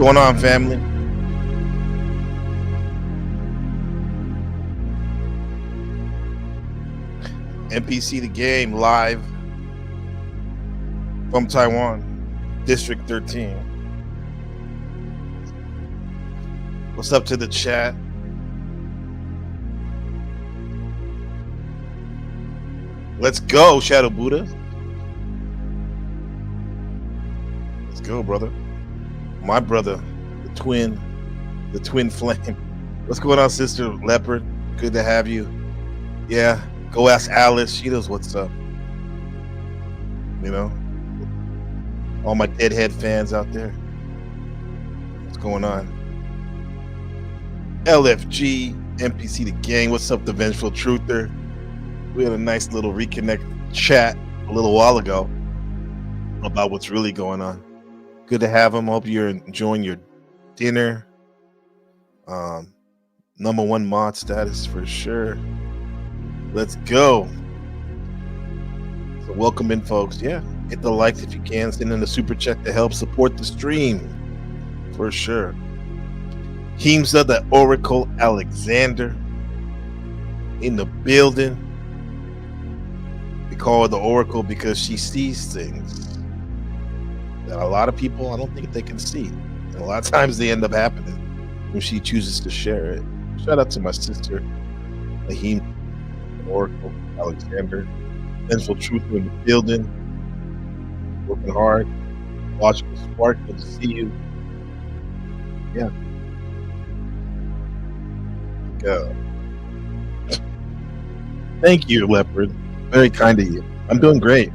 going on, family? NPC the game live from Taiwan, District 13. What's up to the chat? Let's go, Shadow Buddha. Let's go, brother. My brother, the twin flame. What's going on, Sister Leopard? Good to have you. Yeah, go ask Alice. She knows what's up. You know, all my Deadhead fans out there. What's going on? LFG, NPC the gang. What's up, the Vengeful Truther? We had a nice little reconnect chat a little while ago about what's really going on. Good to have him. Hope you're enjoying your dinner. Number one mod status for sure. Let's go. So welcome in, folks. Yeah, hit the likes if you can. Send in a super chat to help support the stream for sure. Himsa the Oracle Alexander in the building. We call her the Oracle because she sees things that a lot of people, I don't think they can see. And a lot of times they end up happening when she chooses to share it. Shout out to my sister, Lahim, Oracle, Alexander, Vengeful Truther in the building, working hard. Logical Spark, good to see you. Yeah. Go. Thank you, Leopard. Very kind of you. I'm doing great.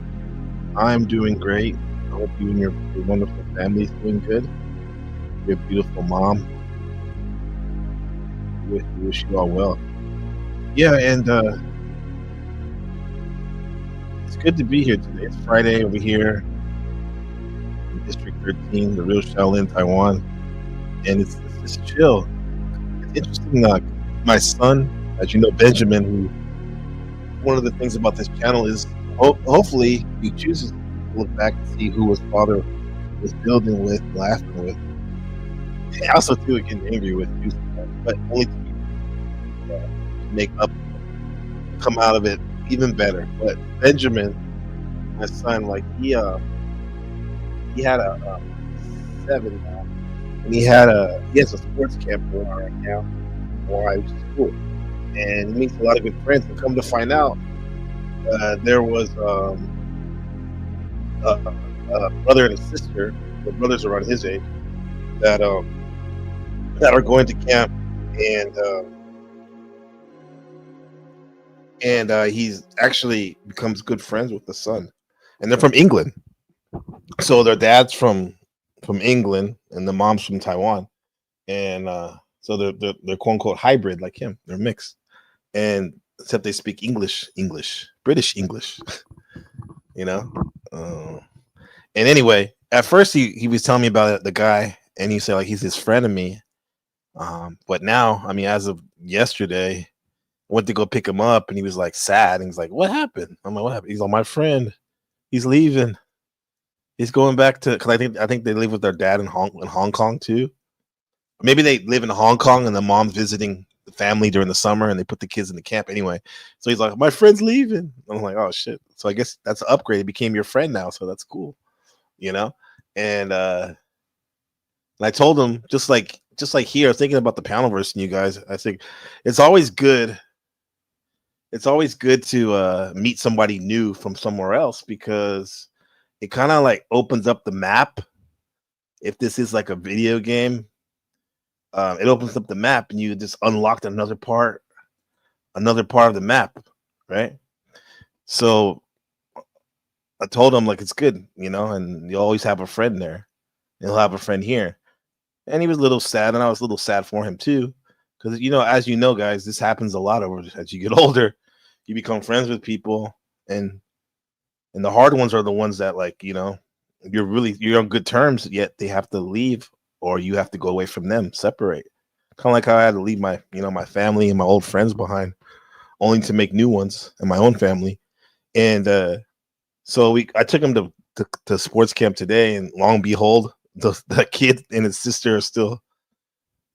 I'm doing great. I hope you and your wonderful family is doing good. Your beautiful mom. We wish you all well. Yeah, and it's good to be here today. It's Friday over here in District 13, the real Shaolin, Taiwan. And it's just chill. It's interesting. My son, as you know, Benjamin, who one of the things about this channel is hopefully he chooses to look back and see who his father was building with, laughing with. And also, too, getting angry with you, but only to make up, come out of it even better. But Benjamin, my son, like he had a 7 now, and he has a sports camp going on right now, which is cool. And he meets a lot of good friends. And come to find out, there was a brother and a sister. The brothers are around his age that are going to camp, and he's actually becomes good friends with the son. And they're from England, so their dad's from England, and the mom's from Taiwan, and so they're quote unquote hybrid like him. They're mixed. And except they speak British English, you know. And anyway, at first he was telling me about the guy, and he said like he's his friend of me. But now, I mean, as of yesterday, I went to go pick him up, and he was like sad, and he's like, "What happened?" I'm like, "What happened?" He's like, "My friend, he's leaving. He's going back to because I think they live with their dad in Hong Kong too. Maybe they live in Hong Kong, and the mom's visiting the family during the summer, and they put the kids in the camp anyway." So he's like, "My friend's leaving." I'm like, "Oh shit!" So I guess that's an upgrade. He became your friend now, so that's cool, you know. And I told him just like here, thinking about the Panelverse and you guys, I think it's always good. It's always good to meet somebody new from somewhere else because it kind of like opens up the map. If this is like a video game, it opens up the map and you just unlocked another part of the map, right? So I told him like it's good, you know, and you always have a friend there. He'll have a friend here. And he was a little sad, and I was a little sad for him too. Because you know, as you know, guys, this happens a lot as you get older. You become friends with people, and the hard ones are the ones that, like, you know, you're on good terms, yet they have to leave, or you have to go away from them, separate. Kind of like how I had to leave my family and my old friends behind, only to make new ones in my own family. And so I took him to sports camp today, and long and behold, the kid and his sister are still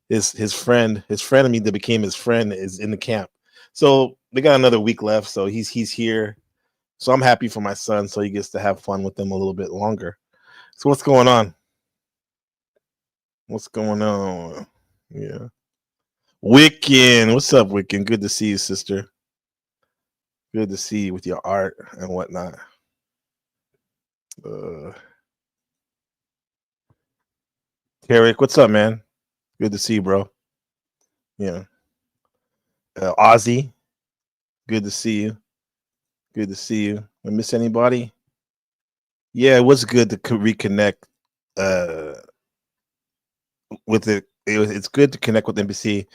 his friend. His friend, I mean, that became his friend, is in the camp. So they got another week left. So he's here. So I'm happy for my son. So he gets to have fun with them a little bit longer. So what's going on? What's going on? Yeah. Wiccan. What's up, Wiccan? Good to see you, sister. Good to see you with your art and whatnot. Tarek, what's up, man? Good to see you, bro. Yeah. Ozzy, good to see you. Good to see you. I miss anybody? Yeah, it was good to reconnect with it. It's good to connect with NBC.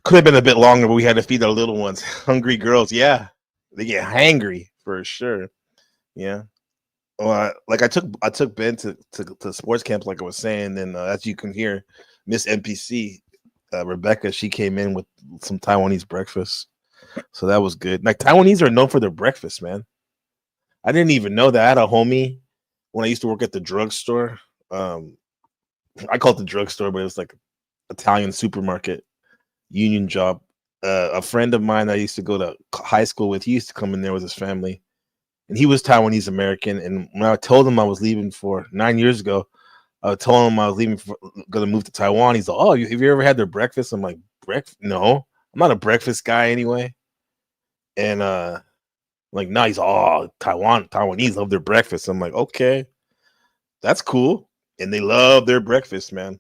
Could have been a bit longer, but we had to feed our little ones. Hungry girls, yeah, they get hangry for sure. Yeah. Well, like I took Ben to sports camps, like I was saying, and as you can hear, Miss NPC Rebecca, she came in with some Taiwanese breakfast, so that was good. Like Taiwanese are known for their breakfast, man. I didn't even know that. I had a homie when I used to work at the drugstore. I call it the drugstore, but it was like Italian supermarket union job. A friend of mine I used to go to high school with, he used to come in there with his family, and he was Taiwanese American. And when I told him I was leaving for 9 years ago, I told him I was leaving for going to move to Taiwan. He's like, "Oh, have you ever had their breakfast?" I'm like, "Breakfast? No, I'm not a breakfast guy anyway." And like, no, he's Taiwanese love their breakfast. I'm like, okay, that's cool. And they love their breakfast, man.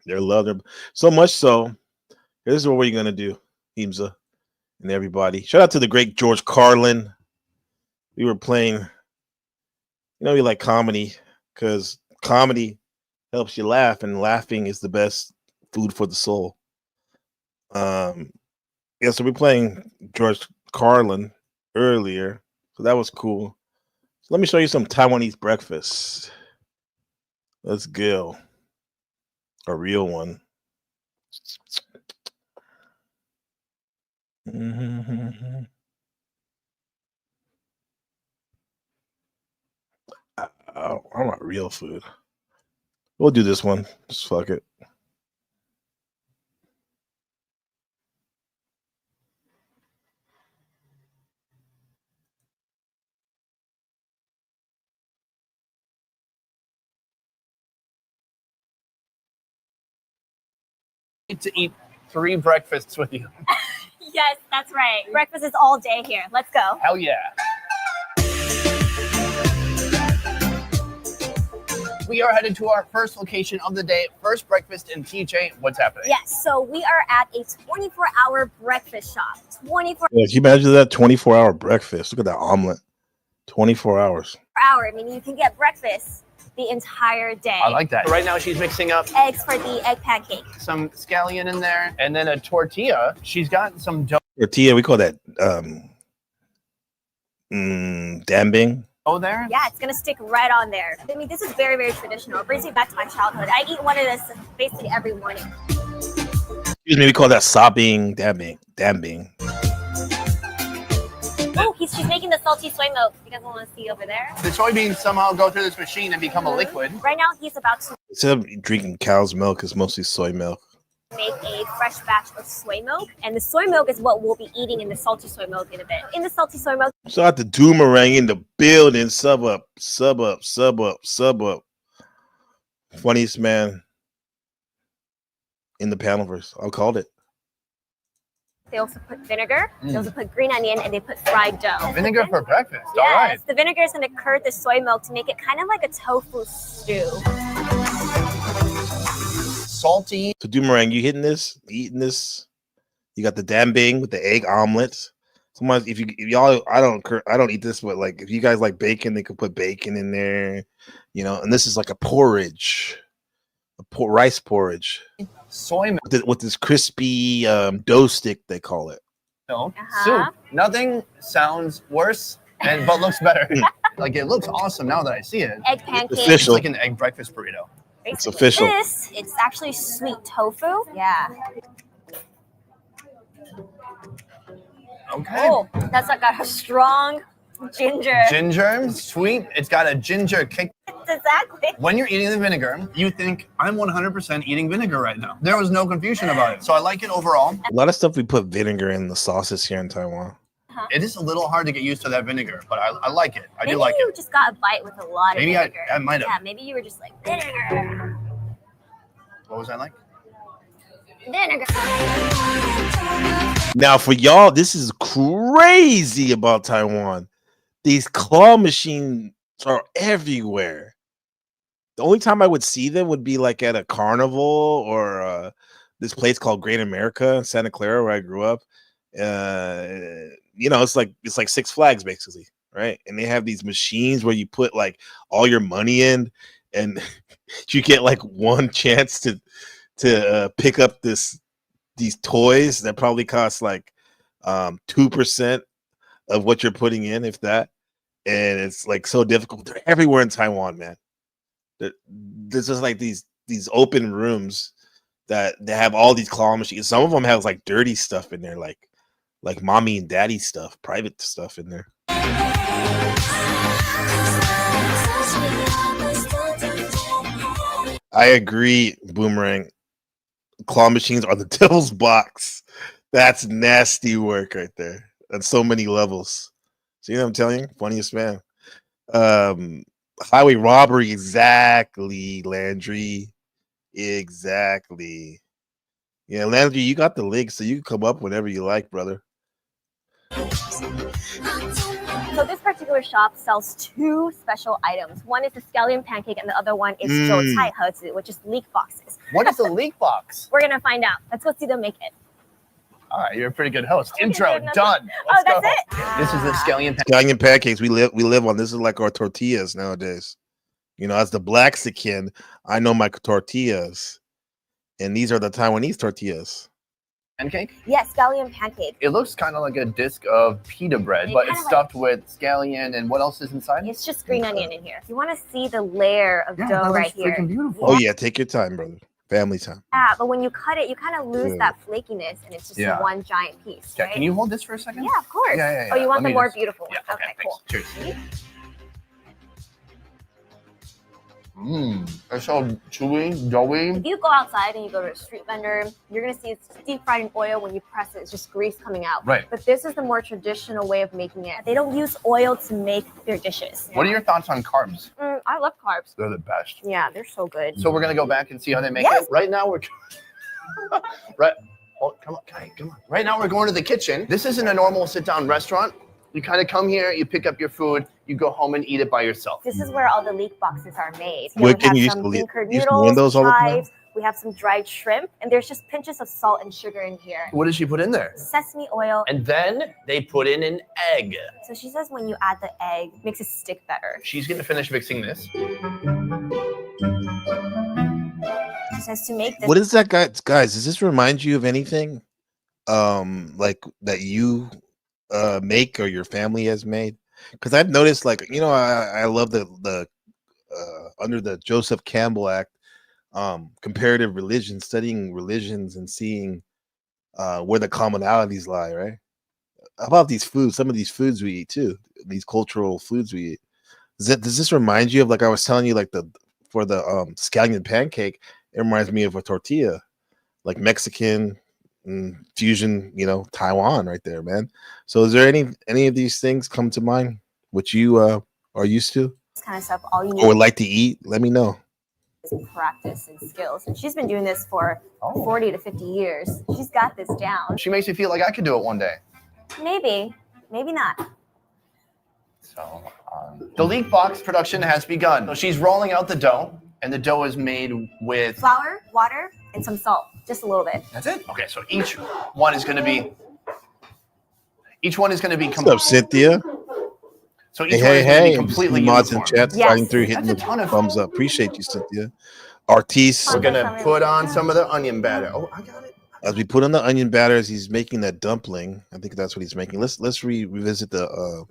They love their so much so. This is what we're gonna do, Himza and everybody. Shout out to the great George Carlin. We were playing, we like comedy because comedy helps you laugh, and laughing is the best food for the soul. Yeah, so we're playing George Carlin earlier, so that was cool. So let me show you some Taiwanese breakfast. Let's go. A real one. I want real food. We'll do this one. Just fuck it. To eat 3 breakfasts with you. Yes, that's right. Breakfast is all day here. Let's go. Hell yeah. We are headed to our first location of the day, first breakfast in TJ. What's happening? Yes, so we are at a 24-hour breakfast shop. 24 Yeah, can you imagine that 24-hour breakfast? Look at that omelet. 24 hours. hour. I mean, you can get breakfast the entire day. I like that. Right now she's mixing up Eggs for the egg pancake. some scallion in there, and then a tortilla. She's got some dough Tortilla, we call that dambing. there. Yeah, it's gonna stick right on there. I mean, this is very, very traditional. It brings me back to my childhood. I eat one of this basically every morning. Excuse me, we call that sobbing, dambing. Oh, she's making the salty soy milk. You guys want to see over there? The soybeans somehow go through this machine and become a liquid. Right now, he's about to Instead of drinking cow's milk, it's mostly soy milk. make a fresh batch of soy milk, and the soy milk is what we'll be eating in the salty soy milk in a bit. In the salty soy milk, Shout out to Doomerang in the building. Sub up. Funniest man in the Panelverse. I'll call it. they also put vinegar, they also put green onion, and they put fried dough. Vinegar for breakfast. Yes, All right. the vinegar is going to curdle the soy milk to make it kind of like a tofu stew. Salty. So Doomerang, you eating this? You got the dambing with the egg omelet. Sometimes if y'all, I don't eat this, but like if you guys like bacon, they could put bacon in there, And this is like a porridge, rice porridge. Soy milk. With this crispy dough stick, they call it. Soup. Nothing sounds worse but looks better. Like it looks awesome now that I see it. Egg pancake. It's Official. like an egg breakfast burrito. It's official. It's actually sweet tofu. Yeah. Okay. Oh, that's got a strong Ginger. Ginger, sweet. It's got a ginger kick. Exactly. When you're eating the vinegar, you think, I'm 100% eating vinegar right now. There was no confusion about it. So I like it overall. A lot of stuff we put vinegar in the sauces here in Taiwan. It is a little hard to get used to that vinegar, but I like it. I do Maybe like you it. just got a bite with a lot of Maybe vinegar. I might have. Yeah, maybe you were just like, vinegar. What was I like? Vinegar. Now, for y'all, this is crazy about Taiwan. These claw machines are everywhere. The only time I would see them would be like at a carnival or this place called Great America in Santa Clara, where I grew up. It's like Six Flags basically, right? And they have these machines where you put like all your money in, and you get like one chance to pick up these toys that probably cost like 2% of what you're putting in, if that. And it's like so difficult. They're everywhere in Taiwan, man. There's just like these open rooms that they have all these claw machines. Some of them have like dirty stuff in there, like mommy and daddy stuff, private stuff in there. I agree, Boomerang. Claw machines are the devil's box. That's nasty work right there. On so many levels. See what I'm telling you? Funniest man. Highway robbery, exactly, Landry. Exactly. Yeah, Landry, you got the link, so you can come up whenever you like, brother. So this particular shop sells two special items. One is the scallion pancake, and the other one is zhou cai hezi, which is leek boxes. What is a leek box? We're gonna find out. Let's go see them make it. All right, you're a pretty good host. Intro good. done. Oh, Let's that's go. it? This is the scallion. Scallion pancakes we live on. This is like our tortillas nowadays. You know, as the Blaxican, I know my tortillas, and these are the Taiwanese tortillas. Pancake? Yes, scallion pancake. It looks kind of like a disc of pita bread, but it's stuffed with scallion, and what else is inside? It's just green onion in here. You want to see the layer of dough that right looks here. freaking beautiful. Oh yeah, take your time, brother. Family time. Yeah, but when you cut it, you kind of lose that flakiness, and it's just one giant piece. Yeah, right? can you hold this for a second? Yeah, of course. Yeah. Oh, you want Let the me more just- beautiful one? Yeah, Okay, cool. Cheers. It's so chewy, doughy. If you go outside and you go to a street vendor, you're gonna see it's deep fried in oil. When you press it, it's just grease coming out. Right. But this is the more traditional way of making it. They don't use oil to make their dishes. What are your thoughts on carbs? I love carbs. They're the best. Yeah, they're so good. So we're gonna go back and see how they make Yes. it. Right now we're right. Oh, come on, Kai, come on. Right now we're going to the kitchen. This isn't a normal sit-down restaurant. You kind of come here, you pick up your food, you go home and eat it by yourself. This is where all the leek boxes are made. Where can we you have some bean curd use noodles, windows all the time? chives. We have some dried shrimp, and there's just pinches of salt and sugar in here. What does she put in there? Sesame oil. And then they put in an egg. So she says when you add the egg, it makes it stick better. She's gonna finish mixing this. She says to make this. What is that, guys? Does this remind you of anything, like that you make or your family has made? Because I've noticed, like, you know, I love the under the Joseph Campbell Act, comparative religion, studying religions and seeing where the commonalities lie, right? How about these foods? Some of these foods we eat too, these cultural foods we eat. Does this remind you of, like I was telling you, like for the scallion pancake? It reminds me of a tortilla, like Mexican fusion, you know, Taiwan right there, man. So is there any of these things come to mind which you are used to This kind of stuff, all you need or would like to eat? Let me know. is practice and skills. And she's been doing this for 40 to 50 years. She's got this down. She makes me feel like I could do it one day. Maybe, maybe not. So the leek box production has begun. So she's rolling out the dough, and the dough is made with Flour, water, and some salt, just a little bit. That's it. Okay, so each one is going to be. What's up, Cynthia? So each one is going to be I'm just completely mods in uniform. chat Yes. sliding through, hitting That's the a ton of- thumbs up. Appreciate you, Cynthia. Artiste, We're gonna put on some of the onion batter. Oh, I got it. as we put on the onion batter, as he's making that dumpling. I think that's what he's making. Let's revisit the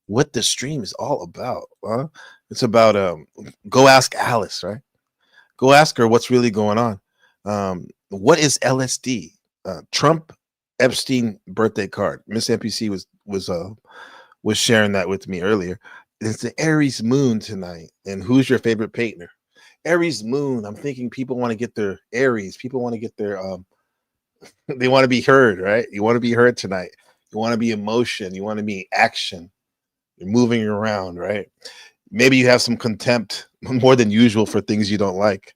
what the stream is all about. Huh? It's about go ask Alice, right? Go ask her what's really going on. What is LSD? Trump Epstein birthday card. Miss NPC was was sharing that with me earlier. It's the Aries moon tonight. And who's your favorite painter? Aries moon. I'm thinking people want to get their Aries. People want to get their they want to be heard, right? You want to be heard tonight. You want to be emotion. You want to be action. You're moving around, right? Maybe you have some contempt more than usual for things you don't like.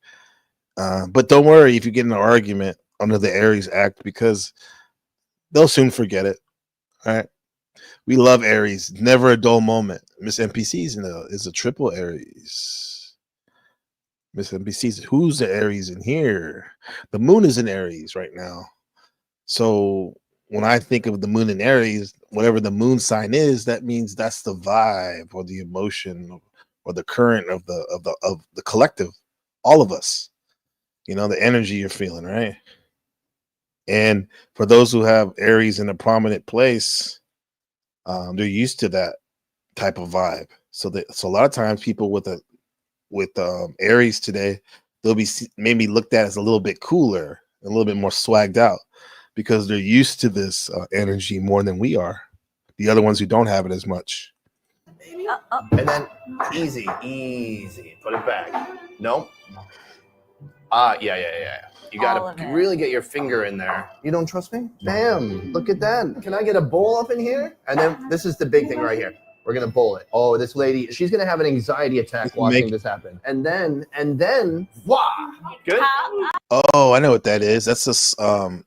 But don't worry if you get in an argument under the Aries act, because they'll soon forget it. All right. We love Aries. Never a dull moment. Miss NPCs is a triple Aries. Miss NPCs, who's the Aries in here? The moon is in Aries right now. So when I think of the moon in Aries, whatever the moon sign is, that means that's the vibe or the emotion or the current of the collective, all of us. You know, the energy you're feeling, right? And for those who have Aries in a prominent place, they're used to that type of vibe. So a lot of times people with Aries today, they'll be maybe looked at as a little bit cooler, a little bit more swagged out, because they're used to this energy more than we are. The other ones who don't have it as much. And then easy. Put it back. Nope. Yeah. You gotta really get your finger in there. You don't trust me? Bam! Look at that. Can I get a bowl up in here? And then this is the big thing right here. We're gonna bowl it. Oh, this lady, she's gonna have an anxiety attack watching this happen. And then, wow! Good. Oh, I know what that is. That's just it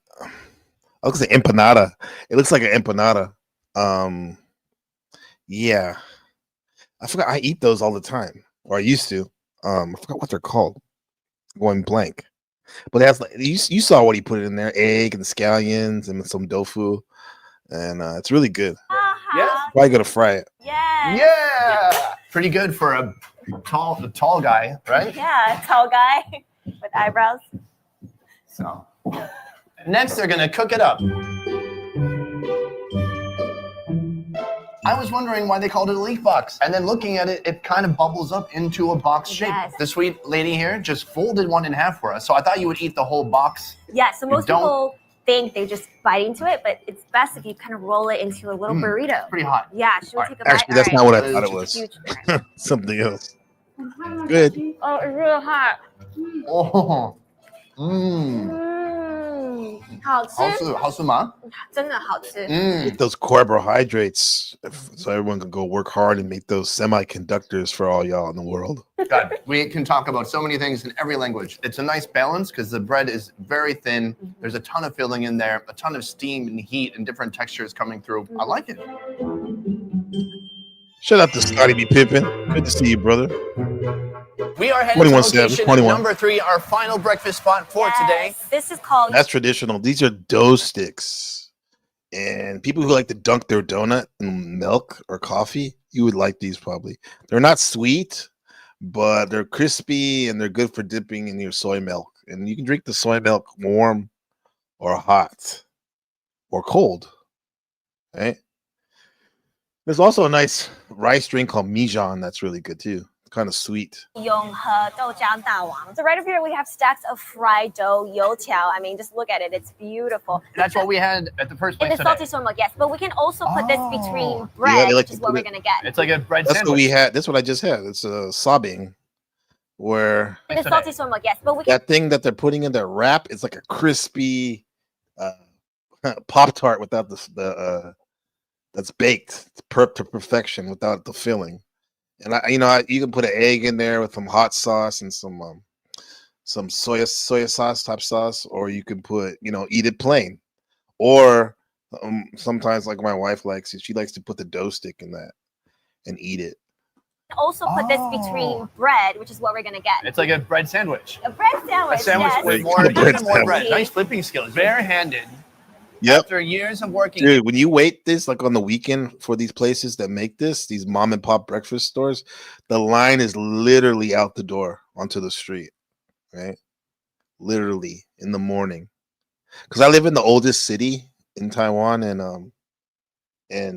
looks like empanada. It looks like an empanada. Yeah. I forgot. I eat those all the time, or I used to. I forgot what they're called. Going blank. But that's like you saw what he put in there: egg and scallions and some tofu, and it's really good. Yeah. Probably gonna fry it. Yeah. Pretty good for a tall guy, right? Yeah, tall guy with eyebrows. So next, they're gonna cook it up. I was wondering why they called it a leaf box. And then looking at it, it kind of bubbles up into a box shape. Yes. The sweet lady here just folded one in half for us. So I thought you would eat the whole box. Yeah, so most people think they just bite into it, but it's best if you kind of roll it into a little burrito. It's pretty hot. Yeah, should we take a bite? Actually, that's not what I thought it was. Huge. Something else. Good. Oh, it's real hot. Oh. 好吃，好吃吗？真的好吃。 Get those carbohydrates so everyone can go work hard and make those semiconductors for all y'all in the world. God, we can talk about so many things in every language. It's a nice balance because the bread is very thin. There's a ton of filling in there, a ton of steam and heat and different textures coming through. I like it. Shout out to Scotty B. Pippin. Good to see you, brother. We are heading to 21-7, location 21. number 3, our final breakfast spot for today. This is called. That's traditional. These are dough sticks. And people who like to dunk their donut in milk or coffee, you would like these probably. They're not sweet, but they're crispy and they're good for dipping in your soy milk. And you can drink the soy milk warm or hot or cold. Right? There's also a nice rice drink called Mijan that's really good too. Kind of sweet. 永和豆浆大王. So right over here we have stacks of fried dough, youtiao. I mean, just look at it; it's beautiful. That's what we had at the first place In the today. salty soy milk, yes. But we can also put this between bread, like which is what we're gonna get. It's like a bread That's sandwich. what we had. That's what I just had. It's a sobbing, where In the salty soy milk, yes. But we can. that thing that they're putting in their wrap, it's like a crispy Pop-Tart without the that's baked to perfection without the filling. And you can put an egg in there with some hot sauce and some soy sauce type sauce, or you can put eat it plain, or sometimes like my wife likes it. She likes to put the dough stick in that and eat it. Also put this between bread, which is what we're gonna get. It's like a bread sandwich. A bread sandwich. A sandwich yes. with more bread. Nice flipping skills. Barehanded. Yep. After years of working. Dude, when you wait this like on the weekend for these places that make this, these mom and pop breakfast stores, the line is literally out the door onto the street, right? Literally in the morning. Because I live in the oldest city in Taiwan, and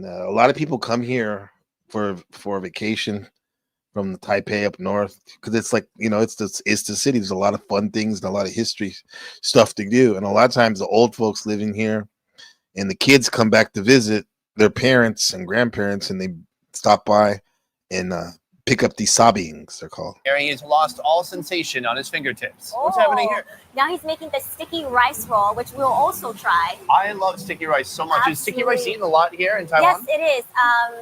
a lot of people come here for a vacation from the Taipei up north, because it's like it's the city. There's a lot of fun things and a lot of history stuff to do, and a lot of times the old folks living here and the kids come back to visit. their parents and grandparents, and they stop by and pick up these sabings. They're called. Aries lost all sensation on his fingertips. What's happening here? Now he's making the sticky rice roll, which we'll also try. I love sticky rice so much. Is sticky rice eaten a lot here in Taiwan? Yes, it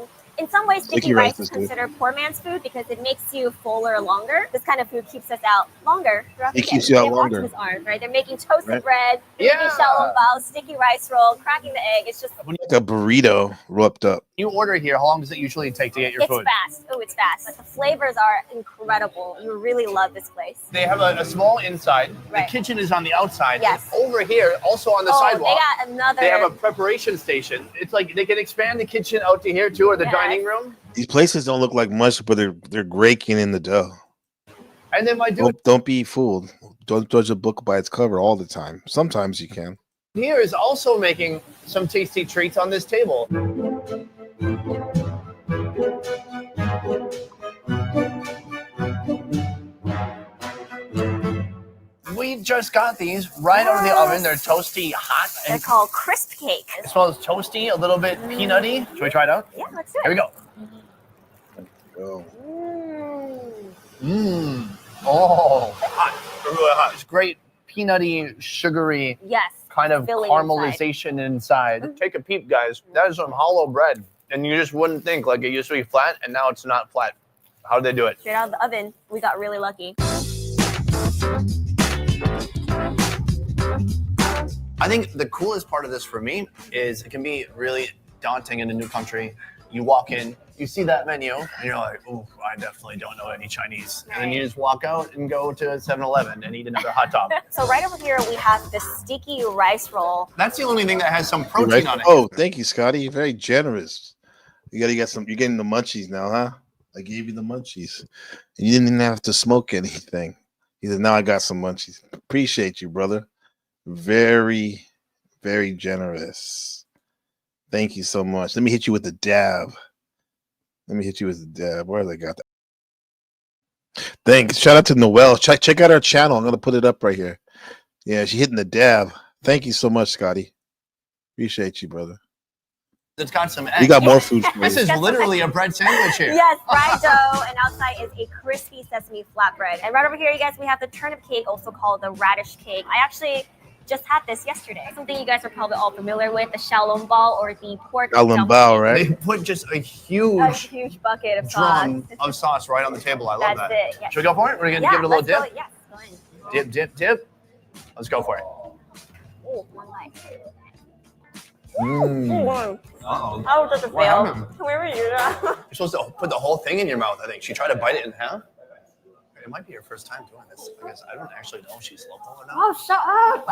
is. In some ways, sticky rice is good. considered poor man's food because it makes you fuller longer. This kind of food keeps us out longer throughout the day. It keeps you out They have longer. Optimus arms, right? They're making toasted Right. bread, making xiaolong bao, sticky rice roll, cracking the egg. It's just Like a burrito wrapped up. You order here, how long does it usually take to get your food? fast. Oh, it's fast. But the flavors are incredible. You really love this place. They have a small inside. Right. The kitchen is on the outside. Yes. Over here, also on the sidewalk, they got another. they have a preparation station. It's like they can expand the kitchen out to here too, or the Yes. dining room. These places don't look like much, but they're raking in the dough. And then my dude Don't be fooled. Don't judge a book by its cover all the time. Sometimes you can. here is also making some tasty treats on this table. We just got these right out of the oven. They're toasty, hot, They're and called crisp cake. it smells toasty, a little bit peanutty. Should we try it out? Yeah, let's do it. Here we go. Oh. Mm. Oh, hot. Really hot. It's great peanutty, sugary Yes. kind of Filling caramelization inside. Take a peep, guys. That is some hollow bread. And you just wouldn't think, like, it used to be flat, and now it's not flat. How did they do it? Straight out of the oven. We got really lucky. I think the coolest part of this for me is it can be really daunting in a new country. You walk in, you see that menu, and you're like, "Ooh, I definitely don't know any Chinese." And then you just walk out and go to 7-Eleven and eat another hot dog. So right over here we have the sticky rice roll. That's the only thing that has some protein Right? on it. Oh, thank you, Scotty. You're very generous. You got some. You're getting the munchies now, huh? I gave you the munchies, and you didn't even have to smoke anything. He said, "Now I got some munchies." Appreciate you, brother. Very, very generous. Thank you so much. Let me hit you with the dab. Where they got that? Thanks. Shout out to Noelle. Check out our channel. I'm gonna put it up right here. Yeah, she hitting the dab. Thank you so much, Scotty. Appreciate you, brother. It's got some egg. We got more food for This you. is literally a bread sandwich here. Yes, fried dough, and outside is a crispy sesame flatbread. And right over here, you guys, we have the turnip cake, also called the radish cake. I actually just had this yesterday. Something you guys are probably all familiar with, the xiaolong bao or the pork Xiaolong bao, dumpling. right? They put just a A huge huge bucket of sauce. drum of sauce right on the table. I love That's that. it. Yes. Should we go for it? We're going to Yeah, give it a little let's go. dip. Yes, go ahead. Dip, dip, dip. Let's go for it. Oh, one light. Mm. Oh, Uh-oh. how does it What feel? happened? Where were you? You're supposed to put the whole thing in your mouth, I think. She tried to bite it in half. It might be her first time doing this because I don't actually know if she's local or not. Oh, shut up.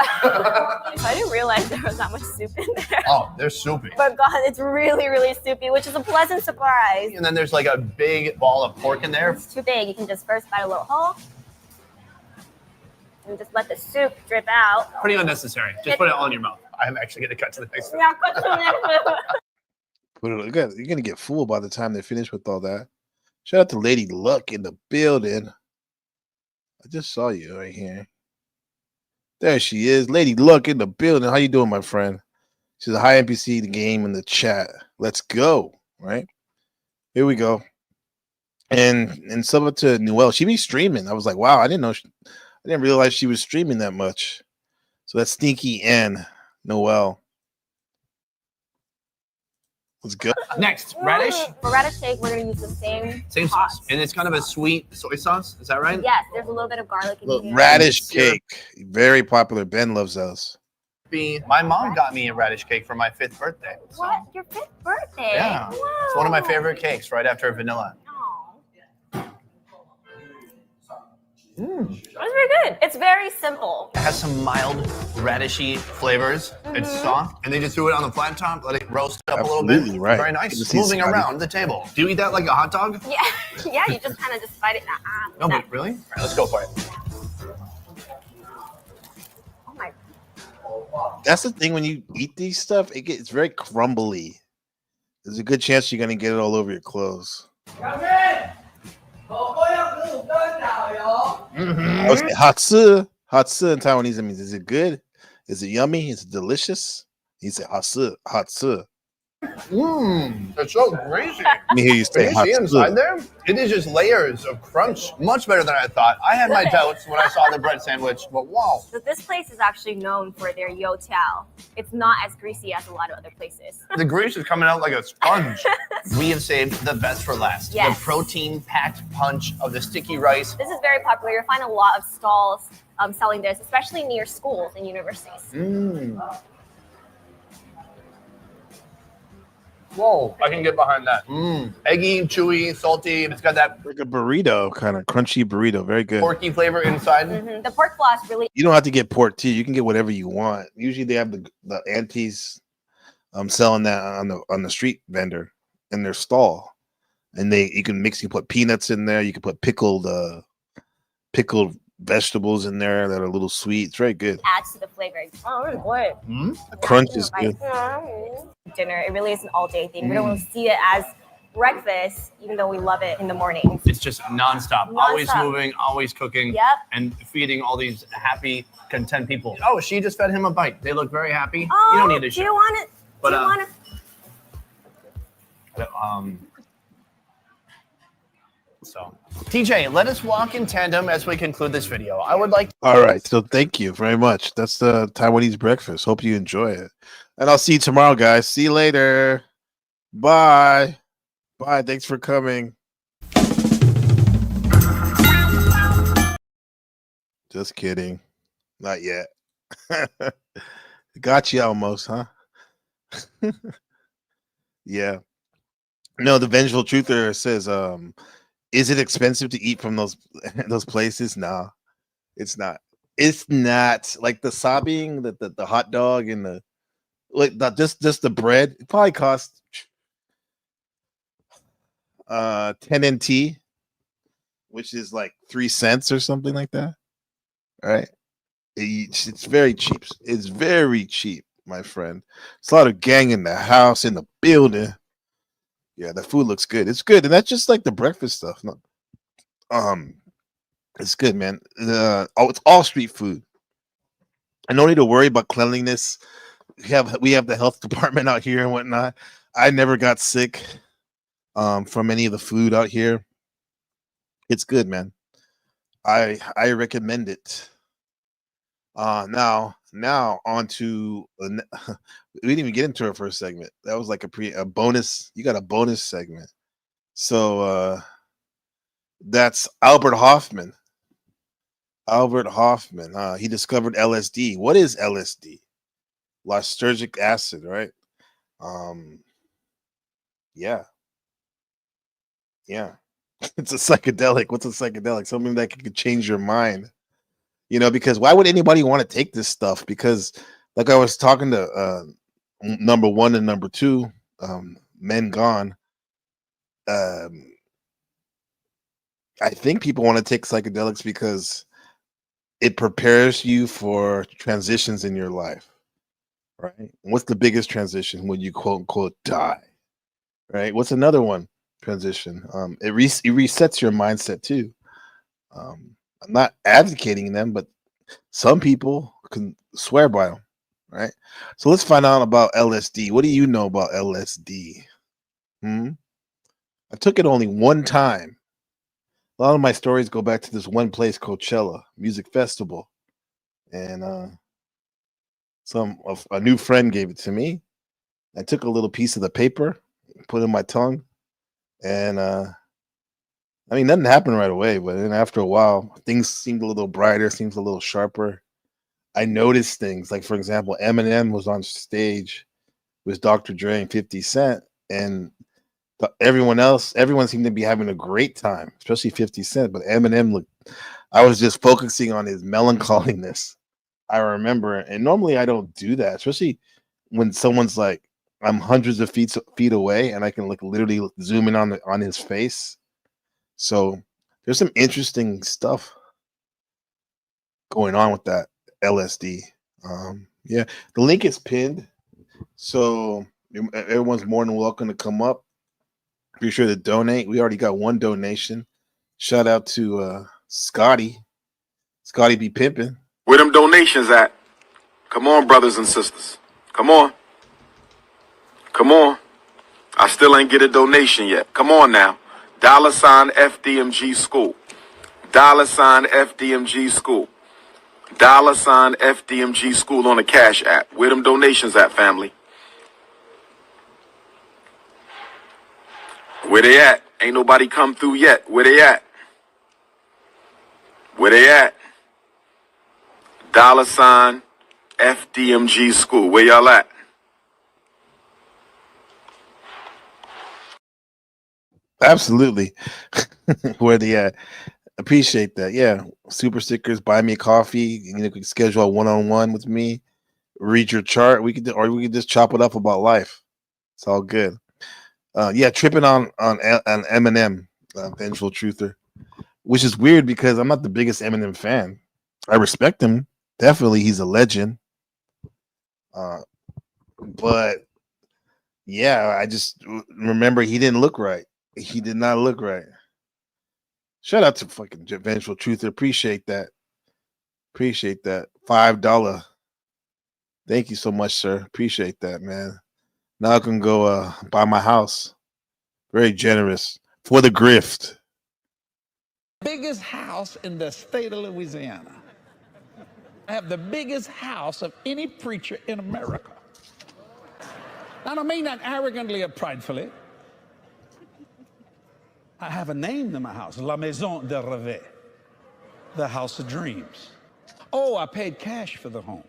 I didn't realize there was that much soup in there. Oh, they're soupy. But God, it's really, really soupy, which is a pleasant surprise. And then there's like a big ball of pork in there. It's too big. You can just first bite a little hole and just let the soup drip out. Pretty unnecessary. Just put it all in your mouth. I'm actually going to cut to the next one. Yeah, cut to the next one. You're gonna get fooled by the time they finish with all that. Shout out to Lady Luck in the building. I just saw you right here. There she is, Lady Luck in the building. How you doing, my friend? She's a high NPC the game in the chat. Let's go. Right here we go. And sub to Noelle. She be streaming. I was like, wow, I didn't realize she was streaming that much. So that's Sneaky and Noelle. Let's go. Next, radish. For radish cake, we're going to use the same Sauce. sauce. And it's kind of a sweet soy sauce. Is that right? Yes, there's a little bit of garlic in Look, here. radish Syrup. cake. Very popular. Ben loves those. My mom got me a radish cake for my 5th birthday. So, What? Your 5th birthday? yeah. Wow. It's one of my favorite cakes right after vanilla. Aw. It's very good. It's very simple. It has some mild radishy flavors. It's soft. And they just threw it on the flat top, let it roast up a little Absolutely, bit. right. Very Good to nice. see Moving Scotty. around the table. Do you eat that like a hot dog? Yeah, yeah. You just kind of just bite it. No, but really? All right, let's go for it. Oh my. That's the thing when you eat these stuff, it's very crumbly. There's a good chance you're gonna get it all over your clothes. I would say hatsu. Hatsu in Taiwanese, that means is it good? Is it yummy? Is it delicious? You say hatsu, hatsu. It's so greasy. Let me hear you Can say you hot see inside split. there? It is just layers of crunch. Much better than I thought. I had my doubts when I saw the bread sandwich, but wow. So this place is actually known for their youtiao. It's not as greasy as a lot of other places. The grease is coming out like a sponge. We have saved the best for last. Yes. The protein-packed punch of the sticky rice. This is very popular. You'll find a lot of stalls selling this, especially near schools and universities. Whoa, I can get behind that. Eggy, chewy, salty. It's got that Like a burrito, kind of crunchy burrito. Very good. porky flavor inside. The pork floss really. You don't have to get pork too. You can get whatever you want. Usually they have the aunties selling that on the street vendor in their stall, and you can put peanuts in there. You can put pickled vegetables in there that are a little sweet. It's very good. Adds to the flavor. Oh, it's good. The crunch is good. Dinner. It really is an all-day thing. We don't really see it as breakfast, even though we love it in the morning. It's just nonstop. Always moving, always cooking, and feeding all these happy, content people. Oh, she just fed him a bite. They look very happy. Oh, you don't need to do you want it? But, do you want it? So, TJ, let us walk in tandem as we conclude this video. I would like. All right. So thank you very much. That's the Taiwanese breakfast. Hope you enjoy it. And I'll see you tomorrow, guys. See you later. Bye. Bye. Thanks for coming. Just kidding. Not yet. Got you almost, huh? Yeah. No, the vengeful truther says, is it expensive to eat from those places? No, it's not. It's not like the sobbing, the hot dog and the just the bread. It probably costs 10 NT, which is like 3 cents or something like that. All right. It's very cheap. It's very cheap, my friend. It's a lot of gang in the house, in the building. Yeah, the food looks good. It's good, and that's just like the breakfast stuff. No, it's good, man. It's all street food. I don't need to worry about cleanliness. We have the health department out here and whatnot. I never got sick from any of the food out here. It's good, man. I recommend it. Now on to we didn't even get into our first segment. That was like a bonus. You got a bonus segment. So that's Albert Hoffman. Albert Hoffman. He discovered LSD. What is LSD? Lysergic acid, right? Yeah. It's a psychedelic. What's a psychedelic? Something that could change your mind. Because why would anybody want to take this stuff? Because like I was talking to number 1 and number 2, Men Gone. I think people want to take psychedelics because it prepares you for transitions in your life, right? What's the biggest transition? When you quote unquote die, right? What's another one? Transition. It resets your mindset too. I'm not advocating them, but some people can swear by them, right? So let's find out about LSD. What do you know about LSD? I took it only one time. A lot of my stories go back to this one place, Coachella Music Festival, and a new friend gave it to me. I took a little piece of the paper, put it in my tongue, and nothing happened right away, but then after a while, things seemed a little brighter, seems a little sharper. I noticed things, like for example, Eminem was on stage with Dr. Dre and 50 Cent, and everyone seemed to be having a great time, especially 50 Cent. But Eminem I was just focusing on his melancholiness. I remember, and normally I don't do that, especially when someone's like, I'm hundreds of feet away, and I can literally zoom in on his face. So there's some interesting stuff going on with that LSD. Yeah, the link is pinned, so everyone's more than welcome to come up. Be sure to donate. We already got one donation. Shout out to Scotty be pimping. Where them donations at? Come on, brothers and sisters. Come on. I still ain't get a donation yet. Come on now. $ FDMG School. $ FDMG School. $ FDMG School on the Cash App. Where them donations at, family? Where they at? Ain't nobody come through yet. Where they at? Where they at? $ FDMG School. Where y'all at? Absolutely. Where they at? Appreciate that. Yeah. Super stickers, buy me a coffee. You know, you can schedule a one-on-one with me, read your chart. Or we could just chop it up about life. It's all good. Yeah, tripping on Eminem, Vengeful Truther, which is weird because I'm not the biggest Eminem fan. I respect him. Definitely, he's a legend. But yeah, I just remember he didn't look right. He did not look right. Shout out to fucking Vengeful Truther. Appreciate that. Appreciate that. $5. Thank you so much, sir. Appreciate that, man. Now I can go buy my house. Very generous for the grift. Biggest house in the state of Louisiana. I have the biggest house of any preacher in America. I don't mean that arrogantly or pridefully. I have a name to my house, La Maison de Rêve, the house of dreams. Oh, I paid cash for the home.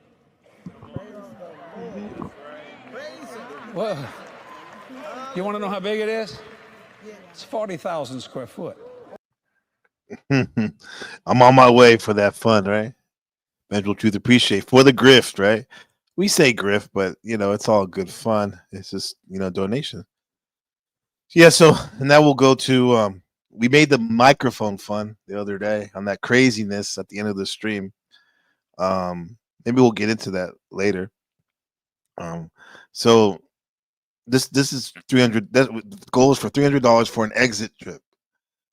Well, you want to know how big it is? It's 40,000 square foot. I'm on my way for that fund, right? Vengeful Truth, appreciate for the grift, right? We say grift, but you know it's all good fun. It's just donation. Yeah, so and that will go to we made the microphone fun the other day on that craziness at the end of the stream. Maybe we'll get into that later. So this is 300. That the goal is for $300 for an exit trip.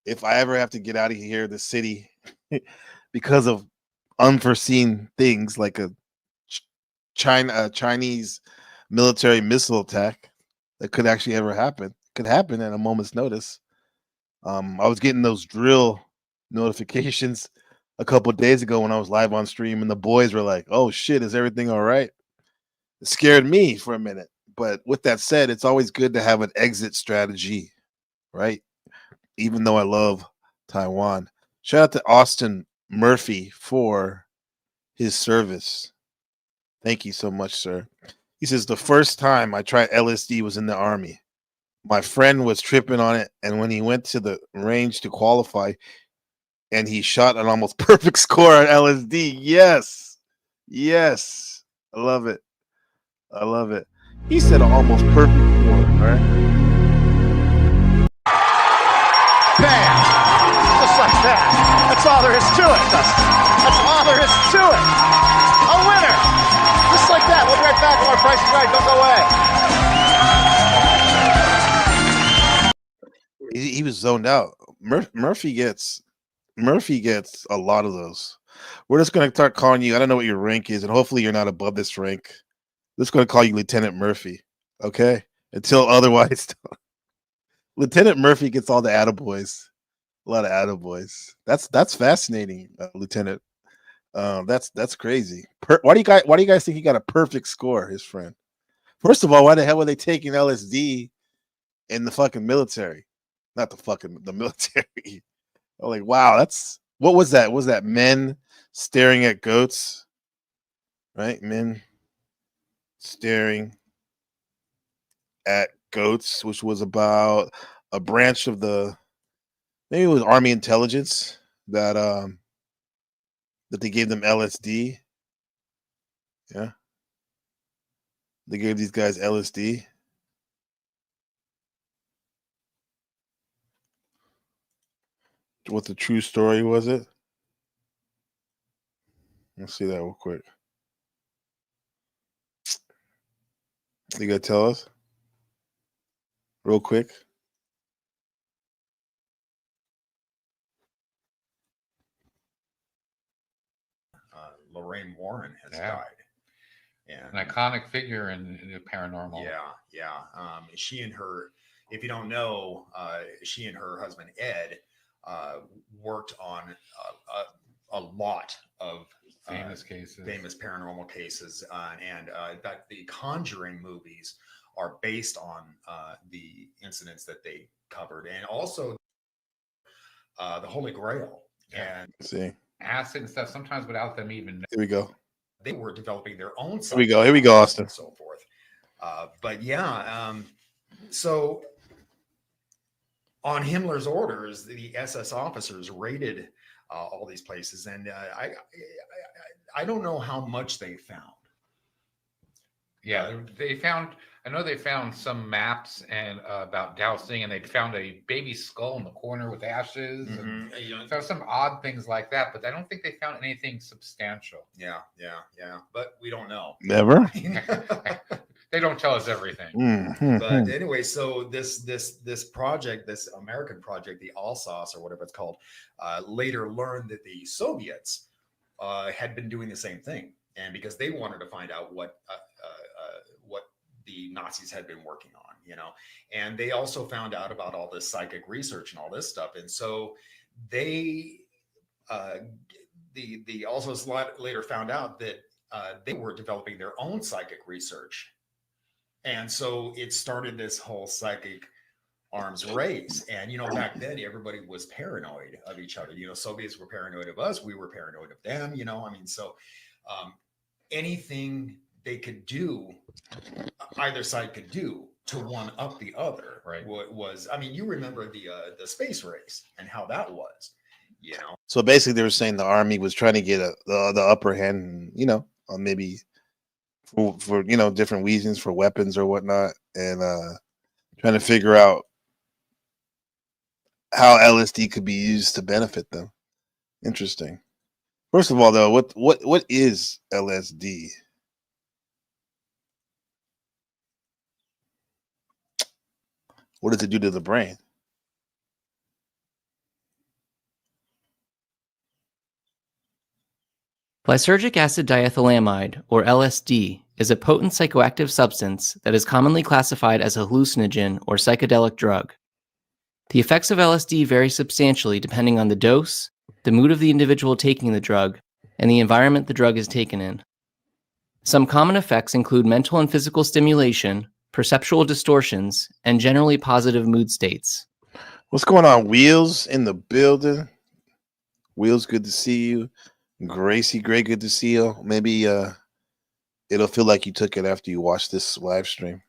If I ever have to get out of here, the city, because of unforeseen things like a Chinese military missile attack that could actually ever happen. Could happen at a moment's notice. I was getting those drill notifications a couple of days ago when I was live on stream, and the boys were like, "Oh shit, is everything all right?" It scared me for a minute. But with that said, it's always good to have an exit strategy, right? Even though I love Taiwan. Shout out to Austin Murphy for his service. Thank you so much, sir. He says the first time I tried LSD was in the army. My friend was tripping on it, and when he went to the range to qualify, and he shot an almost perfect score on LSD. Yes, yes, I love it. I love it. He said an almost perfect score, right? Bam! Just like that. That's all there is to it, Dustin. That's all there is to it. A winner! Just like that. We'll be right back on our Price is Right. Don't go away. He was zoned out. Murphy gets a lot of those. We're just gonna start calling you. I don't know what your rank is, and hopefully you're not above this rank. We're just gonna call you Lieutenant Murphy, okay? Until otherwise, Lieutenant Murphy gets all the attaboys. A lot of attaboys. That's fascinating, Lieutenant. That's crazy. Why do you guys think he got a perfect score? His friend. First of all, why the hell were they taking LSD in the fucking military? Not the military. I'm like, wow, what was that? Was that men staring at goats? Right? Men staring at goats, which was about a branch of maybe it was Army intelligence that they gave them LSD. Yeah. They gave these guys LSD. What the true story was it? Let's see that real quick. You gotta tell us real quick. Lorraine Warren has died. And an iconic figure in the paranormal. Yeah. She and her if you don't know, she and her husband Ed worked on a lot of famous cases, famous paranormal cases, and in fact, the Conjuring movies are based on the incidents that they covered, and also the Holy Grail. And see acid and stuff. Sometimes without them even. Here we go. They were developing their own. Here we go. Here we go, Austin. And so forth. But yeah, so on Himmler's orders, the SS officers raided all these places, and I don't know how much they found. Yeah, they found. I know they found some maps and about dowsing, and they found a baby skull in the corner with ashes, and found some odd things like that. But I don't think they found anything substantial. Yeah. But we don't know. Never. They don't tell us everything. But anyway, so this project, this American project, the Alsace or whatever it's called, later learned that the Soviets had been doing the same thing, and because they wanted to find out what the Nazis had been working on, and they also found out about all this psychic research and all this stuff, and so they the Alsace later found out that they were developing their own psychic research. And so it started this whole psychic arms race. And, back then everybody was paranoid of each other. Soviets were paranoid of us. We were paranoid of them, so anything they could do, either side could do to one up the other. Right. Was, you remember the space race and how that was, So basically they were saying the army was trying to get the upper hand, maybe for different reasons, for weapons or whatnot, and trying to figure out how LSD could be used to benefit them. Interesting. First of all, though, what is LSD? What does it do to the brain? Lysergic acid diethylamide, or LSD, is a potent psychoactive substance that is commonly classified as a hallucinogen or psychedelic drug. The effects of LSD vary substantially depending on the dose, the mood of the individual taking the drug, and the environment the drug is taken in. Some common effects include mental and physical stimulation, perceptual distortions, and generally positive mood states. What's going on? Wheels in the building. Wheels, good to see you. Gracie, great, good to see you. Maybe it'll feel like you took it after you watched this live stream.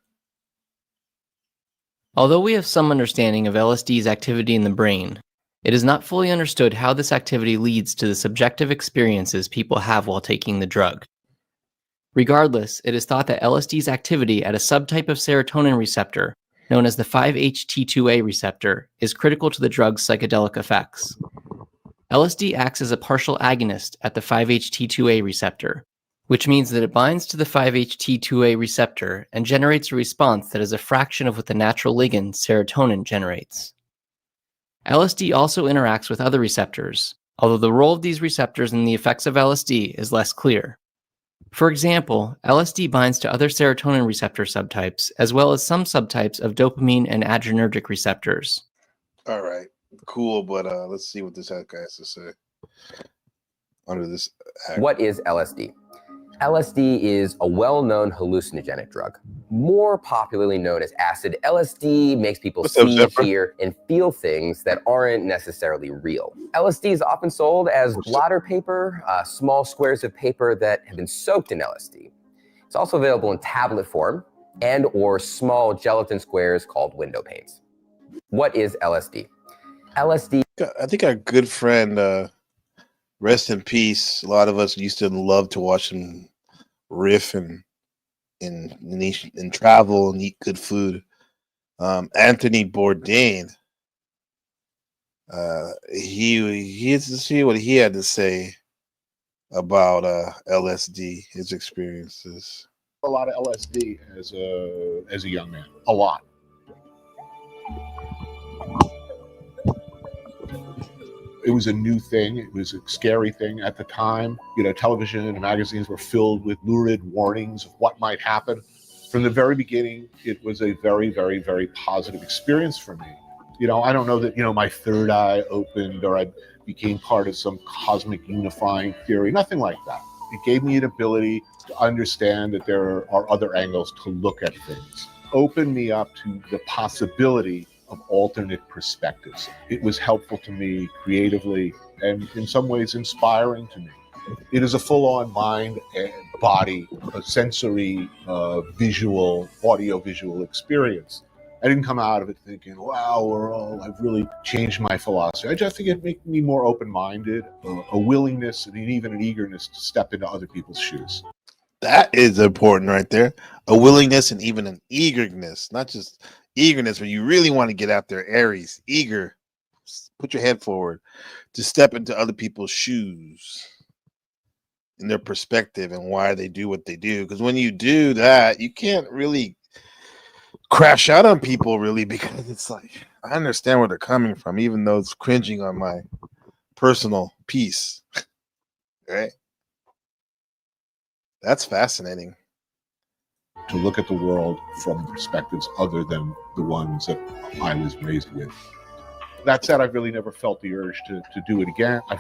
Although we have some understanding of LSD's activity in the brain, it is not fully understood how this activity leads to the subjective experiences people have while taking the drug. Regardless, it is thought that LSD's activity at a subtype of serotonin receptor, known as the 5-HT2A receptor, is critical to the drug's psychedelic effects. LSD acts as a partial agonist at the 5-HT2A receptor, which means that it binds to the 5-HT2A receptor and generates a response that is a fraction of what the natural ligand serotonin generates. LSD also interacts with other receptors, although the role of these receptors in the effects of LSD is less clear. For example, LSD binds to other serotonin receptor subtypes, as well as some subtypes of dopamine and adrenergic receptors. All right. Cool, but let's see what this guy has to say under this act. What is LSD? LSD is a well-known hallucinogenic drug, more popularly known as acid. LSD makes people see, hear, and feel things that aren't necessarily real. LSD is often sold as blotter paper, small squares of paper that have been soaked in LSD. It's also available in tablet form and or small gelatin squares called window panes. What is LSD? LSD. I think our good friend, rest in peace. A lot of us used to love to watch him riff and travel and eat good food. Anthony Bourdain. He has to see what he had to say about LSD, his experiences. A lot of LSD as a young man. A lot. It was a new thing. It was a scary thing at the time. Television and magazines were filled with lurid warnings of what might happen From the very beginning, it was a very, very, very positive experience for me. I don't know that, my third eye opened or I became part of some cosmic unifying theory, nothing like that. It gave me an ability to understand that there are other angles to look at things. Opened me up to the possibility of alternate perspectives. It was helpful to me creatively and in some ways inspiring to me. It is a full-on mind and body, a sensory, visual, audio-visual experience. I didn't come out of it thinking, wow, I've really changed my philosophy. I just think it made me more open-minded, a willingness and even an eagerness to step into other people's shoes. That is important right there. A willingness and even an eagerness, not just eagerness when you really want to get out there. Aries, eager, put your head forward to step into other people's shoes in their perspective and why they do what they do. Because when you do that, you can't really crash out on people really, because it's like, I understand where they're coming from, even though it's cringing on my personal peace. Right? That's fascinating. To look at the world from perspectives other than the ones that I was raised with. That said, I've really never felt the urge to do it again. I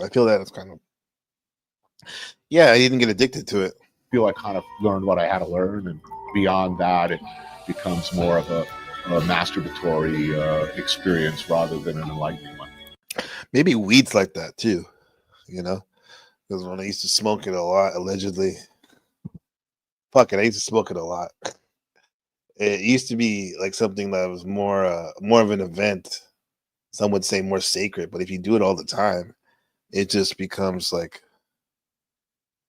feel that it's kind of, I didn't get addicted to it. I feel I kind of learned what I had to learn, and beyond that, it becomes more of a masturbatory experience rather than an enlightening one. Maybe weed's like that too, because when I used to smoke it a lot, allegedly, I used to smoke it a lot. It used to be like something that was more of an event. Some would say more sacred, but if you do it all the time, it just becomes like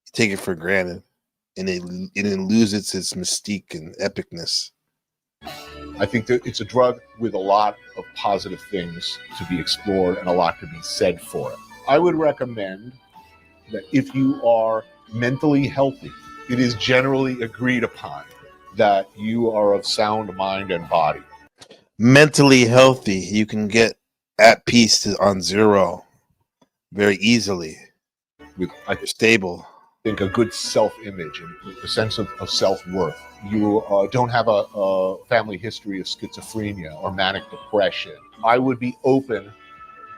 you take it for granted, and it loses its mystique and epicness. I think that it's a drug with a lot of positive things to be explored and a lot to be said for it. I would recommend that if you are mentally healthy, it is generally agreed upon that you are of sound mind and body. Mentally healthy, you can get at peace on zero very easily. You're stable. I think a good self-image and a sense of self-worth. You don't have a family history of schizophrenia or manic depression. I would be open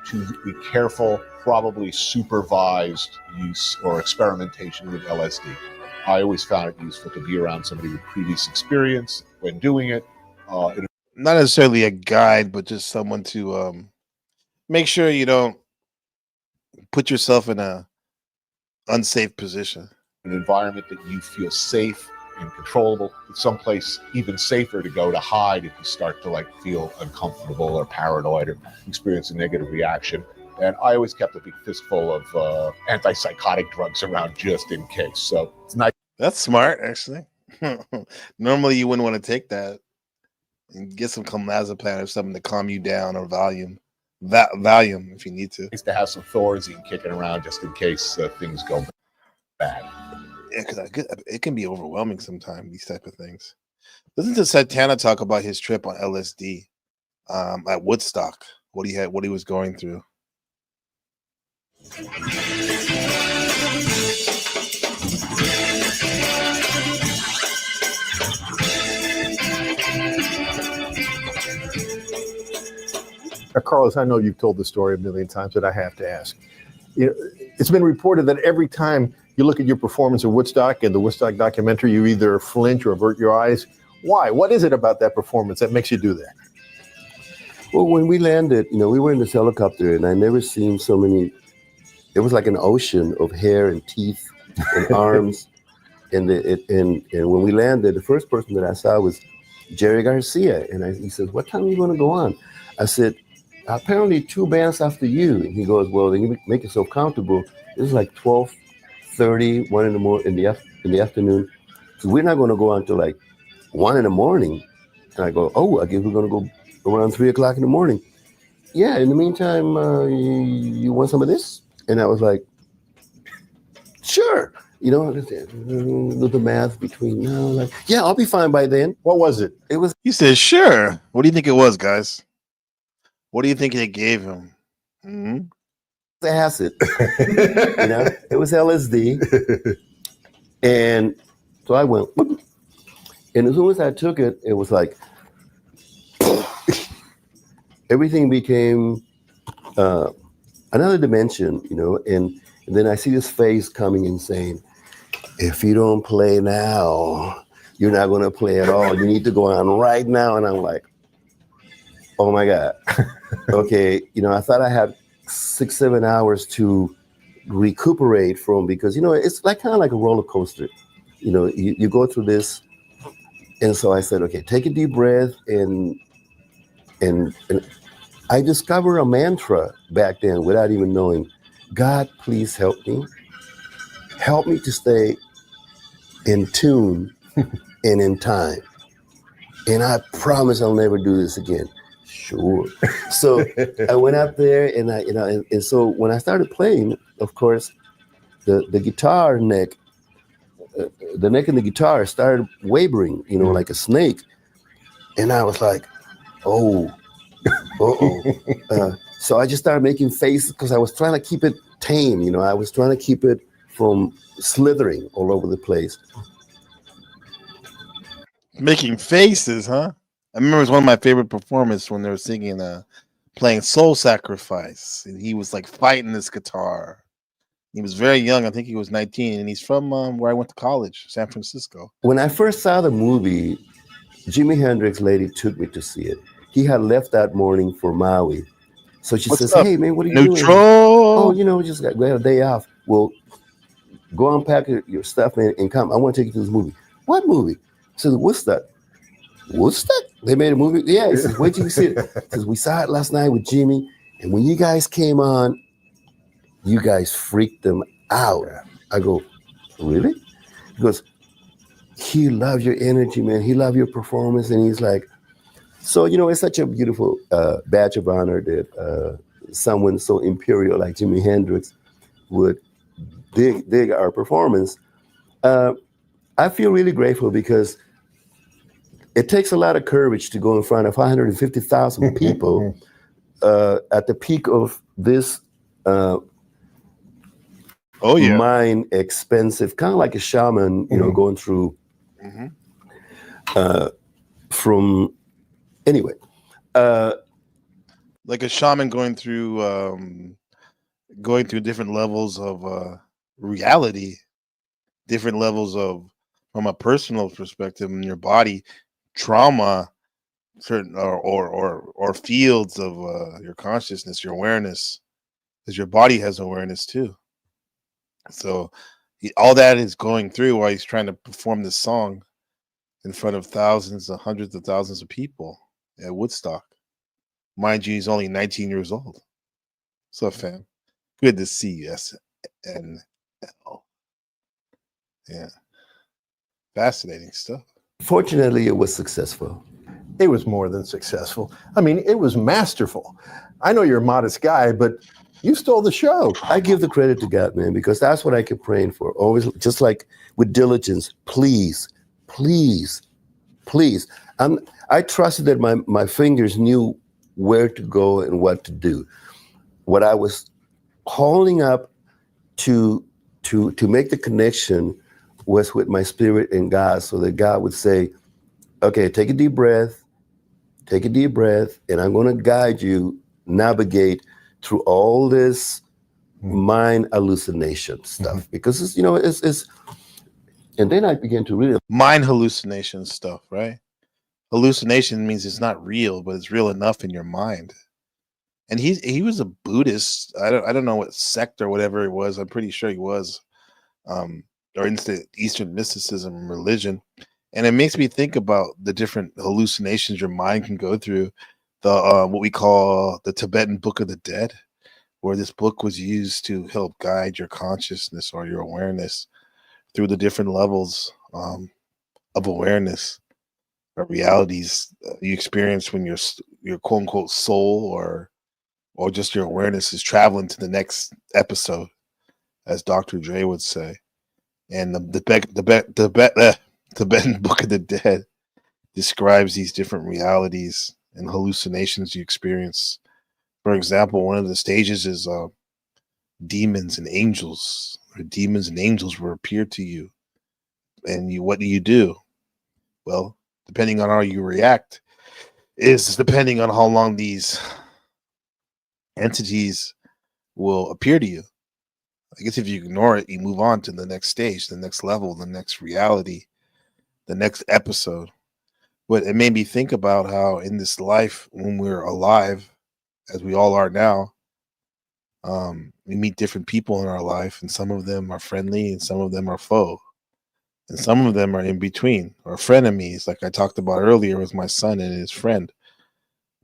to the careful, probably supervised use or experimentation with LSD. I always found it useful to be around somebody with previous experience when doing it. Not necessarily a guide, but just someone to make sure you don't put yourself in a unsafe position. An environment that you feel safe and controllable. It's someplace even safer to go to hide if you start to feel uncomfortable or paranoid or experience a negative reaction. And I always kept a big fistful of antipsychotic drugs around just in case. So it's nice. That's smart, actually. Normally you wouldn't want to take that. And get some clonazepam or something to calm you down, or Valium if you need to. Nice to have some Thorazine kicking around just in case things go bad. Yeah, because it can be overwhelming sometimes, these type of things. Listen to Santana talk about his trip on LSD at Woodstock, what he was going through. Carlos, I know you've told the story a million times, but I have to ask. It's been reported that every time you look at your performance at Woodstock and the Woodstock documentary, you either flinch or avert your eyes. Why? What is it about that performance that makes you do that? Well, when we landed, we were in this helicopter, and I never seen so many. It was like an ocean of hair and teeth and arms. And when we landed, the first person that I saw was Jerry Garcia. And he says, "What time are you going to go on?" I said, "Apparently 2 bands after you." And he goes, "Well, then you make yourself comfortable. This is like 12:30, 1 in the afternoon. So we're not going to go on until like 1 in the morning." And I go, "Oh, I guess we're going to go around 3 o'clock in the morning." "Yeah, in the meantime, you want some of this?" And I was like, "Sure." Do the math between now, yeah, I'll be fine by then. What was it? It was. He said, "Sure." What do you think it was, guys? What do you think they gave him? Mm-hmm. Acid. It was LSD. And so I went, And as soon as I took it, it was like everything became another dimension, you know. And then I see this face coming and saying, if you don't play now, you're not going to play at all. You need to go on right now. And I'm like, oh my God. Okay, you know, I thought I had 6-7 hours to recuperate from, because, you know, it's like kind of like a roller coaster. You know, you go through this. And so I said, okay, take a deep breath. And I discovered a mantra back then without even knowing. God, please help me. Help me to stay in tune and in time. And I promise I'll never do this again. Sure. So I went up there and and so when I started playing, of course, the guitar neck, the neck in the guitar started wavering, you know, like a snake. And I was like, oh, so I just started making faces because I was trying to keep it tame, you know. I was trying to keep it from slithering all over the place. Making faces, huh? I remember it was one of my favorite performances when they were singing, playing Soul Sacrifice, and he was like fighting this guitar. He was very young. I think he was 19, and he's from where I went to college, San Francisco. When I first saw the movie, Jimi Hendrix lady took me to see it. He had left that morning for Maui. So she says, hey, man, what are you doing? Oh, you know, just got a day off. Well, go unpack your stuff and come. I want to take you to this movie. What movie? I said, Woodstock. Woodstock? They made a movie? Yeah. He says, wait till you see it. He says, we saw it last night with Jimmy, and when you guys came on, you guys freaked them out. I go, really? He goes, he loved your energy, man. He loved your performance. And he's like, so, you know, it's such a beautiful badge of honor that someone so imperial like Jimi Hendrix would dig our performance. I feel really grateful because it takes a lot of courage to go in front of 150,000 people at the peak of this mind expensive, kind of like a shaman, you know, going through from anyway. Like a shaman going through different levels of reality, different levels of, from a personal perspective in your body, trauma, certain or fields of your consciousness, your awareness, because your body has awareness too. So all that is going through while he's trying to perform this song in front of thousands, hundreds of thousands of people at Woodstock. Mind you, he's only 19 years old. What's up, fam? Good to see you, SNL. Yeah. Fascinating stuff. Fortunately, it was successful. It was more than successful. I mean, it was masterful. I know you're a modest guy, but you stole the show. I give the credit to God, man, because that's what I kept praying for. Always, just like with diligence, please, please, please. I trusted that my fingers knew where to go and what to do. What I was holding up to make the connection was with my spirit and God, so that God would say, okay, take a deep breath, and I'm going to guide you, navigate through all this mind hallucination stuff, because it's, you know, it's and then I began to really mind hallucination stuff, right? Hallucination means it's not real, but it's real enough in your mind. And he was a Buddhist. I don't know what sect or whatever it was. I'm pretty sure he was, or into Eastern mysticism and religion. And it makes me think about the different hallucinations your mind can go through. The what we call the Tibetan Book of the Dead, where this book was used to help guide your consciousness or your awareness through the different levels of awareness or realities you experience when your quote unquote soul or just your awareness is traveling to the next episode, as Dr. Dre would say. And the Tibetan Book of the Dead describes these different realities and hallucinations you experience. For example, one of the stages is demons and angels, or demons and angels will appear to you. And what do? Well, depending on how you react is depending on how long these entities will appear to you. I guess if you ignore it, you move on to the next stage, the next level, the next reality, the next episode. But it made me think about how in this life, when we're alive, as we all are now, we meet different people in our life, and some of them are friendly and some of them are foe. And some of them are in between, or frenemies, like I talked about earlier with my son and his friend.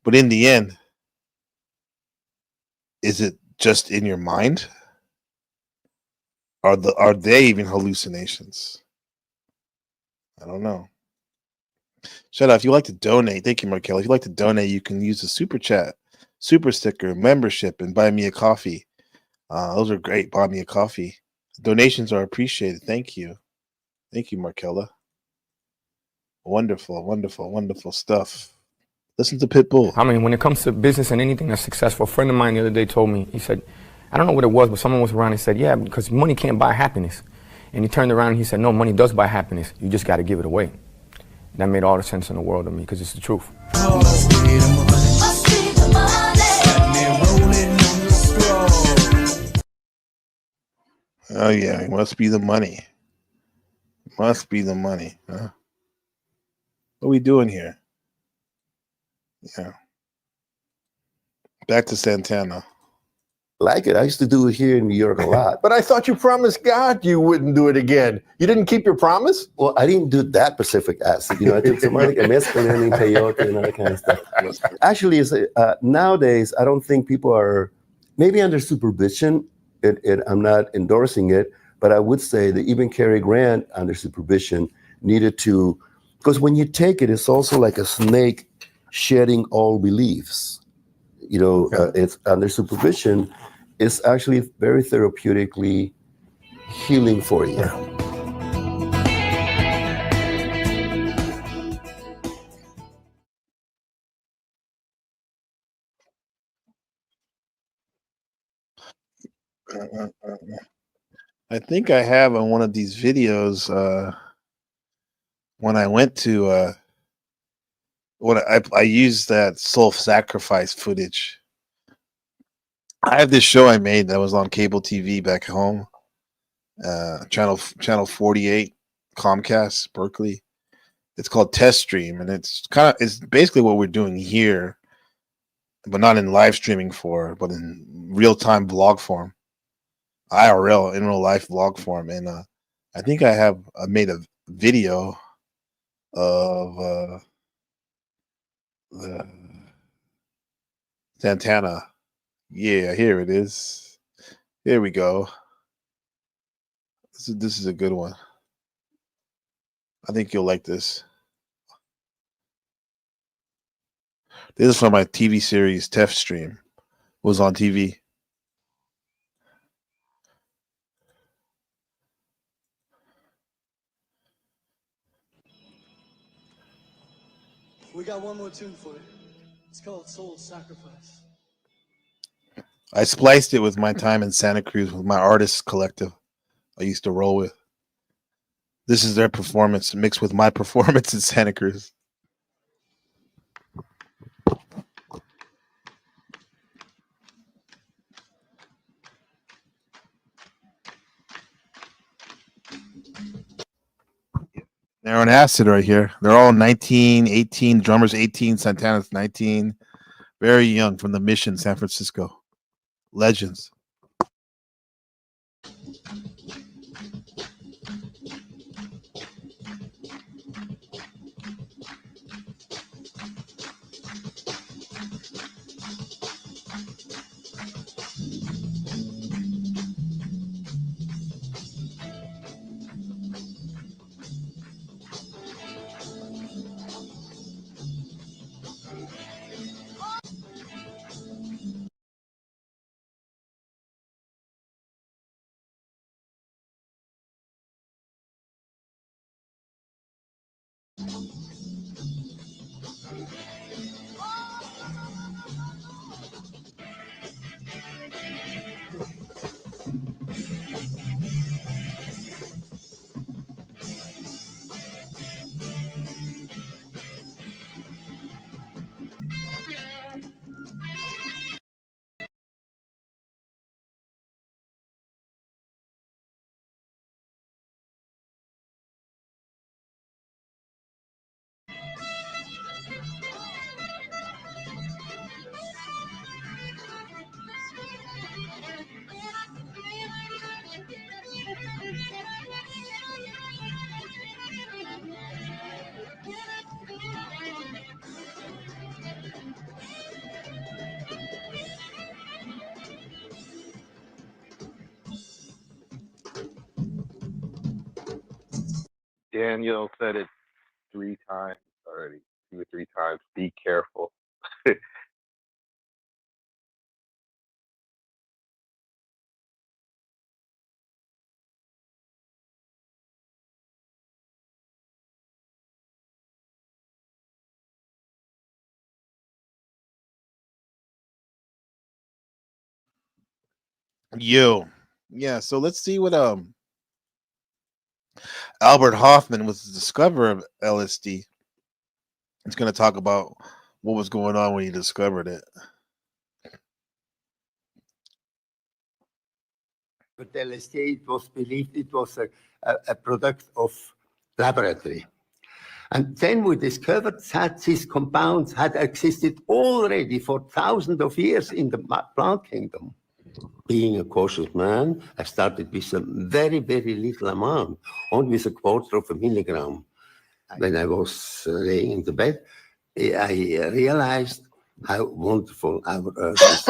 But in the end, is it just in your mind? Are they even hallucinations? I don't know. Shut up. If you like to donate, thank you, Markel. If you like to donate, you can use the super chat, super sticker, membership, and buy me a coffee. Those are great. Buy me a coffee. Donations are appreciated. Thank you. Thank you, Markella. Wonderful, wonderful, wonderful stuff. Listen to Pitbull. I mean, when it comes to business and anything that's successful, a friend of mine the other day told me, he said, I don't know what it was, but someone was around and said, yeah, because money can't buy happiness. And he turned around and he said, no, money does buy happiness. You just got to give it away. That made all the sense in the world to me because it's the truth. Oh, yeah, it must be the money. Must be the money, huh? What are we doing here? Yeah. Back to Santana. Like it. I used to do it here in New York a lot. But I thought you promised God you wouldn't do it again. You didn't keep your promise? Well, I didn't do that specific acid. You know, I took some like mescaline and peyote and all that kind of stuff. Actually, nowadays, I don't think people are maybe under supervision. I'm not endorsing it, but I would say that even Cary Grant under supervision needed to, because when you take it, it's also like a snake shedding all beliefs. You know, it's under supervision. It's actually very therapeutically healing for you. I think I have on one of these videos when I went to I used that self-sacrifice footage. I have this show I made that was on cable TV back home, channel 48, Comcast, Berkeley. It's called Test Stream, and it's basically what we're doing here, but not in live streaming but in real-time vlog form, IRL, in real life vlog form. And I think I made a video of the Santana. Yeah, here it is. Here we go. This is a good one. I think you'll like this. This is from my TV series Test Stream. It was on TV. We got one more tune for you. It's called Soul Sacrifice. I spliced it with my time in Santa Cruz with my artist collective I used to roll with. This is their performance mixed with my performance in Santa Cruz. They're on acid right here. They're all 19, 18. Drummer's 18. Santana's 19. Very young, from the Mission, San Francisco. Legends. Daniel said it 3 times already, 2 or 3 times. Be careful. Yeah, so let's see what Albert Hoffman was the discoverer of LSD. He's going to talk about what was going on when he discovered it. But LSD, it was believed it was a product of laboratory. And then we discovered that these compounds had existed already for thousands of years in the plant kingdom. Being a cautious man, I started with a very, very little amount, only with a quarter of a milligram. When I was laying in the bed, I realized how wonderful our Earth is.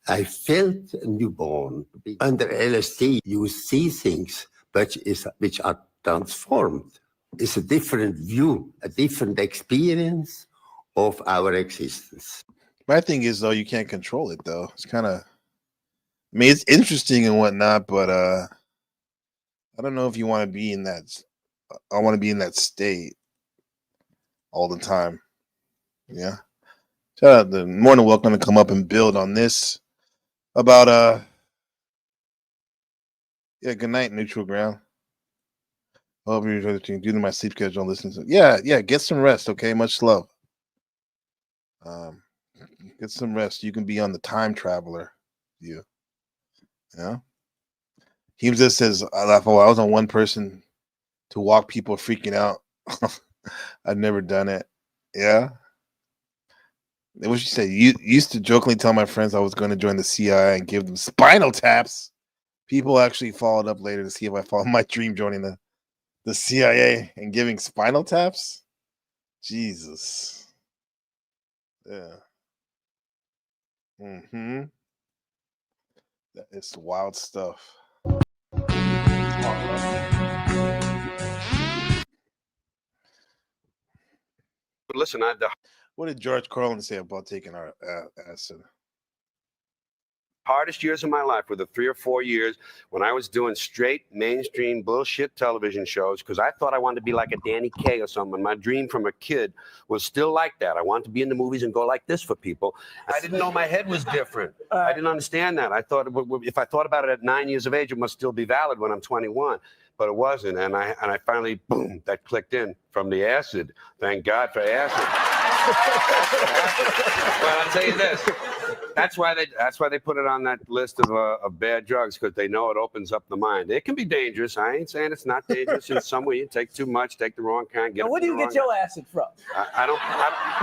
I felt newborn. Under LSD, you see things which are transformed. It's a different view, a different experience of our existence. My thing is, though, you can't control it, though. It's kind of, I mean, it's interesting and whatnot, but I don't know if you want to be in that. I want to be in that state all the time. Yeah. Shout out, the more than welcome to come up and build on this about yeah. Good night, neutral ground. Hope you're due to my sleep schedule. Listen to yeah. Get some rest, okay? Much love. Get some rest. You can be on the time traveler. You. Yeah. He just says, I laugh. Oh, I was on one person to walk people freaking out. I've never done it. Yeah. What she said, you used to jokingly tell my friends I was going to join the CIA and give them spinal taps. People actually followed up later to see if I followed my dream joining the CIA and giving spinal taps. Jesus. Yeah. Mm-hmm. That is wild stuff. But listen, What did George Carlin say about taking our acid? hardest years of my life were the 3 or 4 years when I was doing straight mainstream bullshit television shows because I thought I wanted to be like a Danny Kaye or something. My dream from a kid was still like that. I wanted to be in the movies and go like this for people. I didn't know my head was different. I didn't understand that. I thought if I thought about it at 9 years of age, it must still be valid when I'm 21. But it wasn't. And I finally, boom, that clicked in from the acid. Thank God for acid. Well, I'll tell you this. That's why they put it on that list of bad drugs, because they know it opens up the mind. It can be dangerous. I ain't saying it's not dangerous in some way. You take too much, take the wrong kind. Where do you get your acid from? I don't.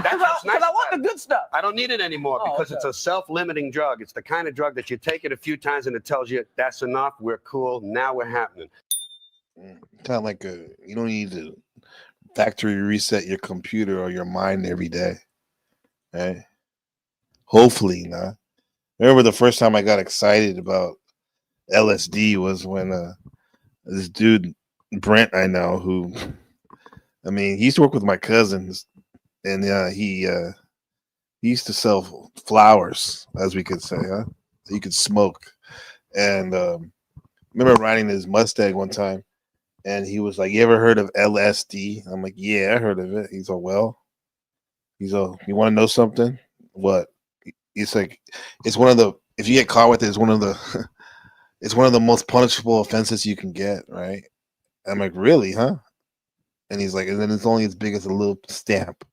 That's what's nice. I want the good stuff. I don't need it anymore because it's a self-limiting drug. It's the kind of drug that you take it a few times and it tells you that's enough. We're cool. Now we're happening. Kind of like you don't need to factory reset your computer or your mind every day, right? Hopefully not. Remember the first time I got excited about LSD was when this dude Brent I know, who, I mean, he used to work with my cousins, and he used to sell flowers, as we could say, huh? You could smoke, and remember riding his Mustang one time. And he was like, "You ever heard of LSD?" I'm like, "Yeah, I heard of it." He's like, "Well," he's like, "You want to know something?" What? He's like, "It's one of the. If you get caught with it, it's one of the. It's one of the most punishable offenses you can get, right?" I'm like, "Really, huh?" And he's like, "And then it's only as big as a little stamp."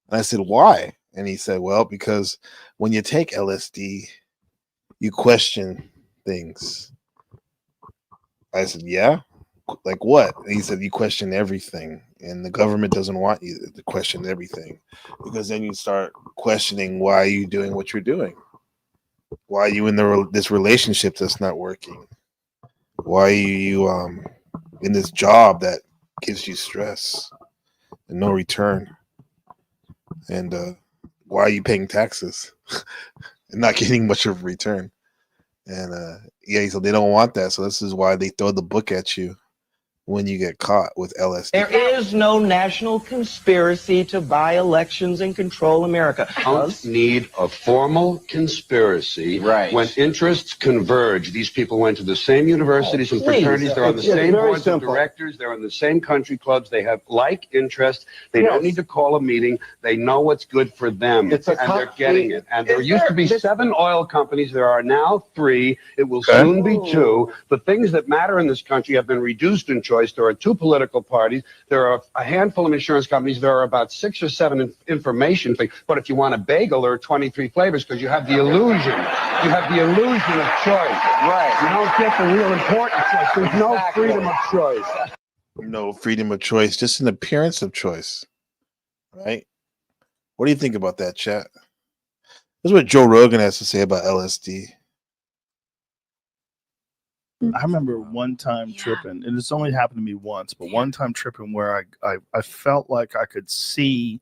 And I said, "Why?" And he said, "Well, because when you take LSD, you question things." I said, "Yeah." Like what? And he said, you question everything, and the government doesn't want you to question everything, because then you start questioning why are you doing what you're doing, why are you in this relationship that's not working, why are you in this job that gives you stress and no return, and why are you paying taxes and not getting much of a return. And yeah, so they don't want that, so this is why they throw the book at you when you get caught with LSD. There is no national conspiracy to buy elections and control America. Don't need a formal conspiracy. Right. When interests converge, these people went to the same universities and fraternities. They're on the same boards of directors. They're in the same country clubs. They have like interests. They don't need to call a meeting. They know what's good for them, and they're getting it. And there used to be 7 oil companies. There are now 3. It will soon be 2. The things that matter in this country have been reduced in choice. There are 2 political parties. There are a handful of insurance companies. There are about 6 or 7 information things. But if you want a bagel, there are 23 flavors because you have the illusion. You have the illusion of choice. Right. You don't get the real important choice. There's no freedom of choice. No freedom of choice, just an appearance of choice. Right? What do you think about that, chat? This is what Joe Rogan has to say about LSD. I remember one time tripping, and it's only happened to me once, but one time tripping where I felt like I could see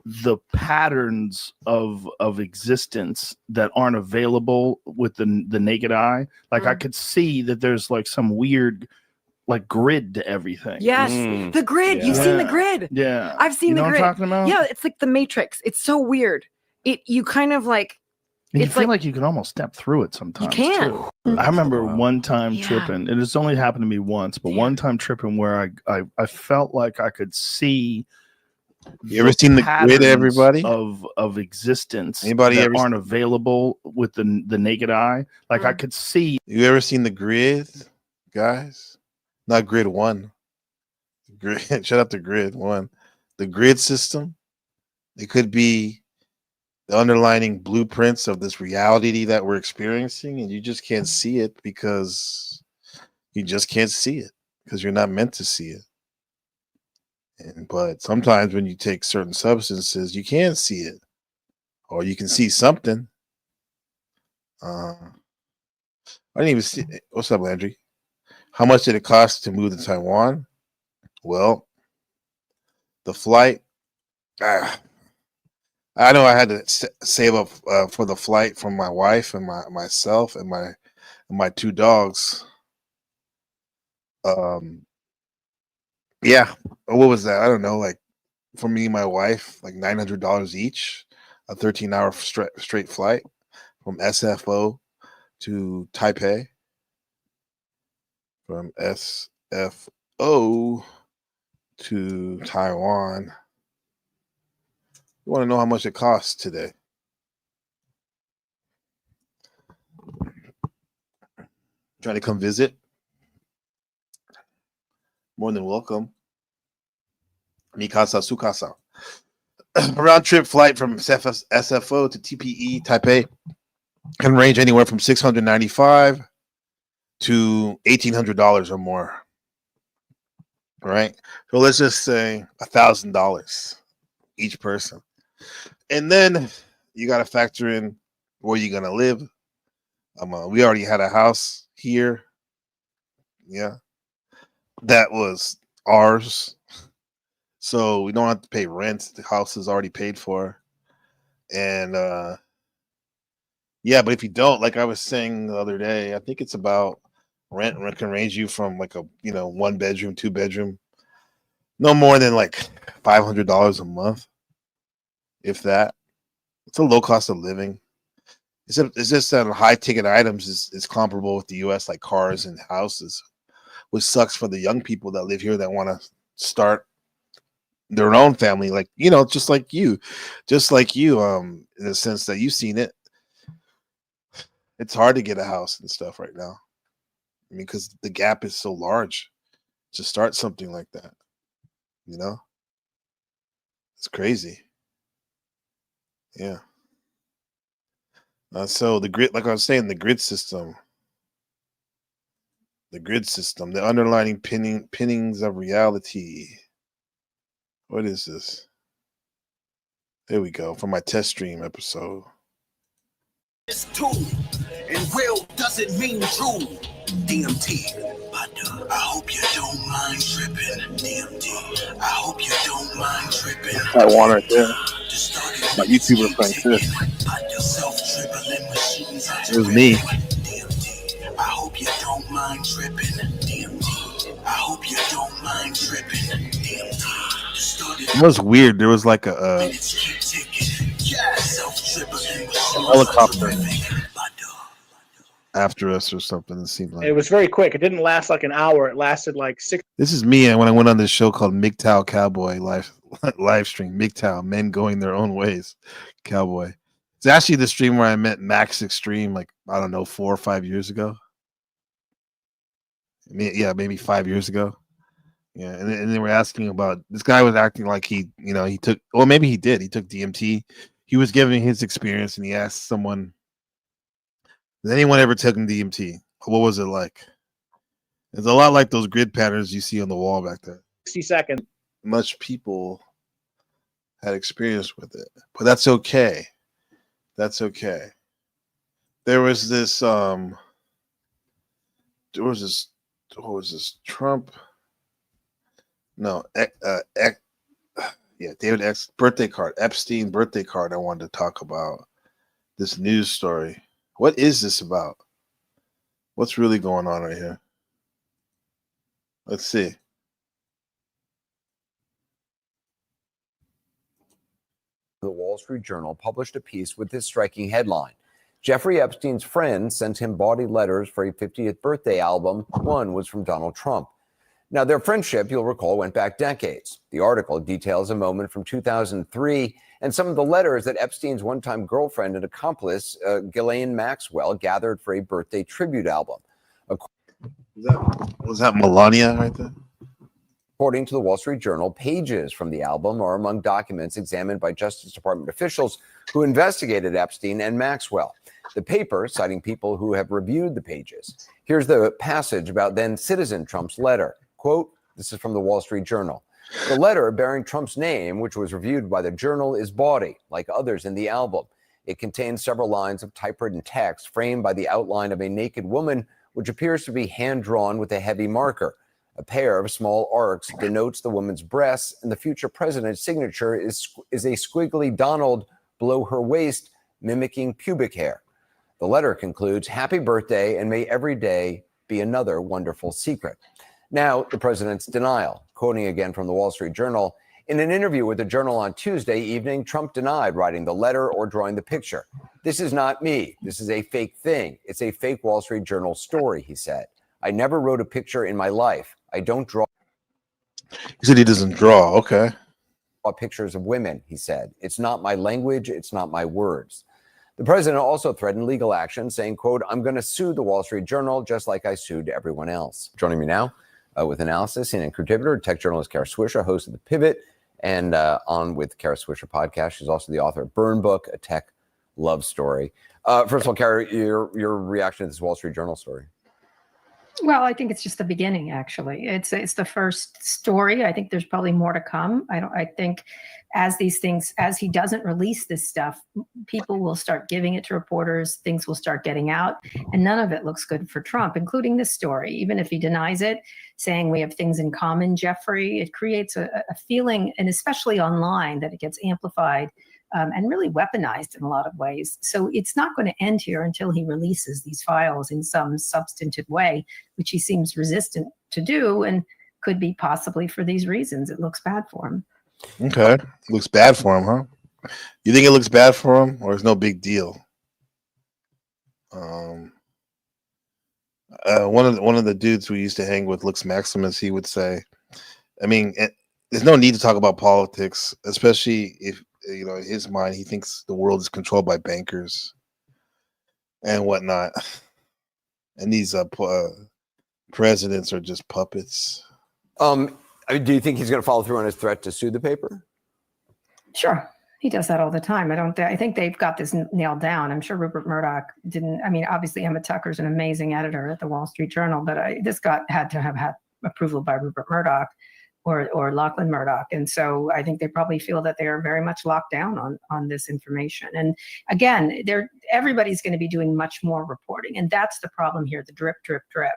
the patterns of existence that aren't available with the naked eye. Like I could see that there's like some weird like grid to everything. Yes, the grid. You've seen the grid. Yeah, I've seen you know the what grid. I'm talking about? Yeah, it's like the Matrix. It's so weird. You kind of like. And you It's feel like you can almost step through it sometimes. You can. Too. I remember one time tripping, and it's only happened to me once, but one time tripping where I felt like I could see. You ever seen the grid, patterns everybody? Of existence Anybody that ever aren't available with the naked eye. Like I could see. You ever seen the grid, guys? Not grid 1. Grid. Shut up, the grid 1. The grid system. It could be the underlining blueprints of this reality that we're experiencing, and you just can't see it because you just can't see it because you're not meant to see it. But sometimes when you take certain substances, you can see it, or you can see something. I didn't even see. What's up, Landry? How much did it cost to move to Taiwan? Well, the flight. I know I had to save up for the flight from my wife and myself and my 2 dogs. Yeah, what was that? I don't know. Like for me and my wife, like $900 each, a 13-hour straight flight from SFO to Taipei. From SFO to Taiwan. You want to know how much it costs today? Trying to come visit? More than welcome. Mikasa Sukasa. Round trip flight from SFO to TPE Taipei can range anywhere from $695 to $1,800 or more. Right? So let's just say $1,000 each person. And then you got to factor in where you're going to live. We already had a house here. Yeah. That was ours. So we don't have to pay rent. The house is already paid for. And yeah, but if you don't, like I was saying the other day, I think it's about rent can range you from like a 1 bedroom, 2 bedroom, no more than like $500 a month. If that. It's a low cost of living. It's just that high ticket items is comparable with the US, like cars and houses, which sucks for the young people that live here that want to start their own family, like just like you, in the sense that you've seen it. It's hard to get a house and stuff right now. I mean, because the gap is so large to start something like that. It's crazy. Yeah. So the grid, like I was saying, the grid system, the underlining pinnings of reality. What is this? There we go. For my test stream episode. It's true, and real doesn't mean true. DMT, but I hope you don't mind tripping. DMT, I hope you don't mind tripping. I want right there. My YouTuber friend Chris. It was me. DMT, I hope you don't mind tripping. DMT, I hope you It was weird. There was like a helicopter after us or something. It seemed like It was very quick. It didn't last like an hour. It lasted like 6. this is me. And when I went on this show called MGTOW Cowboy live stream, MGTOW, men going their own ways, cowboy. It's actually the stream where I met Max Extreme, like I don't know, 4 or 5 years ago. Yeah, maybe 5 years ago. Yeah, and they were asking about this guy was acting like he took, well, maybe he did. He took DMT. He was giving his experience, and he asked someone, "Has anyone ever taken DMT? What was it like?" It's a lot like those grid patterns you see on the wall back there. 60 seconds. Much people had experience with it, but that's okay. That's okay. There was this. What was this? Trump. No, David X birthday card, Epstein birthday card. I wanted to talk about this news story. What is this about? What's really going on right here? Let's see. The Wall Street Journal published a piece with this striking headline. Jeffrey Epstein's friends sent him bawdy letters for a 50th birthday album. One was from Donald Trump. Now, their friendship, you'll recall, went back decades. The article details a moment from 2003 and some of the letters that Epstein's one-time girlfriend and accomplice, Ghislaine Maxwell, gathered for a birthday tribute album. Was that Melania right there? According to the Wall Street Journal, pages from the album are among documents examined by Justice Department officials who investigated Epstein and Maxwell. The paper, citing people who have reviewed the pages. Here's the passage about then citizen Trump's letter. Quote, this is from the Wall Street Journal. The letter bearing Trump's name, which was reviewed by the Journal, is bawdy, like others in the album. It contains several lines of typewritten text framed by the outline of a naked woman, which appears to be hand-drawn with a heavy marker. A pair of small arcs denotes the woman's breasts, and the future president's signature is a squiggly Donald below her waist, mimicking pubic hair. The letter concludes, happy birthday, and may every day be another wonderful secret. Now, the president's denial. Quoting again from the Wall Street Journal, in an interview with the Journal on Tuesday evening, Trump denied writing the letter or drawing the picture. This is not me. This is a fake thing. It's a fake Wall Street Journal story, he said. I never wrote a picture in my life. I don't draw. He said he doesn't draw. Okay. Pictures of women, he said. It's not my language. It's not my words. The president also threatened legal action, saying, quote, I'm going to sue the Wall Street Journal just like I sued everyone else. Joining me now with analysis, CNN contributor, tech journalist Kara Swisher, host of The Pivot, and on with Kara Swisher podcast. She's also the author of Burn Book, a tech love story. First of all, Kara, your reaction to this Wall Street Journal story? Well, I think it's just the beginning, actually. It's the first story. I think there's probably more to come. I think as he doesn't release this stuff, people will start giving it to reporters, things will start getting out, and none of it looks good for Trump, including this story. Even if he denies it, saying we have things in common, Jeffrey, it creates a feeling, and especially online, that it gets amplified and really weaponized in a lot of ways. So it's not going to end here until he releases these files in some substantive way, which he seems resistant to do, and could be possibly for these reasons. It looks bad for him. Okay. Looks bad for him, huh? You think it looks bad for him, or it's no big deal? One of the dudes we used to hang with, Lux Maximus, he would say, I mean, there's no need to talk about politics, especially if, in his mind, he thinks the world is controlled by bankers and whatnot. And these presidents are just puppets. Do you think he's going to follow through on his threat to sue the paper? Sure. He does that all the time. I think they've got this nailed down. I'm sure Rupert Murdoch didn't. I mean, obviously, Emma Tucker's an amazing editor at the Wall Street Journal, but this had to have had approval by Rupert Murdoch or Lachlan Murdoch. And so I think they probably feel that they are very much locked down on this information. And again, everybody's going to be doing much more reporting. And that's the problem here, the drip, drip, drip.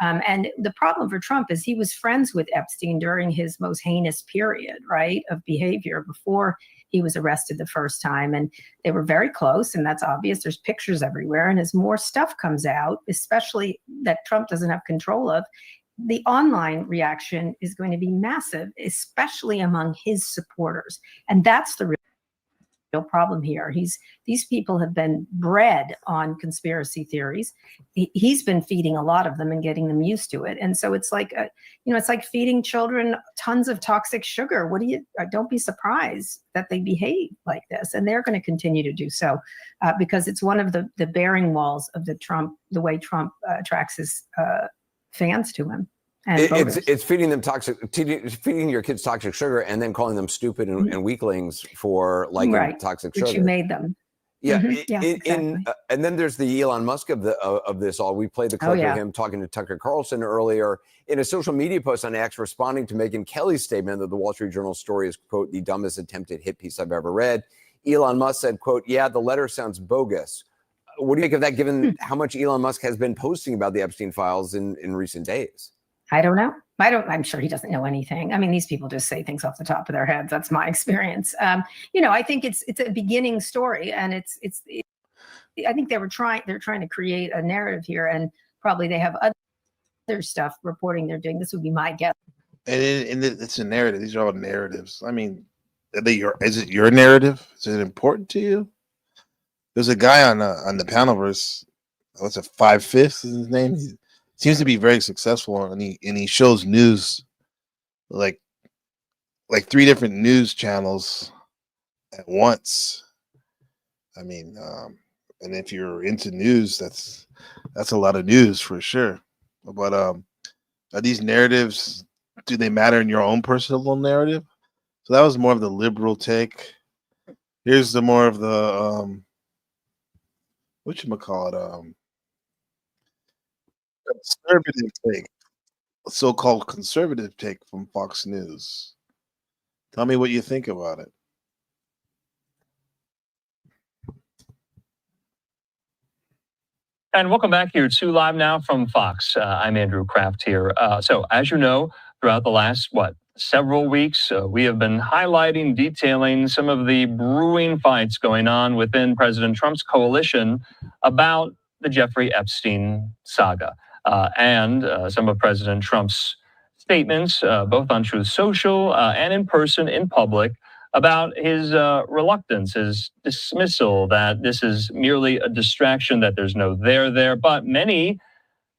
And the problem for Trump is he was friends with Epstein during his most heinous period, right, of behavior before he was arrested the first time. And they were very close, and that's obvious. There's pictures everywhere. And as more stuff comes out, especially that Trump doesn't have control of, the online reaction is going to be massive, especially among his supporters. And that's the real problem here. These people have been bred on conspiracy theories. He's been feeding a lot of them and getting them used to it. And so it's like, it's like feeding children tons of toxic sugar. Don't be surprised that they behave like this. And they're going to continue to do so because it's one of the bearing walls of the way Trump attracts his fans to him. It's feeding them feeding your kids toxic sugar and then calling them stupid and weaklings for liking toxic sugar. Which you made them. Yeah, exactly. And then there's the Elon Musk of this all. We played the clip of him talking to Tucker Carlson earlier in a social media post on X, responding to Megyn Kelly's statement that the Wall Street Journal story is, quote, the dumbest attempted hit piece I've ever read. Elon Musk said, quote, yeah, the letter sounds bogus. What do you think of that, given how much Elon Musk has been posting about the Epstein files in recent days? I don't know. I'm sure he doesn't know anything. I mean, these people just say things off the top of their heads. That's my experience. I think it's a beginning story, and I think they're trying to create a narrative here, and probably they have other stuff reporting they're doing. This would be my guess. And it's a narrative. These are all narratives. I mean, is it your narrative? Is it important to you? There's a guy on the Panelverse. What's it? 5/5 is his name. He seems to be very successful, and he shows news like 3 different news channels at once. I mean, and if you're into news, that's a lot of news for sure. But are these narratives, do they matter in your own personal narrative? So that was more of the liberal take. Here's the more of the whatchamacallit, conservative take, so-called conservative take from Fox News. Tell me what you think about it. And welcome back here to Live Now from Fox. I'm Andrew Kraft here. So as you know, throughout the last, several weeks, we have been highlighting, detailing some of the brewing fights going on within President Trump's coalition about the Jeffrey Epstein saga. And some of President Trump's statements, both on Truth Social and in person, in public, about his reluctance, his dismissal that this is merely a distraction, that there's no there. But many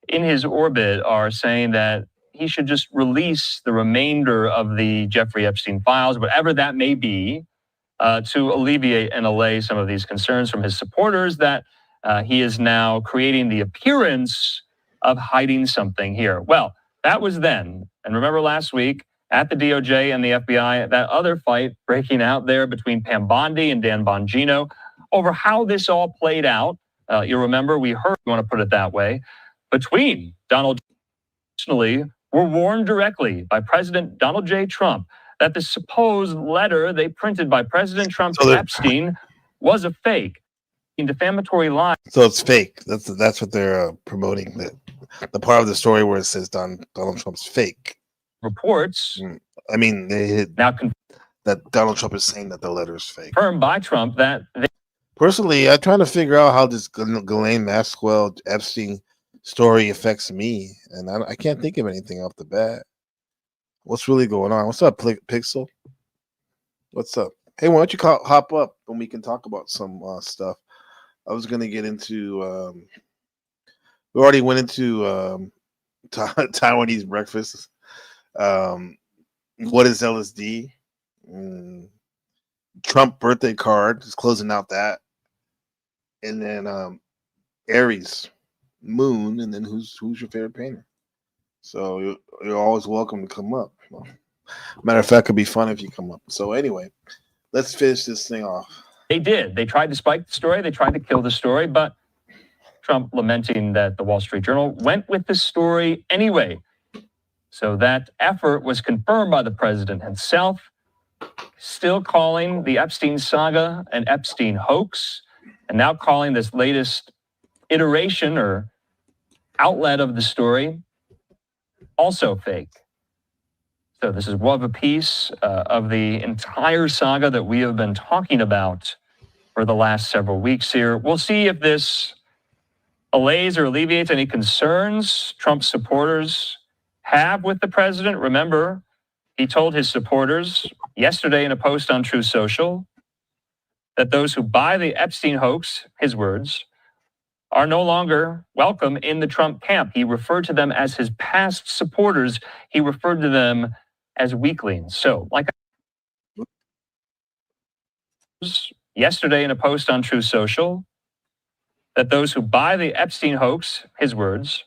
in his orbit are saying that he should just release the remainder of the Jeffrey Epstein files, whatever that may be, to alleviate and allay some of these concerns from his supporters that he is now creating the appearance of hiding something here. Well, that was then. And remember last week at the DOJ and the FBI, that other fight breaking out there between Pam Bondi and Dan Bongino over how this all played out. You remember, we heard, you want to put it that way, between Donald personally were warned directly by President Donald J. Trump that the supposed letter they printed by President Trump to Epstein was a fake. In defamatory lies. So it's fake. That's what they're promoting. The part of the story where it says Donald Trump's fake. Reports. I mean, that Donald Trump is saying that the letter is fake. Confirmed by Trump that personally, I'm trying to figure out how this Ghislaine Maxwell Epstein story affects me, and I can't think of anything off the bat. What's really going on? What's up, Pixel? What's up? Hey, why don't you hop up and we can talk about some stuff. I was going to get into, we already went into Taiwanese breakfast. What is LSD? Trump birthday card, just closing out that. And then Aries, moon, and then who's your favorite painter? So you're always welcome to come up. Well, matter of fact, it'd be fun if you come up. So anyway, let's finish this thing off. They did. They tried to spike the story. They tried to kill the story, but Trump lamenting that the Wall Street Journal went with the story anyway. So that effort was confirmed by the president himself, still calling the Epstein saga an Epstein hoax, and now calling this latest iteration or outlet of the story also fake. So this is one of a piece of the entire saga that we have been talking about for the last several weeks here. We'll see if this allays or alleviates any concerns Trump supporters have with the president. Remember, he told his supporters yesterday in a post on Truth Social that those who buy the Epstein hoax, his words, are no longer welcome in the Trump camp. He referred to them as his past supporters. He referred to them as weaklings. So, like yesterday in a post on Truth Social, that those who buy the Epstein hoax, his words,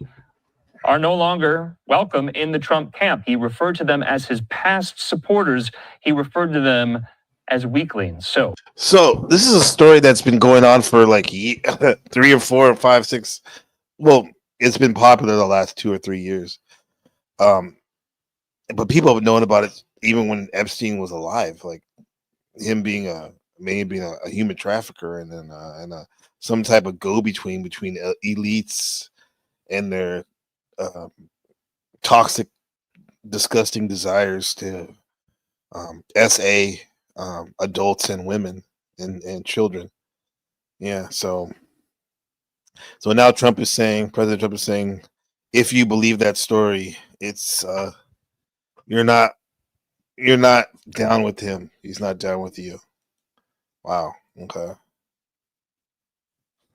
are no longer welcome in the Trump camp. He referred to them as his past supporters. He referred to them as weaklings. So this is a story that's been going on for like 3 or 4 or 5, 6. Well, it's been popular the last 2 or 3 years. But people have known about it even when Epstein was alive, like him being a human trafficker and then some type of go-between between elites and their toxic, disgusting desires to SA adults and women and children. Yeah, so now President Trump is saying, if you believe that story, it's you're not down with him. He's not down with you. Wow. Okay.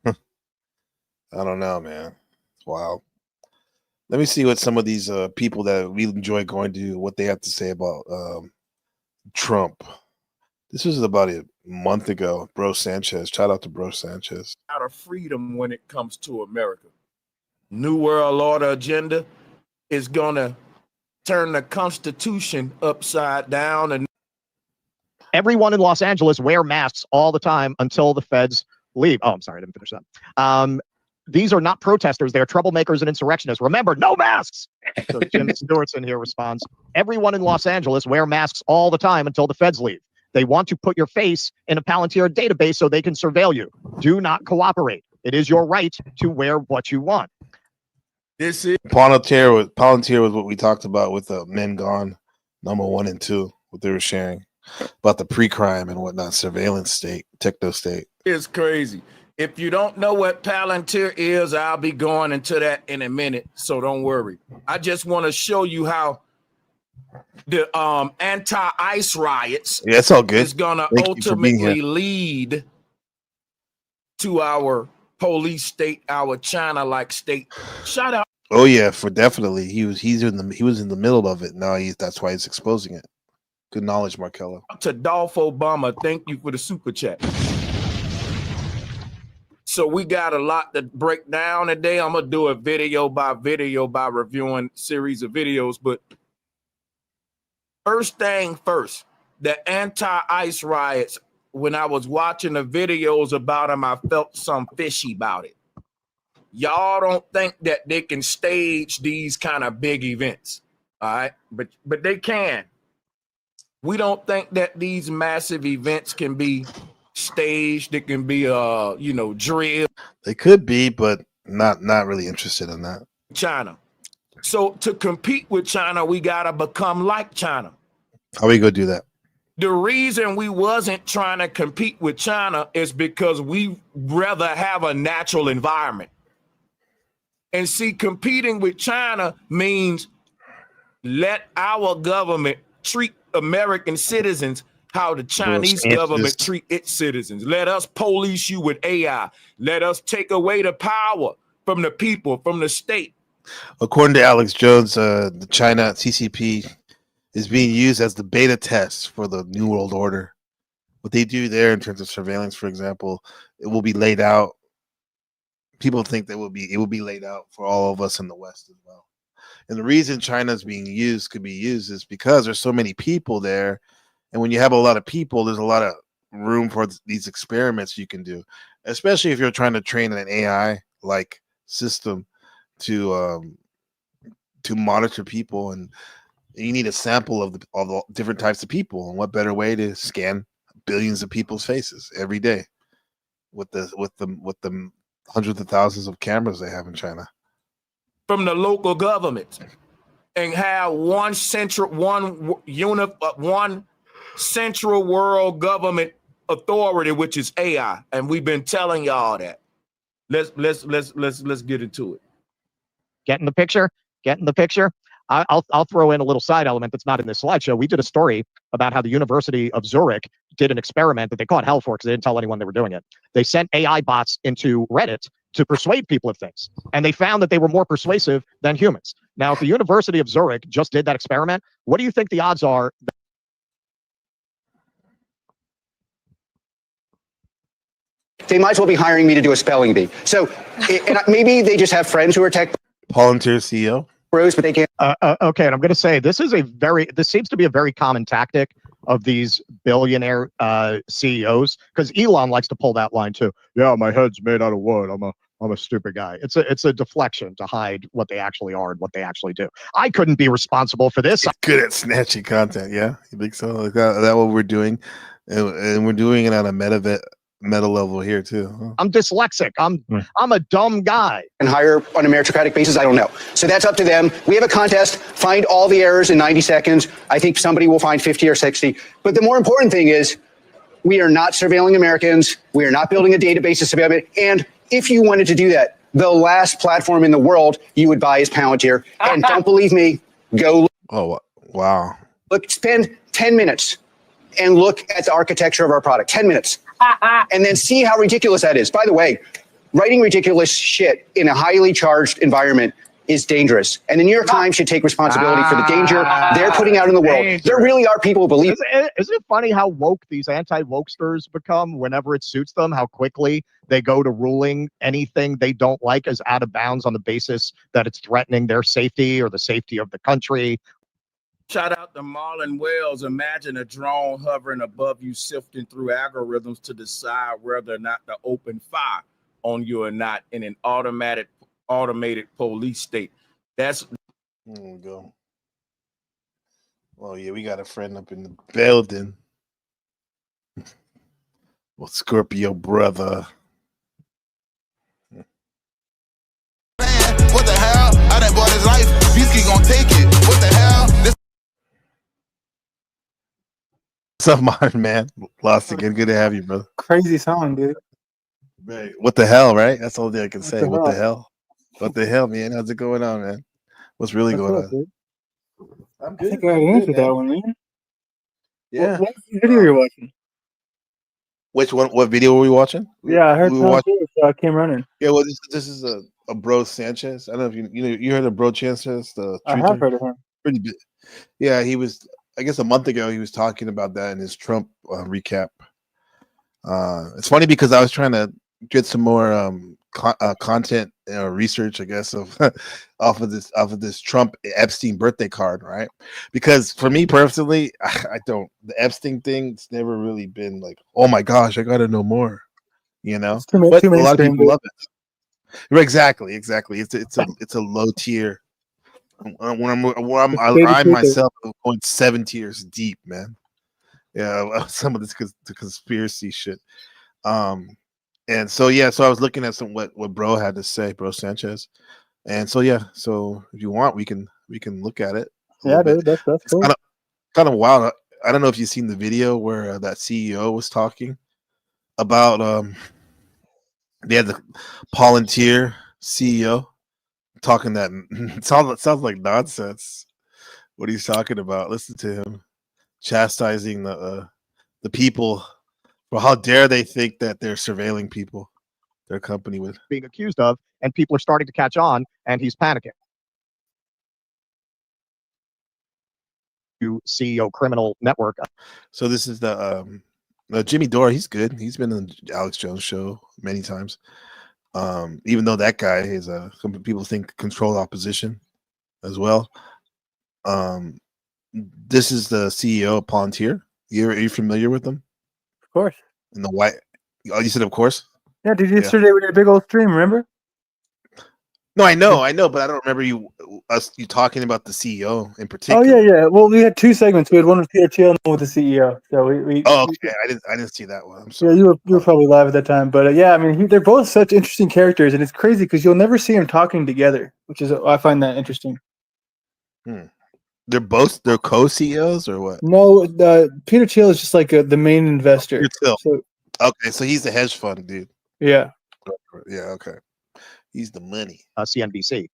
I don't know, man. It's wild. Let me see what some of these people that we enjoy going to, what they have to say about Trump. This was about a month ago. Bro Sanchez. Shout out to Bro Sanchez. Out of freedom when it comes to America. New World Order agenda is going to turn the Constitution upside down. And everyone in Los Angeles wear masks all the time until the feds leave. Oh, I'm sorry, I didn't finish that. These are not protesters. They are troublemakers and insurrectionists. Remember, no masks. So Jim Stewartson here responds, everyone in Los Angeles wear masks all the time until the feds leave. They want to put your face in a Palantir database so they can surveil you. Do not cooperate. It is your right to wear what you want. This is Palantir was what we talked about with Men Gone, number 1 and 2, what they were sharing about the pre-crime and whatnot, surveillance state, techno state. It's crazy. If you don't know what Palantir is, I'll be going into that in a minute, so don't worry. I just want to show you how the anti-ICE riots it's all good. is going to ultimately lead to our police state, our China-like state. Shout out. Oh yeah, for definitely. He was in the middle of it. Now that's why he's exposing it. Good knowledge, Markello. To Dolph Obama, thank you for the super chat. So we got a lot to break down today. I'm gonna do a video by reviewing series of videos. But first thing first, the anti-ICE riots. When I was watching the videos about them, I felt some fishy about it. Y'all don't think that they can stage these kind of big events, all right? But they can. We don't think that these massive events can be staged. It can be drilled. They could be, but not really interested in that. China. So to compete with China, we gotta become like China. How we gonna do that? The reason we wasn't trying to compete with China is because we rather have a natural environment. And see, competing with China means let our government treat American citizens how the Chinese government treat its citizens. Let us police you with AI. Let us take away the power from the people, from the state. According to Alex Jones, the China CCP is being used as the beta test for the New World Order. What they do there in terms of surveillance, for example, it will be laid out. People think that it will be laid out for all of us in the West as well. And the reason China's could be used is because there's so many people there. And when you have a lot of people, there's a lot of room for these experiments you can do, especially if you're trying to train an AI-like system to monitor people, and you need a sample of the different types of people. And what better way to scan billions of people's faces every day with the hundreds of thousands of cameras they have in China from the local government, and have one central world government authority, which is AI. And we've been telling y'all that. Let's get into it. Get in the picture. I'll throw in a little side element that's not in this slideshow. We did a story about how the University of Zurich did an experiment that they caught hell for because they didn't tell anyone they were doing it. They sent AI bots into Reddit to persuade people of things, and they found that they were more persuasive than humans. Now, if the University of Zurich just did that experiment, what do you think the odds are? They might as well be hiring me to do a spelling bee. So and maybe they just have friends who are tech Palantir CEO. bros, but they can't. Okay, and I'm going to say this seems to be a very common tactic of these billionaire CEOs, because Elon likes to pull that line too. Yeah, my head's made out of wood. I'm a stupid guy. It's a deflection to hide what they actually are and what they actually do. I couldn't be responsible for this. Good at snatching content. Yeah, you think so? Like that what we're doing, and we're doing it on a meta level here too. Huh? I'm dyslexic. I'm a dumb guy. And hire on a meritocratic basis, I don't know. So that's up to them. We have a contest. Find all the errors in 90 seconds. I think somebody will find 50 or 60. But the more important thing is we are not surveilling Americans. We are not building a database of surveillance. And if you wanted to do that, the last platform in the world you would buy is Palantir. And don't believe me, go. Oh, wow. Look, spend 10 minutes and look at the architecture of our product. 10 minutes. And then see how ridiculous that is. By the way, writing ridiculous shit in a highly charged environment is dangerous. And the New York Times should take responsibility for the danger they're putting out in the world. Dangerous. There really are people who believe. Isn't it funny how woke these anti-wokesters become whenever it suits them, how quickly they go to ruling anything they don't like as out of bounds on the basis that it's threatening their safety or the safety of the country. Shout out to Marlon Wells. Imagine a drone hovering above you, sifting through algorithms to decide whether or not to open fire on you or not in an automated police state. That's there we go. Well, yeah, we got a friend up in the building. Well, Scorpio brother. What the hell? I done bought his life. Beastie gonna take it. What the hell? What's up, modern man? Lost again. Good to have you, brother. Crazy song, dude. Right. What the hell, right? That's all I can say. the What the hell? hell? What the hell, man? How's it going on, man? What's really What's going up, on? dude? I'm I think I already answered that one, man. Yeah. What video you're watching? Which one? What video were we watching? Yeah, I heard we Tom watching. too, so I came running. Yeah, well, this is a Bro Sanchez. I don't know if you heard of Bro Sanchez, the I have truther? heard of him. Pretty big. Yeah, he was. I guess a month ago he was talking about that in his Trump recap. It's funny because I was trying to get some more content research, I guess, of off of this Trump Epstein birthday card, right? Because for me personally, I don't the Epstein thing. It's never really been like, oh my gosh, I got to know more, you know. It's too But a lot of mainstream, people dude. love it. Right, exactly. It's a low tier. I myself am going 7 tiers deep, man. Yeah, some of this the conspiracy shit. And so I was looking at what Bro had to say, Bro Sanchez, and so if you want, we can look at it. Yeah, dude, that's cool. Kind of wild. I don't know if you've seen the video where that CEO was talking about they had the Palantir CEO talking that it sounds like nonsense. What he's talking about. Listen to him chastising the people for how dare they think that they're surveilling people, their company with being accused of, and people are starting to catch on, and he's panicking. CEO criminal network. So this is the Jimmy Dore. He's good. He's been on Alex Jones show many times. Even though that guy is some people think controlled opposition as well. This is the CEO of Palantir. Are you familiar with them? Of course. In the white. Oh, you said of course. Yeah, dude, yesterday we did a big old stream, remember? No, I know, but I don't remember you talking about the CEO in particular. Oh yeah. Well, we had two segments. We had one with Peter Thiel and one with the CEO. So we okay. I didn't see that one. I'm sorry. Yeah, you were probably live at that time, but yeah, I mean, they're both such interesting characters, and it's crazy because you'll never see them talking together, which is I find that interesting. They're co-CEOs or what? No, Peter Thiel is just like the main investor. Peter Thiel. So, okay, so he's the hedge fund dude. yeah. Yeah. Okay. He's the money. CNBC.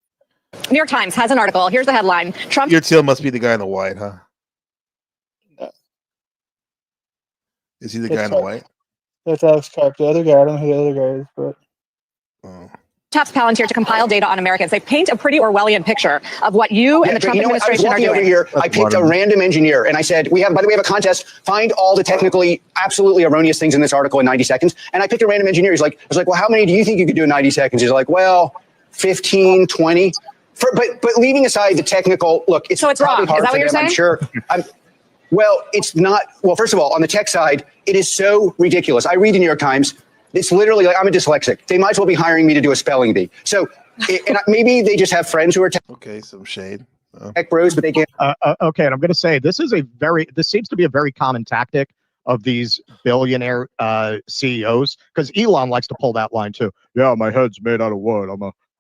New York Times has an article. Here's the headline. Trump. Your tail must be the guy in the white, huh? Is he the guy in the white? That's Alex Karp. The other guy, I don't know who the other guy is, but. Taps Palantir to compile data on Americans. They paint a pretty Orwellian picture of what you and the Trump administration I was walking are doing. over here. I picked a random engineer and I said, by the way, we have a contest. Find all the technically absolutely erroneous things in this article in 90 seconds. And I picked a random engineer. I was like, well, how many do you think you could do in 90 seconds? He's like, well, 15, 20. But leaving aside the technical, look, it's wrong. probably hard Is that for what you're them, saying? I'm sure. Well, it's not. Well, first of all, on the tech side, it is so ridiculous. I read the New York Times. It's literally like I'm a dyslexic. They might as well be hiring me to do a spelling bee. So maybe they just have friends who are okay, some shade. Tech bros, but they can't. Okay, and I'm going to say this seems to be a very common tactic of these billionaire CEOs, because Elon likes to pull that line too. Yeah, my head's made out of wood.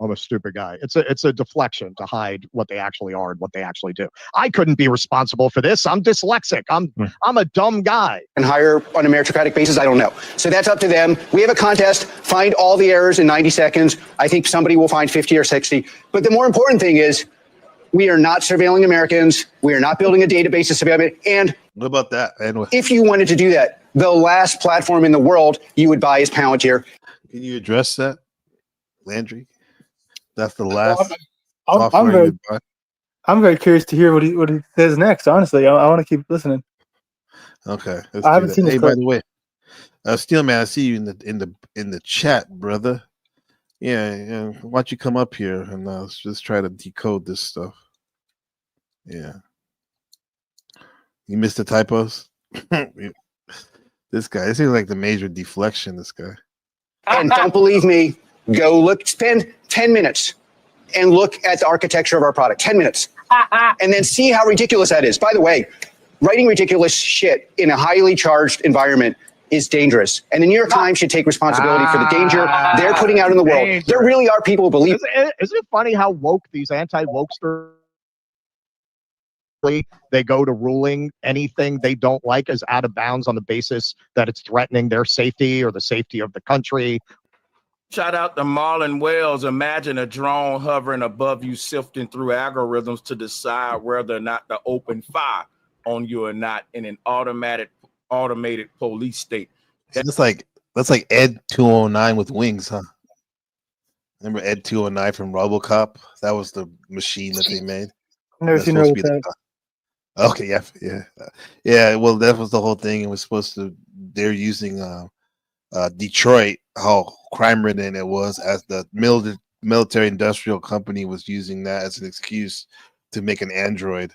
I'm a stupid guy. It's a deflection to hide what they actually are and what they actually do. I couldn't be responsible for this. I'm dyslexic. I'm a dumb guy. And hire on a meritocratic basis, I don't know. So that's up to them. We have a contest. Find all the errors in 90 seconds. I think somebody will find 50 or 60. But the more important thing is we are not surveilling Americans. We are not building a database of surveillance. And what about that? And if you wanted to do that, the last platform in the world you would buy is Palantir. Can you address that, Landry? That's the last I'm software very, you buy. I'm very curious to hear what he says next. Honestly, I want to keep listening. Okay, I haven't seen this Hey, by clip. the way, Steelman, I see you in the chat, brother. Yeah. Why don't you come up here and let's just try to decode this stuff. Yeah. You missed the typos. This guy, this is like the major deflection. This guy. And don't believe me, go look, spend 10 minutes and look at the architecture of our product. 10 minutes. And then see how ridiculous that is. By the way, writing ridiculous shit in a highly charged environment is dangerous. And the New York Times should take responsibility for the danger they're putting out in the world. There really are people who believe. Isn't it funny how woke these anti-wokesters, they go to ruling anything they don't like as out of bounds on the basis that it's threatening their safety or the safety of the country. Shout out to Marlon Wells. Imagine a drone hovering above you, sifting through algorithms to decide whether or not to open fire on you or not in an automated police state. That's like Ed 209 with wings, huh? Remember Ed 209 from RoboCop? That was the machine that they made. Never That's seen supposed to be RoboCop. Okay, yeah. Well, that was the whole thing. It was supposed to. They're using Detroit, how crime-ridden it was, as the military-industrial company was using that as an excuse to make an android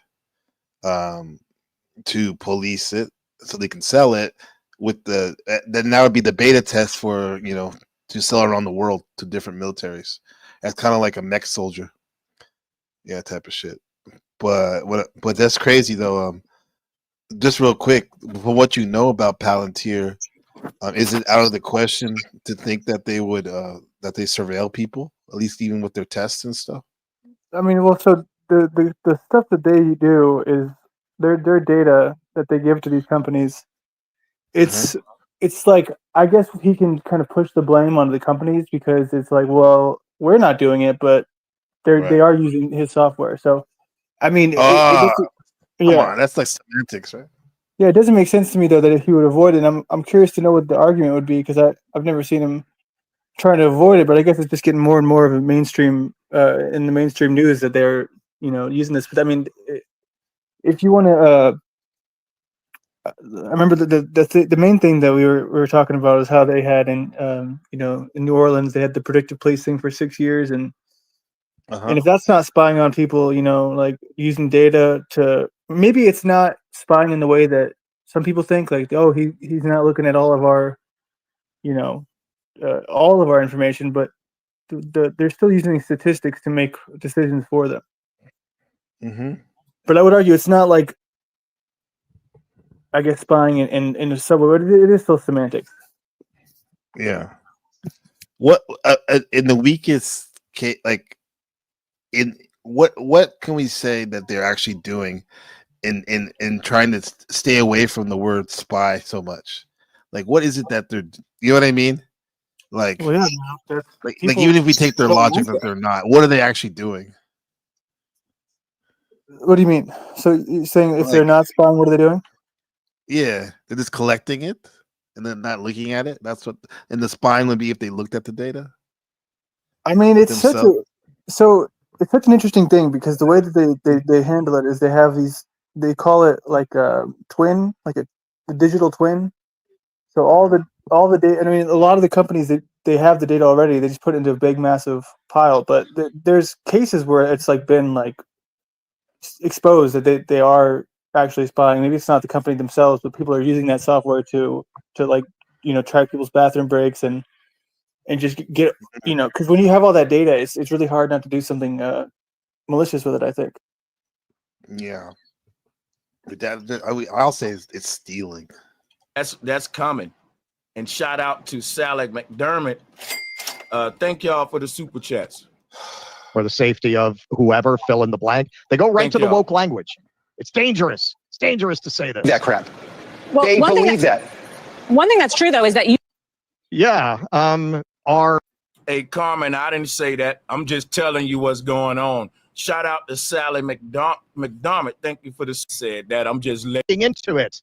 to police it, so they can sell it with the. Then that would be the beta test for to sell around the world to different militaries. That's kind of like a mech soldier, type of shit. But that's crazy though. Just real quick, for what you know about Palantir, is it out of the question to think that they would that they surveil people, at least even with their tests and stuff? I mean, well, so the stuff that they do is their data that they give to these companies. It's like, I guess he can kind of push the blame on the companies because it's like, well, we're not doing it, but they are using his software. So, I mean, Come on, that's like semantics, right? Yeah, it doesn't make sense to me though that if he would avoid it. I'm curious to know what the argument would be because I've never seen him trying to avoid it, but I guess it's just getting more and more of a mainstream in the mainstream news that they're using this. But I mean, if you want to, I remember the main thing that we were talking about is how they had in in New Orleans they had the predictive policing for 6 years and if that's not spying on people, like using data to maybe it's not spying in the way that some people think, like, oh, he's not looking at all of our, all of our information, but they're still using statistics to make decisions for them. Mm-hmm. But I would argue it's not like, I guess, spying in a subway, but it is still semantics. Yeah. What in the weakest case, like in what can we say that they're actually doing in trying to stay away from the word spy so much? Like, what is it that they're, you know what I mean? Like, well, yeah, like even if we take their logic that they're not, what are they actually doing? What do you mean? So you're saying if they're Like, not spying, what are they doing? yeah, they're just collecting it and then not looking at it. That's what, and the spine would be if they looked at the data I mean, it's such themselves. a so it's such an interesting thing because the way that they handle it is they have these they call it like a twin, like a digital twin. So all the data. I mean, a lot of the companies they have the data already. They just put it into a big massive pile. But there's cases where it's like been like exposed that they are actually spying. Maybe it's not the company themselves, but people are using that software to like track people's bathroom breaks and just get because when you have all that data, it's really hard not to do something malicious with it. I think. Yeah, but I'll say it's stealing. That's coming. And shout out to Sally McDermott. Thank y'all for the super chats. For the safety of whoever, fill in the blank. They go right Thank to the y'all. woke language. It's dangerous. It's dangerous to say this. That crap. Well, They believe that. One thing that's true though is that you. Yeah. Hey, Carmen, I didn't say that. I'm just telling you what's going on. Shout out to Sally McDermott. Thank you for the said that. I'm just letting into it.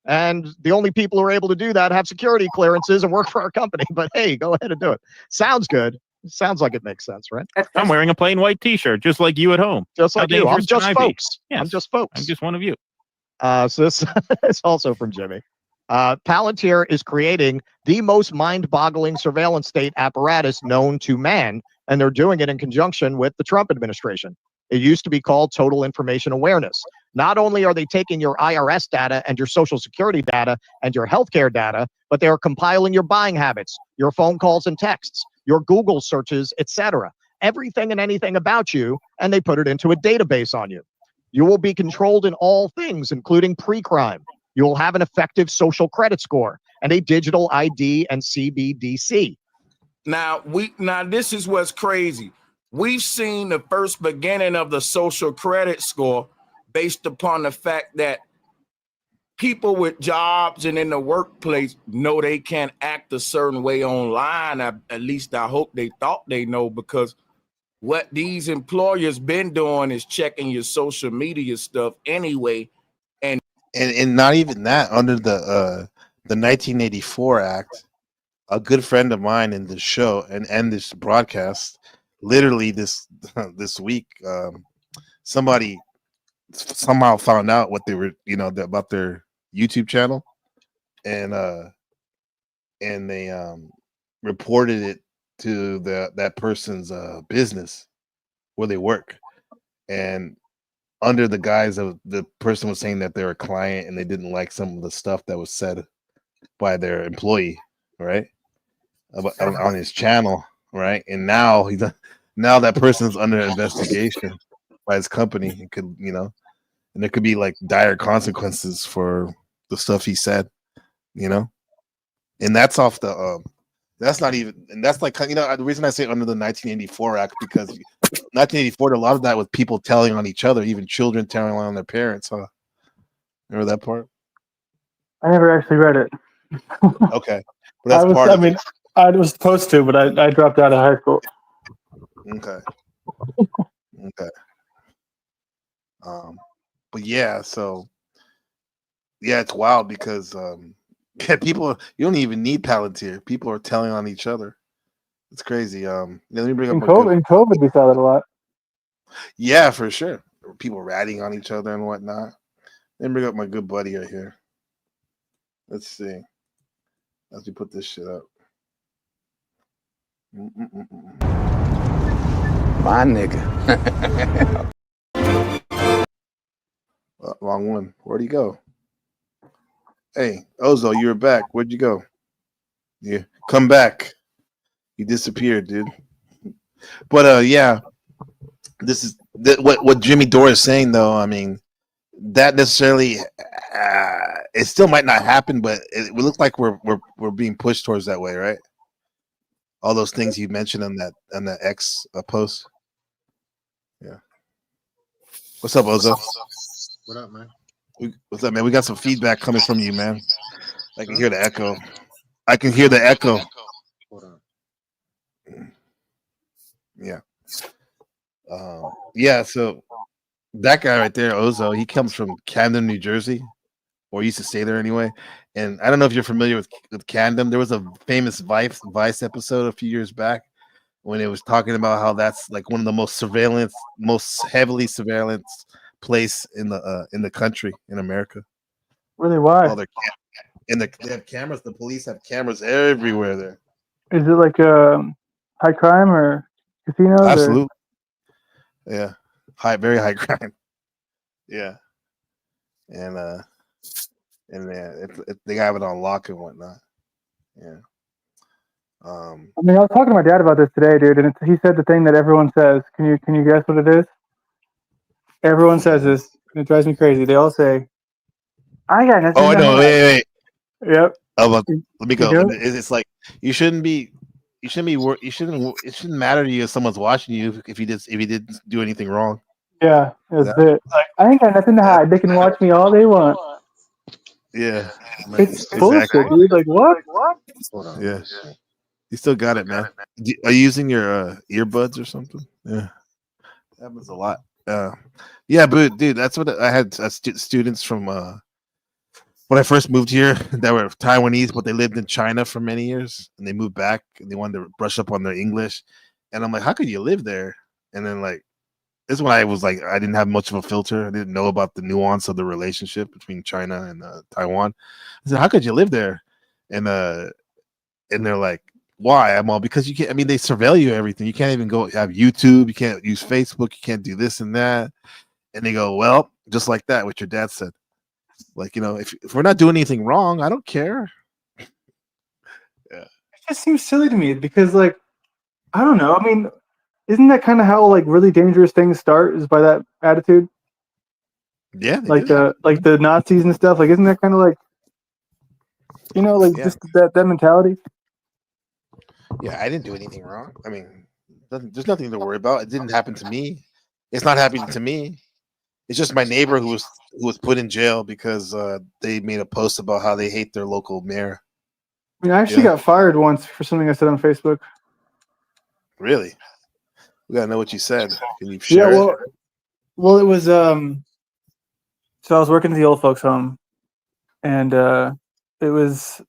And the only people who are able to do that have security clearances and work for our company. But hey, go ahead and do it. Sounds good. Sounds like it makes sense, right? I'm wearing a plain white T-shirt, just like you at home. Just like you. I'm just folks. Yes. I'm just folks. I'm just one of you. So this is also from Jimmy. Palantir is creating the most mind-boggling surveillance state apparatus known to man, and they're doing it in conjunction with the Trump administration. It used to be called total information awareness. Not only are they taking your IRS data and your social security data and your healthcare data, but they are compiling your buying habits, your phone calls and texts, your Google searches, etc. Everything and anything about you, and they put it into a database on you. You will be controlled in all things, including pre-crime. You will have an effective social credit score and a digital ID and CBDC. Now this is what's crazy. We've seen the first beginning of the social credit score based upon the fact that people with jobs and in the workplace know they can't act a certain way online. At least I hope they thought they know, because what these employers been doing is checking your social media stuff anyway. And not even that, under the 1984 Act, a good friend of mine in this show and this broadcast, literally this week, somebody somehow found out what they were, about their YouTube channel, and they reported it to that person's business where they work, and under the guise of the person was saying that they're a client and they didn't like some of the stuff that was said by their employee, right, on his channel, right, and now that person's under investigation by his company. It could, and there could be like dire consequences for the stuff he said, and that's off the that's not even, and that's like, the reason I say under the 1984 Act, because 1984, a lot of that was people telling on each other, even children telling on their parents, huh? Remember that part? I never actually read it. Okay, but that's part of it. I was supposed to, but I dropped out of high school. Okay. But yeah, so yeah, it's wild because people, you don't even need Palantir. People are telling on each other. It's crazy. Let me bring up In COVID, we saw that a lot. Yeah, for sure. People ratting on each other and whatnot. Let me bring up my good buddy right here. Let's see. As we put this shit up. My nigga. Wrong one. Where'd he go? Hey, Ozo, you're back. Where'd you go? Yeah, come back. You disappeared, dude. But yeah, this is what Jimmy Dore is saying, though. I mean, that necessarily, it still might not happen, but it looks like we're being pushed towards that way, right? All those things you mentioned on that X post. Yeah. What's up, Ozo? What up, man? What's up, man? We got some feedback coming from you, man. I can hear the echo. I can hear the echo. Hold on. Yeah. Yeah. So That guy right there, Ozo, he comes from Camden, New Jersey, or used to stay there anyway. And I don't know if you're familiar with Camden. There was a famous Vice episode a few years back when it was talking about how that's like one of the most heavily surveillance place in the country in America. Really? Why? All their they have cameras. The police have cameras everywhere there. Is it like high crime or casinos? Absolutely. Yeah. Very high crime. Yeah. And they have it on lock and whatnot. Yeah. I mean, I was talking to my dad about this today, dude, and he said the thing that everyone says. Can you guess what it is? Everyone says this, and it drives me crazy. They all say, "I got nothing." Oh, I know. Wait. Yep. Let me go. do it? It's like you shouldn't. It shouldn't matter to you if someone's watching you if he didn't do anything wrong. Yeah, that's it. Like, I ain't got nothing to hide. They can watch me all they want. Yeah. It's bullshit, dude. Like, what? Hold on. Yeah. You still got it, man. Are you using your earbuds or something? Yeah. That happens a lot. Yeah, but dude, that's what I had students from when I first moved here that were Taiwanese, but they lived in China for many years, and they moved back and they wanted to brush up on their English. And I'm like, how could you live there? And then like, this is when I was like, I didn't have much of a filter. I didn't know about the nuance of the relationship between China and Taiwan. I said, how could you live there? And they're like, why? I'm all, because you can't. I mean, they surveil you everything. You can't even go have YouTube. You can't use Facebook. You can't do this and that. And they go, well, just like that, what your dad said. Like, you know, if we're not doing anything wrong, I don't care. Yeah. It just seems silly to me because, like, I don't know. I mean, isn't that kind of how like really dangerous things start? Is by that attitude? Yeah. Like the Nazis and stuff. Like, isn't that kind of like, you know, like just that mentality? Yeah, I didn't do anything wrong. I mean, there's nothing to worry about. It didn't happen to me. It's not happening to me. It's just my neighbor who was put in jail because they made a post about how they hate their local mayor. I mean, I actually got fired once for something I said on Facebook. Really? We gotta know what you said. Can you share Yeah, it? well, it was so I was working at the old folks home, and it was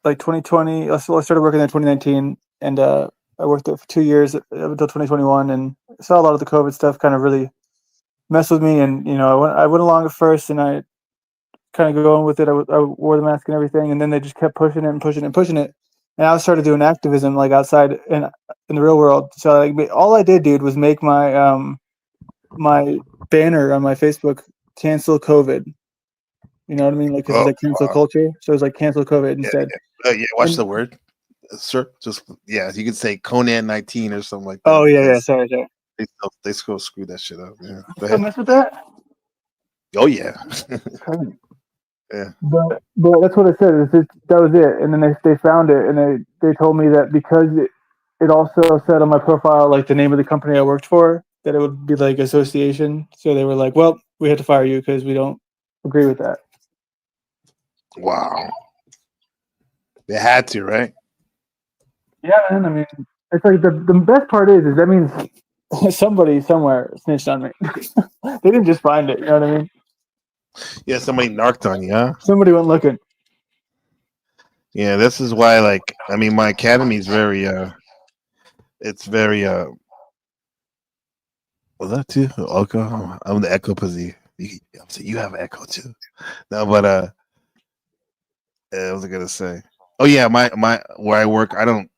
like 2020. I started working there in 2019, and I worked there for 2 years until 2021, and saw a lot of the COVID stuff kind of really mess with me. And you know, I went along at first, and I kind of going with it. I wore the mask and everything, and then they just kept pushing it and pushing it and pushing it. And I started doing activism like outside in the real world. So like, all I did, dude, was make my my banner on my Facebook cancel COVID. You know what I mean? Like, 'cause it's like cancel culture. So it's like cancel COVID instead. Yeah. Watch the word, sir. Just you could say Conan 19 or something like that. Oh yeah. Sorry. They still screw that shit up. Yeah. Go Still ahead. mess with that? Oh yeah. Okay. Yeah. But that's what I said. That was it. And then they found it, and they told me that because it also said on my profile like the name of the company I worked for, that it would be like association. So they were like, well, we had to fire you because we don't agree with that. Wow. They had to, right? Yeah, man. I mean, it's like the best part is that means somebody somewhere snitched on me. They didn't just find it. You know what I mean? Yeah, somebody narked on you, huh? Somebody went looking. Yeah, this is why, like, I mean, my academy is very, it's very, was that too? Echo? I'm the echo pussy. You have echo too. No, but, what was I gonna say? Oh yeah, my where I work, I don't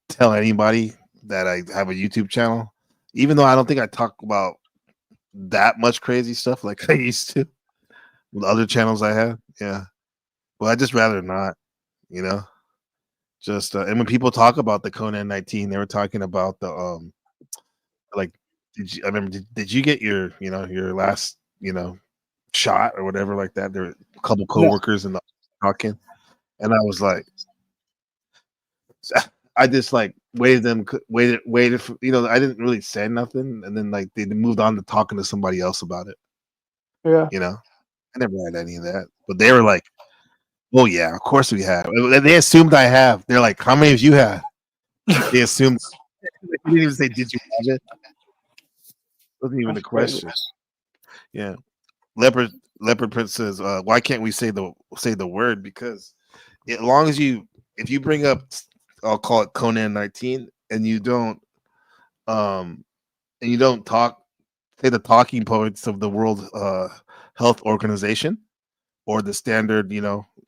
tell anybody that I have a YouTube channel, even though I don't think I talk about that much crazy stuff like I used to with other channels I have. Yeah, well, I just rather not, you know. Just and when people talk about the Conan 19, they were talking about the like, I remember did you get your your last shot or whatever like that? There were a couple coworkers in the talking, and I was like, I just like waited for, I didn't really say nothing, and then like they moved on to talking to somebody else about it. Yeah. I never had any of that, but they were like, "Oh yeah, of course we have." They assumed I have. They're like, "How many of you have?" They assumed. They didn't even say, "Did you have it?" Wasn't even That's a crazy. question. Yeah. Leopard Prince says, why can't we say the word? Because as long as if you bring up, I'll call it Conan 19, and you don't talk, say the talking points of the World Health Organization or the standard,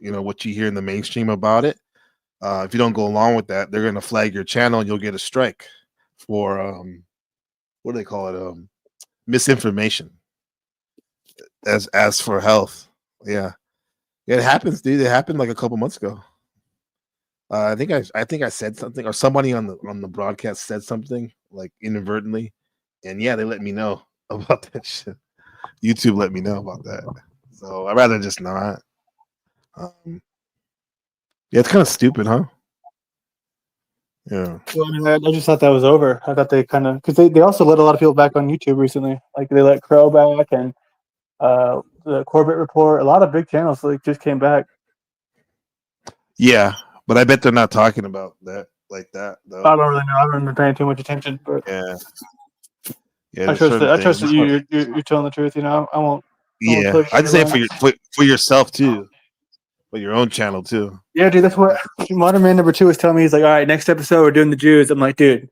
what you hear in the mainstream about it. If you don't go along with that, they're gonna flag your channel and you'll get a strike for what do they call it? Misinformation. As for health. Yeah. It happens, dude. It happened like a couple months ago. I think I said something, or somebody on the broadcast said something like inadvertently, and yeah, they let me know about that shit. YouTube let me know about that, so I'd rather just not. Yeah, it's kind of stupid, huh? Yeah. Well, I mean, I just thought that was over. I thought they kind of because they also let a lot of people back on YouTube recently. Like they let Crow back and the Corbett Report. A lot of big channels like just came back. Yeah, but I bet they're not talking about that like that though. I don't really know. I haven't been paying too much attention, but Yeah. I trust that. I trust that you're telling the truth. I won't. Yeah, I'd say for yourself too, for your own channel too. Yeah, dude, that's what Modern Man number 2 was telling me. He's like, all right, next episode we're doing the Jews. I'm like, dude,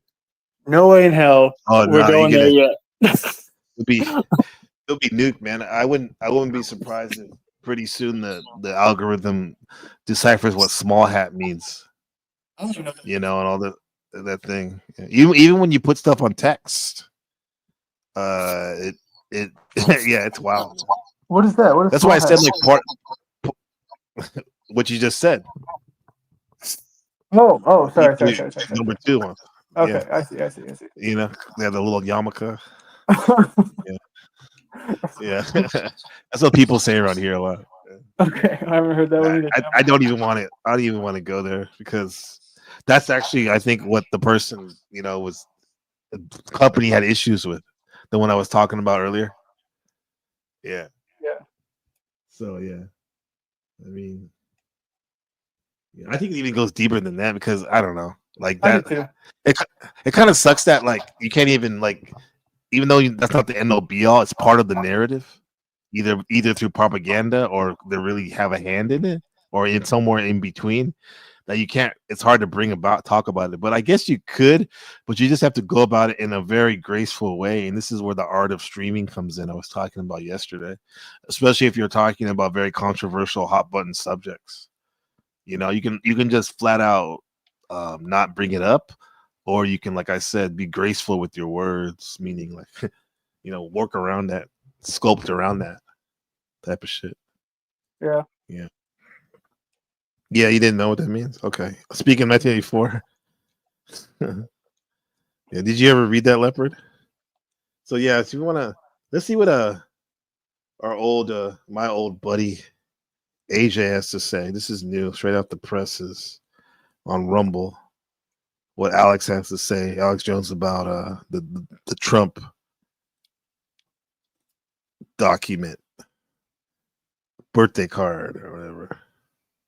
no way in hell we're going there yet. It'll be nuked, man. I wouldn't be surprised if pretty soon the algorithm deciphers what small hat means. And all that thing. Even when you put stuff on text, it yeah, it's wild. What is that? What is That's why I said like part what you just said. Oh, sorry. Number 2 one. Okay, Yeah. I see. They have the little yarmulke. Yeah. That's what people say around here a lot. Okay, I haven't heard that one either. I don't even want it. I don't even want to go there because that's actually, I think, what the person, was the company had issues with. The one I was talking about earlier. Yeah. Yeah. So yeah. I mean, I think it even goes deeper than that because I don't know. Like that, it kind of sucks that like you can't even like, even though that's not the end all be all, it's part of the narrative, either through propaganda or they really have a hand in it, or in somewhere in between. That you can't. It's hard to talk about it, but I guess you could, but you just have to go about it in a very graceful way. And this is where the art of streaming comes in. I was talking about yesterday, especially if you're talking about very controversial, hot button subjects. You can just flat out not bring it up, or you can, like I said, be graceful with your words, meaning like work around that, sculpt around that type of shit. Yeah. Yeah. Yeah, you didn't know what that means? Okay. Speaking of 1984. Yeah, did you ever read that, Leopard? So yeah, if you wanna, let's see what my old buddy AJ has to say. This is new, straight off the presses on Rumble. What Alex has to say, Alex Jones, about the Trump document, birthday card or whatever.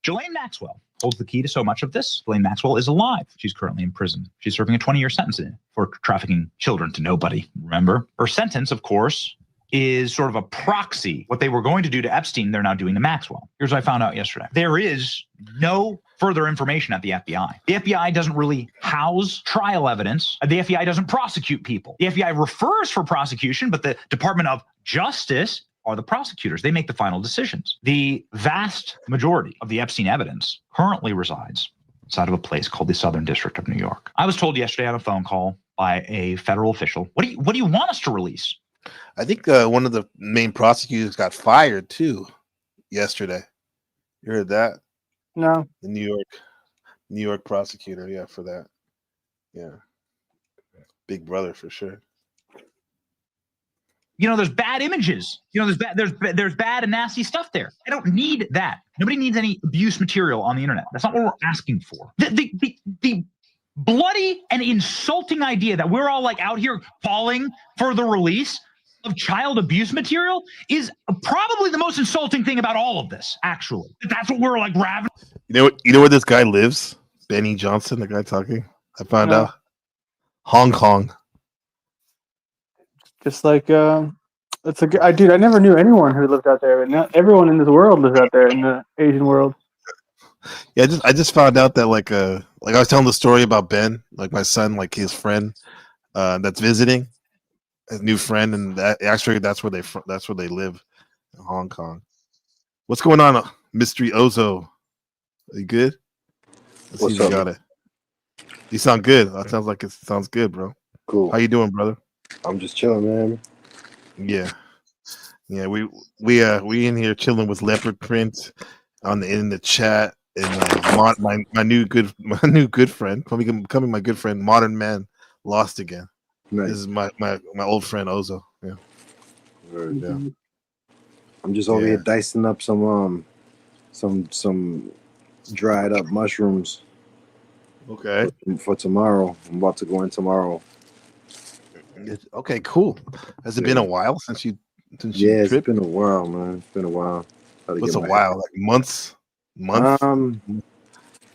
Ghislaine Maxwell holds the key to so much of this. Ghislaine Maxwell is alive. She's currently in prison. She's serving a 20-year sentence for trafficking children to nobody. Remember? Her sentence, of course, is sort of a proxy. What they were going to do to Epstein, they're now doing to Maxwell. Here's what I found out yesterday. There is no further information at the FBI. The FBI doesn't really house trial evidence. The FBI doesn't prosecute people. The FBI refers for prosecution, but the Department of Justice are the prosecutors. They make the final decisions. The vast majority of the Epstein evidence currently resides inside of a place called the Southern District of New York. I was told yesterday on a phone call by a federal official, what do you want us to release? I think one of the main prosecutors got fired too yesterday. You heard that? No. The New York prosecutor, yeah, for that. Yeah. Big brother for sure. There's bad images. There's bad and nasty stuff there. I don't need that. Nobody needs any abuse material on the internet. That's not what we're asking for. The bloody and insulting idea that we're all like out here calling for the release of child abuse material is probably the most insulting thing about all of this, actually. That's what we're like ravening. You know where this guy lives? Benny Johnson, the guy talking. I found out. Hong Kong. Just like it's dude. I never knew anyone who lived out there, but now everyone in this world lives out there in the Asian world. Yeah, I just found out that like I was telling the story about Ben, like my son, like his friend that's visiting, his new friend, and that's where they live in Hong Kong. What's going on, Mystery Ozo? Are you good? Let's see if you got it. You sound good. That sounds like it sounds good, bro. Cool. How you doing, brother? I'm just chilling, man. Yeah. We in here chilling with Leopard Print in the chat, and my new good friend, becoming my good friend, Modern Man, lost again. Nice. This is my old friend Ozo. Yeah. Word. Yeah. I'm just over here dicing up some dried up mushrooms. Okay. For tomorrow. I'm about to go in tomorrow. Okay, cool. Has it been a while since you it's tripped? been a while, man. It's been a while. What's a while? Like months? Month?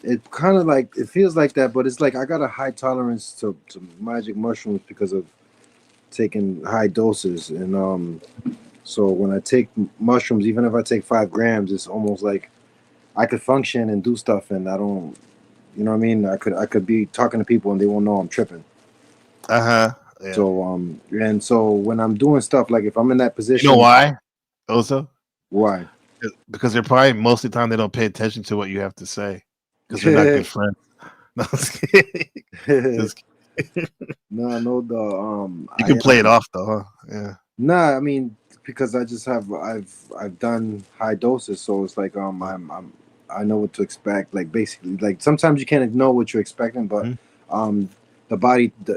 It kind of like it feels like that, but it's like I got a high tolerance to magic mushrooms because of taking high doses, and so when I take mushrooms, even if I take 5 grams, it's almost like I could function and do stuff, and I don't, you know what I mean? I could be talking to people and they won't know I'm tripping. Yeah. So and so when I'm doing stuff, like if I'm in that position, you know why? Also, why? Because they're probably most of the time they don't pay attention to what you have to say because they're not good friends. No, just kidding. You can play it off though, huh? Yeah. Nah, I mean because I've done high doses, so it's like I know what to expect. Like basically, like sometimes you can't know what you're expecting, but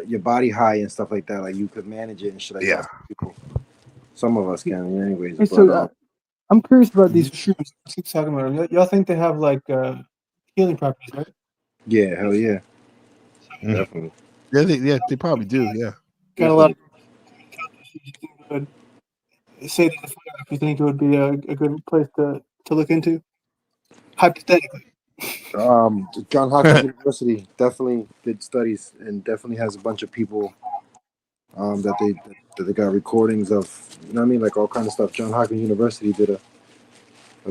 your body high and stuff like that, like you could manage it and shit like that. People, some of us can, anyways. Hey, so I'm curious about these shrooms. Let's keep talking about them. Y'all think they have like healing properties, right? Yeah, hell yeah, definitely. Yeah, they probably do. Yeah, Got a lot. Say that if you think it would be a good place to look into, hypothetically. John Hopkins University definitely did studies and definitely has a bunch of people that they got recordings of, you know what I mean, like all kind of stuff. John Hopkins University did a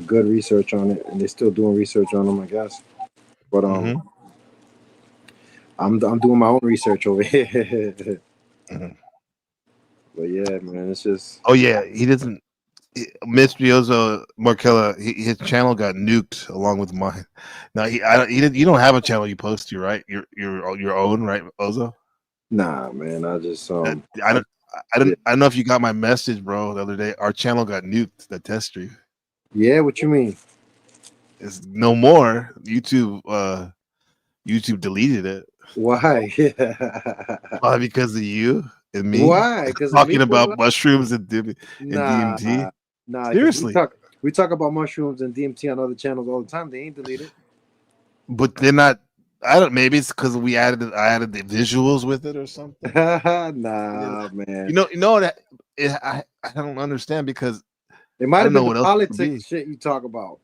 good research on it, and they're still doing research on them, I guess. But I'm doing my own research over here. But yeah, man, it's just. Oh yeah, he doesn't. Mystery Ozo Markella, his channel got nuked along with mine. Now you don't have a channel you post to, right? Your own, right, Ozo? Nah, man, I just I don't know if you got my message, bro. The other day, our channel got nuked. The test stream. Yeah, what you mean? It's no more. YouTube deleted it. Why? Why? Because of you and me. Why? Because talking about mushrooms and DMT. Nah, seriously. We talk about mushrooms and DMT on other channels all the time. They ain't deleted. But they're not. I don't. Maybe it's because I added the visuals with it or something. Nah, man. You know that I don't understand because it might have been the politics shit you talk about.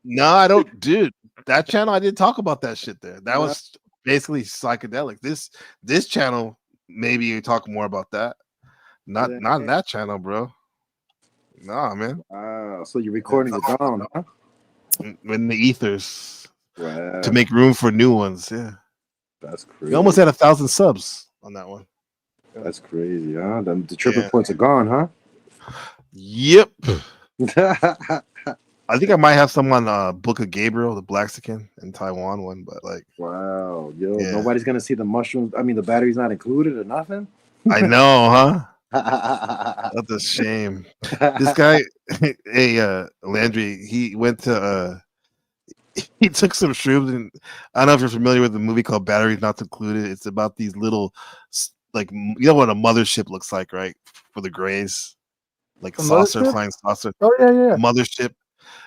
No, I don't, dude. That channel I didn't talk about that shit there. That was basically psychedelic. This channel maybe you talk more about that. Not in that channel, bro. Nah, man. Wow. So your recordings are gone, huh? In the ethers. Wow. To make room for new ones. Yeah. That's crazy. We almost had 1,000 subs on that one. That's crazy, huh? The tripping points are gone, huh? Yep. I think I might have some on Book of Gabriel, the Blaxican in Taiwan one, but like, wow, yo, nobody's gonna see the mushrooms. I mean, the battery's not included or nothing. I know, huh? That's a shame. This guy, hey, Landry, he went to he took some shrooms, and I don't know if you're familiar with the movie called Batteries Not Included. It's about these little, like, you know what a mothership looks like, right? For the Greys, like saucer, flying saucer. Oh yeah. Mothership.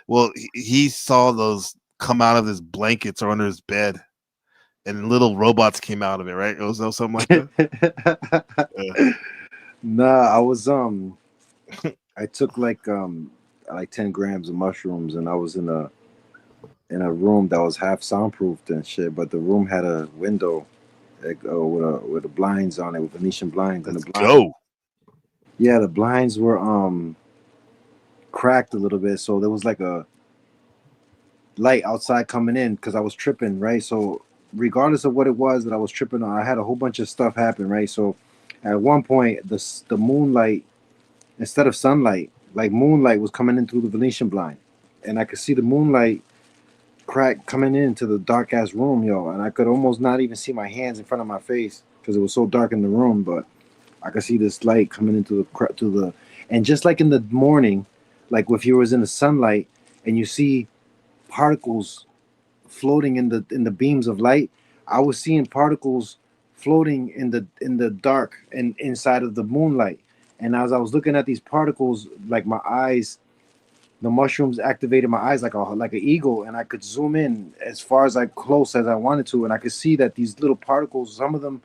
Well, he saw those come out of his blankets or under his bed, and little robots came out of it, right? It was something like that. Nah, I was I took like 10 grams of mushrooms, and I was in a room that was half soundproofed and shit, but the room had a window, like, with the blinds on it, with Venetian blinds, and Let's the blinds. go. Yeah, the blinds were cracked a little bit, so there was like a light outside coming in because I was tripping, right? So regardless of what it was that I was tripping on, I had a whole bunch of stuff happen, right? So at one point, the moonlight, instead of sunlight, like moonlight was coming in through the Venetian blind, and I could see the moonlight crack coming into the dark ass room, yo, and I could almost not even see my hands in front of my face because it was so dark in the room, but I could see this light coming into the and just like in the morning, like if you was in the sunlight and you see particles floating in the beams of light, I was seeing particles floating in the dark and inside of the moonlight. And as I was looking at these particles, like my eyes, the mushrooms activated my eyes like an eagle, and I could zoom in as far as close as I wanted to, and I could see that these little particles, some of them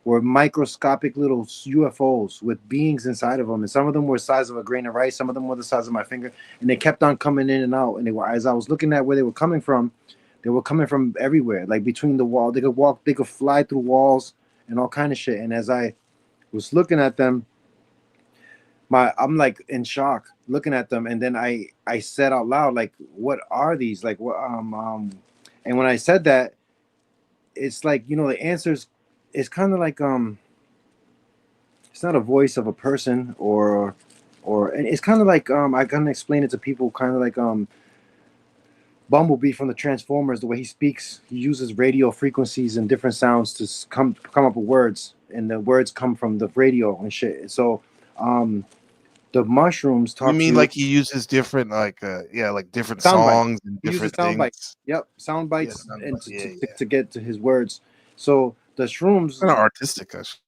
were microscopic little UFOs with beings inside of them, and some of them were the size of a grain of rice, some of them were the size of my finger, and they kept on coming in and out. And they were, as I was looking at where they were coming from everywhere, like between the wall. They could walk, they could fly through walls and all kind of shit. And as I was looking at them, I'm like in shock looking at them, and then I said out loud, like, what are these? Like, what and when I said that, it's like, the answers, it's kind of like it's not a voice of a person or and it's kind of like I kind of explain it to people, kind of like Bumblebee from the Transformers. The way he speaks, he uses radio frequencies and different sounds to come up with words, and the words come from the radio and shit. So the mushrooms talk. You mean to like he uses different like different sound songs bites. and He uses different sound things? bites. Yep, sound bites, sound and bites. to get to his words. So the shrooms, Kind of artistic, actually.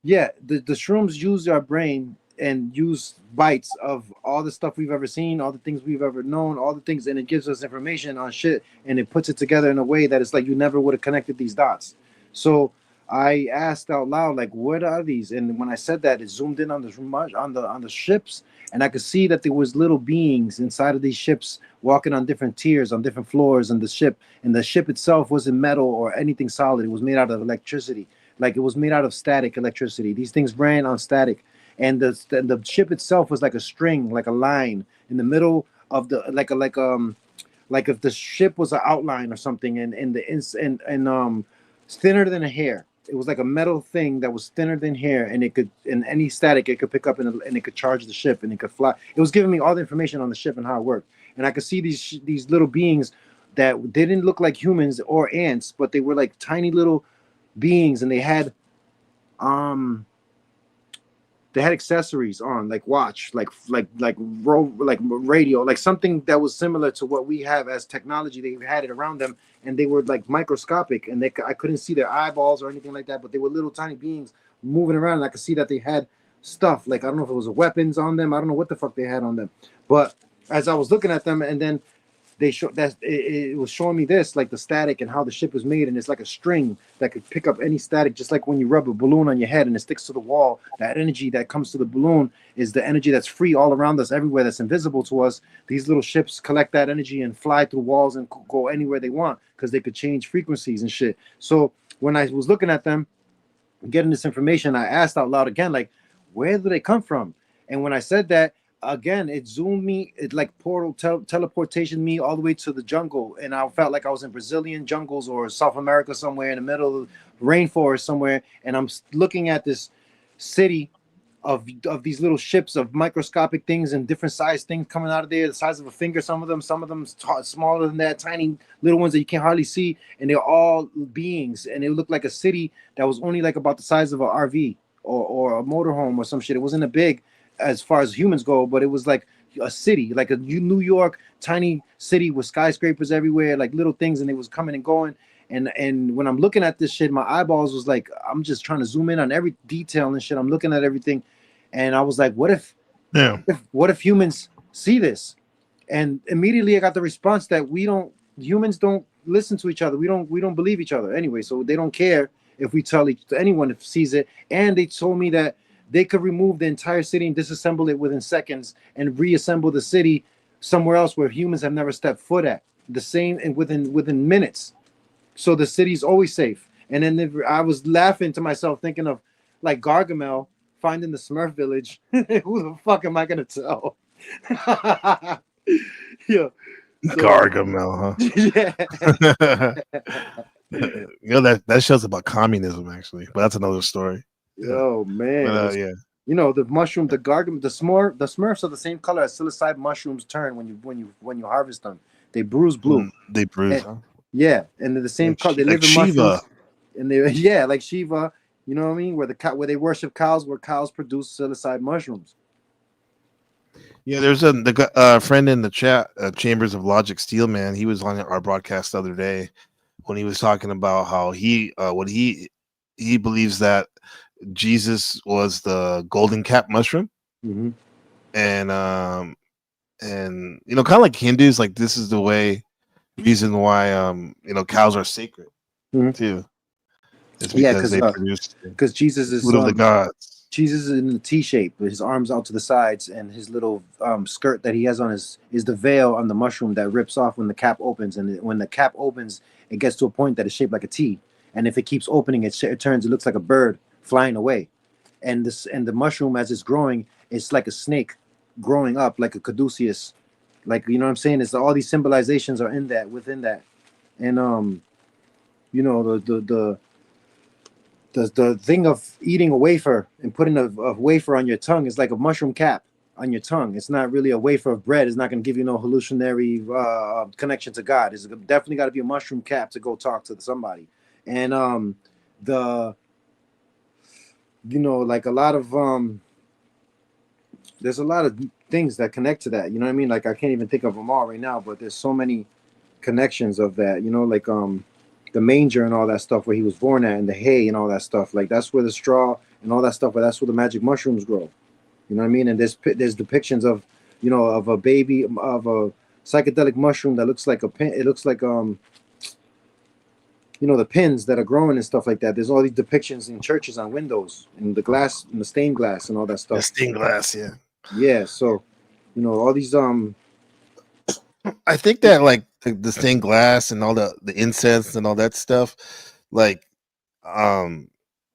yeah, the shrooms use our brain and use bites of all the stuff we've ever seen, all the things we've ever known, all the things, and it gives us information on shit, and it puts it together in a way that it's like you never would have connected these dots. So I asked out loud, like, what are these? And when I said that, it zoomed in on the ships, and I could see that there was little beings inside of these ships walking on different tiers, on different floors in the ship, and the ship itself wasn't metal or anything solid. It was made out of electricity. Like, it was made out of static electricity. These things ran on static, and the ship itself was like a string, like a line in the middle of the like if the ship was an outline or something, and thinner than a hair. It was like a metal thing that was thinner than hair, and it could, in any static, it could pick up and it could charge the ship, and it could fly. It was giving me all the information on the ship and how it worked, and I could see these little beings that didn't look like humans or ants, but they were like tiny little beings, and they had accessories on, like watch, like radio, like something that was similar to what we have as technology. They had it around them, and they were like microscopic, and I couldn't see their eyeballs or anything like that, but they were little tiny beings moving around, and I could see that they had stuff, like, I don't know if it was weapons on them, I don't know what the fuck they had on them, but as I was looking at them, and then they showed that it was showing me this, like the static and how the ship was made, and it's like a string that could pick up any static, just like when you rub a balloon on your head and it sticks to the wall. That energy that comes to the balloon is the energy that's free all around us, everywhere, that's invisible to us. These little ships collect that energy and fly through walls and go anywhere they want because they could change frequencies and shit. So when I was looking at them, getting this information, I asked out loud again, like, where do they come from? And when I said that, again, it zoomed me, it like teleportation me all the way to the jungle, and I felt like I was in Brazilian jungles or South America somewhere in the middle of the rainforest somewhere, and I'm looking at this city of these little ships of microscopic things and different size things coming out of there, the size of a finger, some of them smaller than that, tiny little ones that you can't hardly see, and they're all beings, and it looked like a city that was only like about the size of an RV or a motorhome or some shit. It wasn't a big as far as humans go, but it was like a city, like a New York tiny city with skyscrapers everywhere, like little things, and it was coming and going. And when I'm looking at this shit, my eyeballs was like, I'm just trying to zoom in on every detail and shit. I'm looking at everything, and I was like, what if humans see this? And immediately I got the response that humans don't listen to each other. We don't believe each other anyway, so they don't care if we tell anyone if sees it. And they told me that they could remove the entire city and disassemble it within seconds and reassemble the city somewhere else where humans have never stepped foot at. The same, and within minutes. So the city's always safe. And then I was laughing to myself, thinking of like Gargamel finding the Smurf village. Who the fuck am I gonna tell? Yeah. So, Gargamel, yeah. That show's about communism actually, but that's another story. Oh man. But yeah. You know, the mushroom, the Gargamel, the Smurfs are the same color as psilocybin mushrooms turn when you harvest them. They bruise blue. They bruise, And, huh? yeah, and they're the same color. They live in Shiva. mushrooms. And they like Shiva, you know what I mean? Where they worship cows, where cows produce psilocybin mushrooms. Yeah, there's a friend in the chat, Chambers of Logic Steelman. He was on our broadcast the other day when he was talking about how he believes that Jesus was the golden cap mushroom, Mm-hmm. and kind of like Hindus, like this is the reason why cows are sacred too. It's because they produce because Jesus is food of the gods. Jesus is in the T shape, with his arms out to the sides, and his little skirt that he has on is the veil on the mushroom that rips off when the cap opens. And when the cap opens, it gets to a point that is shaped like a T. And if it keeps opening, it looks like a bird flying away. And the mushroom, as it's growing, it's like a snake growing up, like a caduceus. Like, you know what I'm saying? It's all these symbolizations are within that. And the thing of eating a wafer and putting a wafer on your tongue is like a mushroom cap on your tongue. It's not really a wafer of bread. It's not going to give you no hallucinatory connection to God. It's definitely got to be a mushroom cap to go talk to somebody. And like a lot of there's a lot of things that connect to that. You know what I mean? Like I can't even think of them all right now, but there's so many connections of that. You know, like the manger and all that stuff where he was born at, and the hay and all that stuff. Like that's where the straw and all that stuff. But that's where the magic mushrooms grow. You know what I mean? And there's depictions of of a baby of a psychedelic mushroom that looks like a pin. It looks like the pins that are growing and stuff like that. There's all these depictions in churches on windows and the glass and the stained glass and all that stuff. The stained glass, yeah. Yeah. So all these I think that like the stained glass and all the incense and all that stuff, like when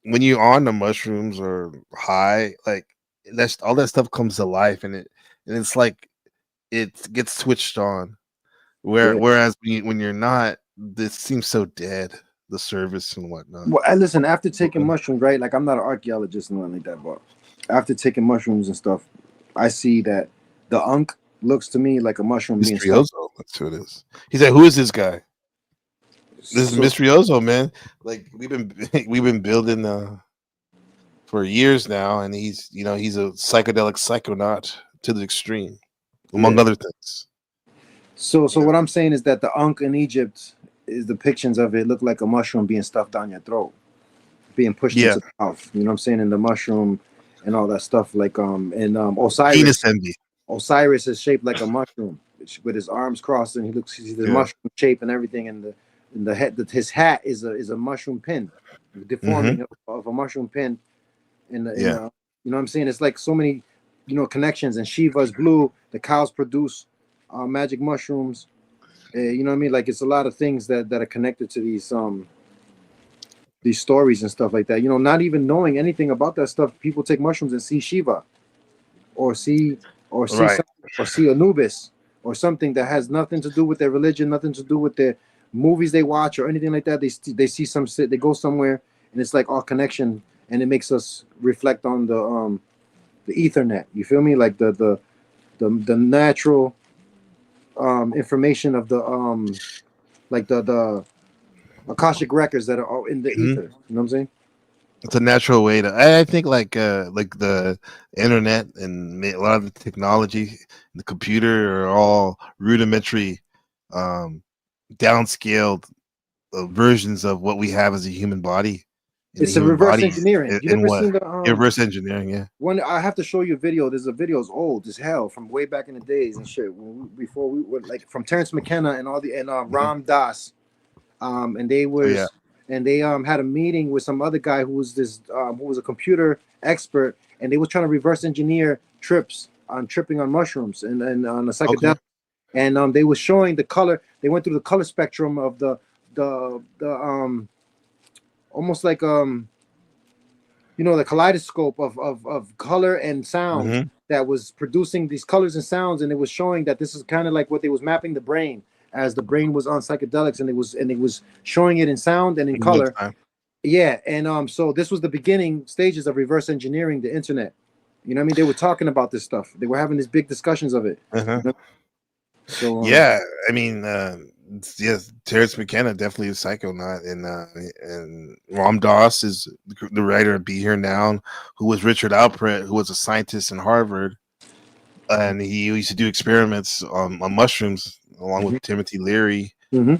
you're on the mushrooms or high, like that's all that stuff comes to life, and it's like it gets switched on. Whereas when you're not, this seems so dead, the service and whatnot. Well, I listen, after taking mushrooms, right? Like I'm not an archaeologist and nothing like that, but after taking mushrooms and stuff, I see that the unk looks to me like a mushroom being stuck. Mysterioso, that's who it is. He said, "Who is this guy?" This is Mysterioso, man. Like we've been building for years now, and he's a psychedelic psychonaut to the extreme, among other things. So what I'm saying is that the unk in Egypt is depictions of it look like a mushroom being stuffed down your throat, being pushed into the mouth. You know what I'm saying? And the mushroom and all that stuff, like Osiris. Penis envy. Osiris is shaped like a mushroom with his arms crossed, and he's the mushroom shape and everything, and the head, his hat is a mushroom pin, deforming of a mushroom pin. You know what I'm saying? It's like so many connections. And Shiva's blue. The cows produce magic mushrooms. You know what I mean? Like it's a lot of things that are connected to these stories and stuff like that. Not even knowing anything about that stuff, people take mushrooms and see Shiva, or see Anubis, or something that has nothing to do with their religion, nothing to do with their movies they watch or anything like that. They see they go somewhere, and it's like all connection, and it makes us reflect on the Ethernet. You feel me? Like the natural information of the like the Akashic records that are in the ether. You know what I'm saying? It's a natural way to. I think like the internet and a lot of the technology, the computer are all rudimentary, downscaled versions of what we have as a human body. It's a reverse engineering. You never seen the reverse engineering? Yeah. One, I have to show you a video. There's a video, it's old as hell, from way back in the days and shit. Before we were like from Terrence McKenna and Ram Dass, and they was and they had a meeting with some other guy who was a computer expert, and they was trying to reverse engineer tripping on mushrooms and on a psychedelic, and they was showing the color. They went through the color spectrum of the almost like the kaleidoscope of color and sound Mhm. that was producing these colors and sounds, and it was showing that this is kind of like what they was mapping the brain as the brain was on psychedelics, and it was showing it in sound and in In real color. time. Yeah, and so this was the beginning stages of reverse engineering the internet. You know what I mean? They were talking about this stuff. They were having these big discussions of it. Uh-huh. You know? So Yeah, I mean, yes, Terrence McKenna definitely a psychonaut, and Ram Dass is the writer of Be Here Now, who was Richard Alpert, who was a scientist in Harvard, and he used to do experiments on mushrooms along with Timothy Leary, Mhm.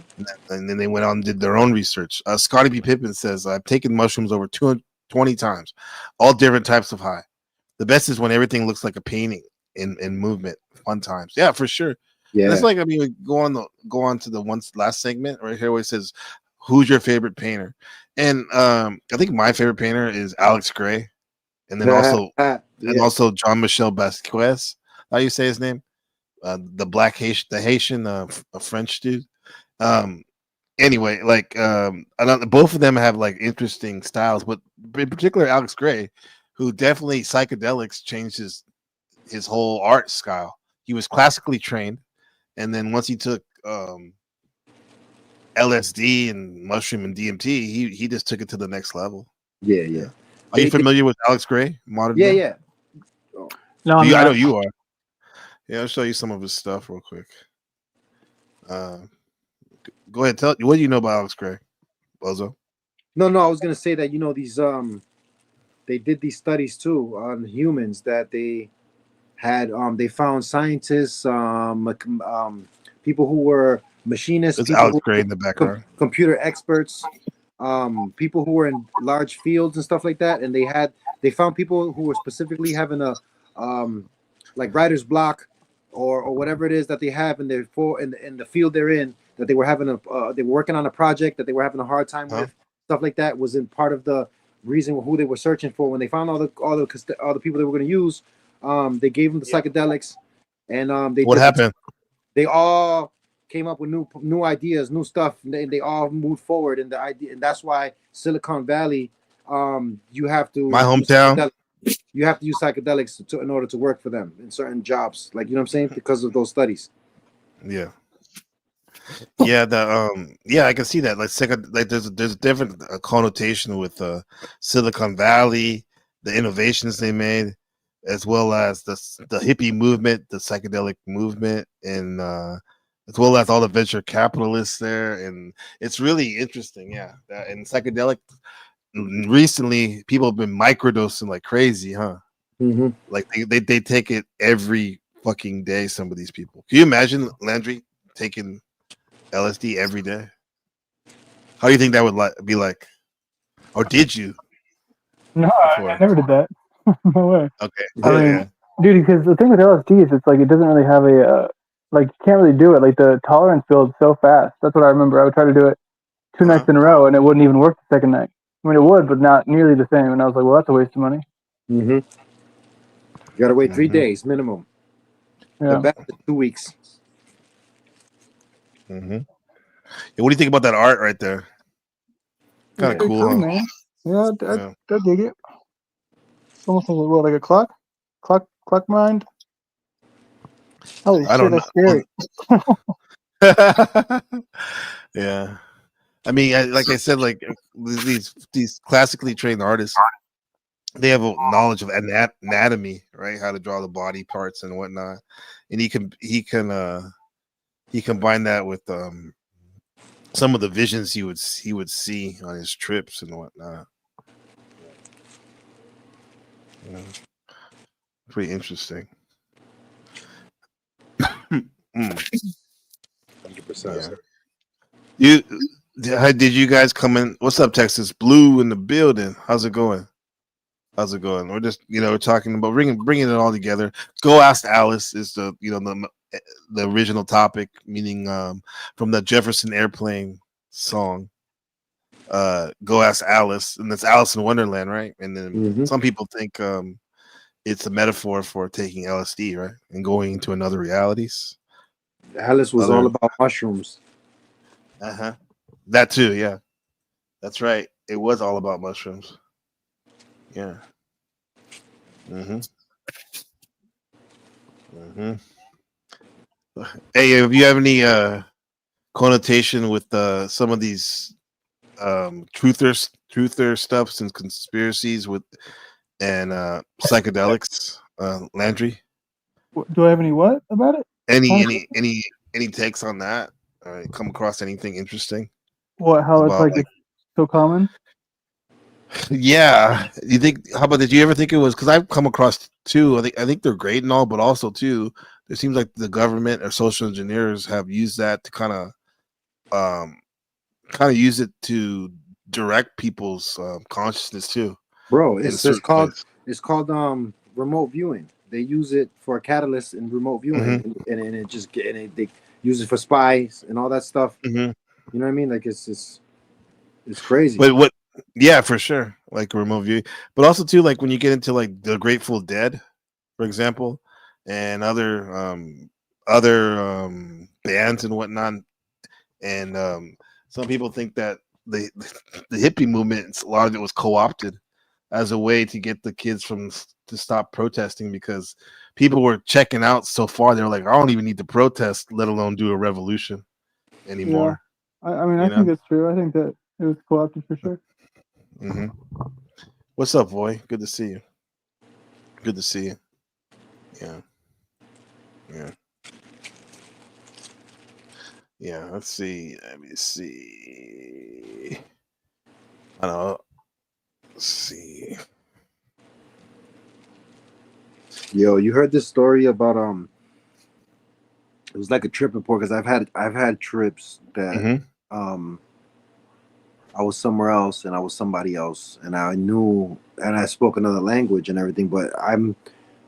and then they went on and did their own research. Scotty B. Pippen says, "I've taken mushrooms over 220 times, all different types of high. The best is when everything looks like a painting in movement. Fun times, yeah, for sure." Yeah. That's like, I mean, we go on to the last segment right here where it says, "Who's your favorite painter?" And I think my favorite painter is Alex Gray, and then also John Michel Basquiat. How you say his name? The Haitian, a French dude. Anyway, like both of them have like interesting styles, but in particular Alex Gray, who definitely psychedelics changed his whole art style. He was classically trained. And then once he took LSD and mushroom and DMT, he just took it to the next level. Yeah. Are you familiar with Alex Gray, modern day? Yeah. No, I know not. you are. Yeah, I'll show you some of his stuff real quick. Go ahead, what do you know about Alex Gray, Bozo? No, I was gonna say that these they did these studies too on humans that they had they found scientists people who were machinists, There's people Alex who Gray were in the background. computer experts, people who were in large fields and stuff like that, and they found people who were specifically having a like writer's block or whatever it is that they have in in the field they're in, that they were having they were working on a project that they were having a hard time with, stuff like that was in part of the reason who they were searching for. When they found all the people they were going to use, they gave them the psychedelics, and What happened? They all came up with new ideas, new stuff, and they all moved forward in the idea, and that's why Silicon Valley, you have to My hometown. You have to use psychedelics in order to work for them in certain jobs, like, you know what I'm saying, because of those studies. Yeah. Yeah, I can see that. Like there's a different connotation with Silicon Valley, the innovations they made, as well as the hippie movement, the psychedelic movement, and as well as all the venture capitalists there, and it's really interesting. Yeah, and psychedelic. Recently, people have been microdosing like crazy, huh? Mm-hmm. Like they take it every fucking day. Some of these people. Can you imagine Landry taking LSD every day? How do you think that would be like? Or did you? No, I never did that. No way. Okay. I mean, dude, because the thing with LSD is it's like it doesn't really have a like you can't really do it. Like the tolerance builds so fast. That's what I remember. I would try to do it 2 nights in a row, and it wouldn't even work the second night. I mean, it would, but not nearly the same. And I was like, well, that's a waste of money. Mm-hmm. You got to wait 3 days minimum. Yeah. The best is 2 weeks. Mm-hmm. Yeah, what do you think about that art right there? Kind of cool, huh? Man. Yeah, I dig it. It's almost like a clock mind. Holy I shit, don't that's know. Yeah, I mean, like I said, like these classically trained artists, they have a knowledge of anatomy, right? How to draw the body parts and whatnot, and he combine that with some of the visions he would see on his trips and whatnot. Yeah. Pretty interesting. 100%. Yeah. Did you guys come in? What's up, Texas? Blue in the building. How's it going? We're just we're talking about bringing it all together. Go Ask Alice is the original topic, meaning from the Jefferson Airplane song. Go Ask Alice, and that's Alice in Wonderland, right? And then some people think it's a metaphor for taking LSD, right, and going into another realities. Alice was all about mushrooms. That too, yeah, that's right. It was all about mushrooms. Yeah. Mm-hmm. Mm-hmm. Hey, if you have any connotation with some of these truther stuffs and conspiracies with and psychedelics, Landry? Do I have any what about it? Any takes on that? Come across anything interesting What? How it's about like it's so common? Yeah, you think? How about? Did you ever think it was? Because I've come across two. I think they're great and all, but also too, it seems like the government or social engineers have used that to use it to direct people's consciousness too. Bro, In it's certain called ways. remote viewing. They use it for a catalyst in remote viewing, Mhm. and it just get and they use it for spies and all that stuff. Mhm. You know what I mean? Like it's crazy. But what? Yeah, for sure. Like remote view, but also too, like when you get into like the Grateful Dead, for example, and other bands and whatnot, and some people think that the hippie movement, a lot of it was co-opted as a way to get the kids to stop protesting because people were checking out so far. They were like, I don't even need to protest, let alone do a revolution Yeah. anymore. I mean, I You think know? that's true. I think that it was co-opted for sure. Hmm. What's up, boy? Good to see you. Good to see you. Yeah. Yeah. Yeah. Let's see. Let me see. I don't know. Let's see. Yo, you heard this story about it was like a trip report because I've had trips that Mhm. I was somewhere else and I was somebody else and I knew and I spoke another language and everything, but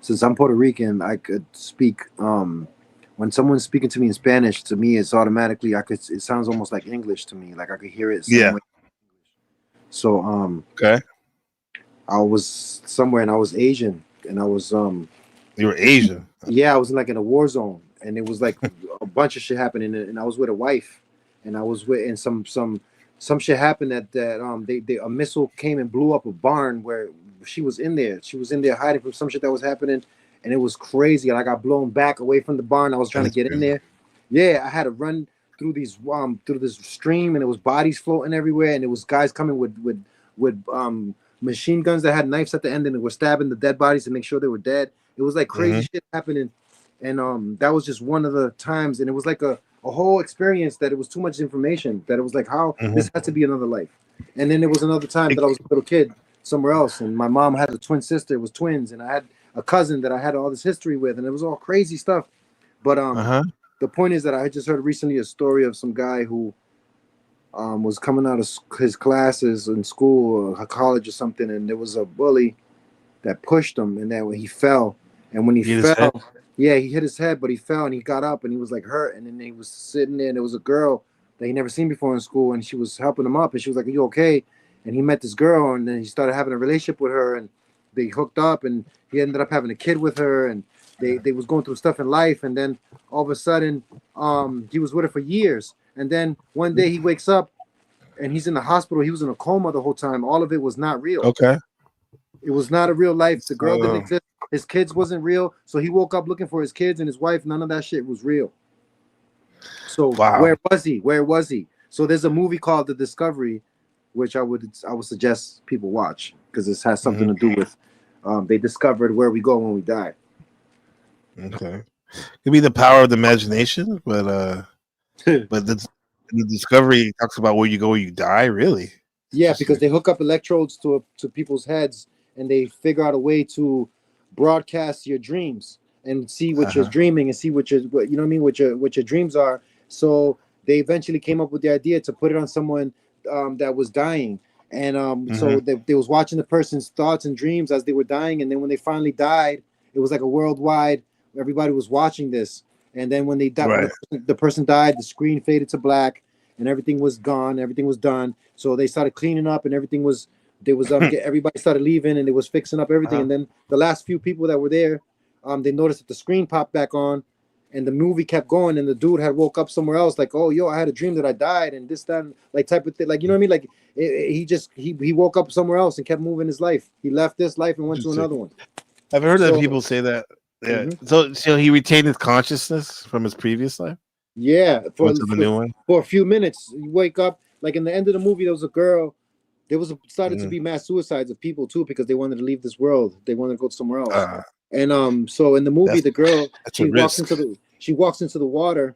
since I'm Puerto Rican, I could speak when someone's speaking to me in Spanish, to me it's automatically it sounds almost like English to me. Like I could hear it the same Yeah. way. So Okay. I was somewhere and I was Asian and I was You were Asian. yeah, I was like in a war zone and it was like a bunch of shit happening and I was with a wife and I was with and some shit happened that they a missile came and blew up a barn where she was in there. She was in there hiding from some shit that was happening and it was crazy. And I got blown back away from the barn. I was trying to That's get in crazy. there. Yeah, I had to run through through this stream and it was bodies floating everywhere and it was guys coming with machine guns that had knives at the end and they were stabbing the dead bodies to make sure they were dead. It was like crazy Mhm. shit happening. And that was just one of the times and it was like a whole experience that it was too much information that it was like how Mhm. this had to be another life. And then there was another time that I was a little kid somewhere else and my mom had a twin sister, it was twins, and I had a cousin that I had all this history with and it was all crazy stuff. But Uh-huh. the point is that I just heard recently a story of some guy who was coming out of his classes in school or college or something and there was a bully that pushed him and then when he fell and when he Hit his head? fell, yeah, he hit his head, but he fell and he got up and he was like hurt and then he was sitting there and there was a girl that he never seen before in school and she was helping him up and she was like, are you okay? And he met this girl and then he started having a relationship with her and they hooked up and he ended up having a kid with her and they was going through stuff in life and then all of a sudden he was with her for years and then one day he wakes up and he's in the hospital. He was in a coma the whole time. All of it was not real. Okay. It was not a real life. The girl didn't So exist. His kids wasn't real. So he woke up looking for his kids and his wife. None of that shit was real. So wow. where was he? Where was he? So there's a movie called The Discovery, which I would suggest people watch because this has something Mhm. to do with they discovered where we go when we die. Okay. Could be the power of the imagination, but the discovery talks about where you go, where you die. Really? Yeah, because Interesting. they hook up electrodes to people's heads and they figure out a way to broadcast your dreams and see what you're Uh-huh. dreaming and see what you know what I mean, what your dreams are. So they eventually came up with the idea to put it on someone that was dying. And Mhm. so they was watching the person's thoughts and dreams as they were dying. And then when they finally died, it was like a worldwide, everybody was watching this. And then when they died, when Right. the person died, the screen faded to black and everything was gone, everything was done. So they started cleaning up and everything was everybody started leaving and they was fixing up everything. Uh-huh. And then the last few people that were there, they noticed that the screen popped back on and the movie kept going, and the dude had woke up somewhere else, like, oh, yo, I had a dream that I died, and this, that, and, like, type of thing. Like, you know what I mean? Like, he woke up somewhere else and kept moving his life. He left this life and went to another one. I've heard of people say that. Yeah. So he retained his consciousness from his previous life. Yeah, for the new one. For a few minutes, you wake up. Like in the end of the movie, there was a girl. There was started to be mass suicides of people too because they wanted to leave this world. They wanted to go somewhere else. And so in the movie, the girl she walks into the water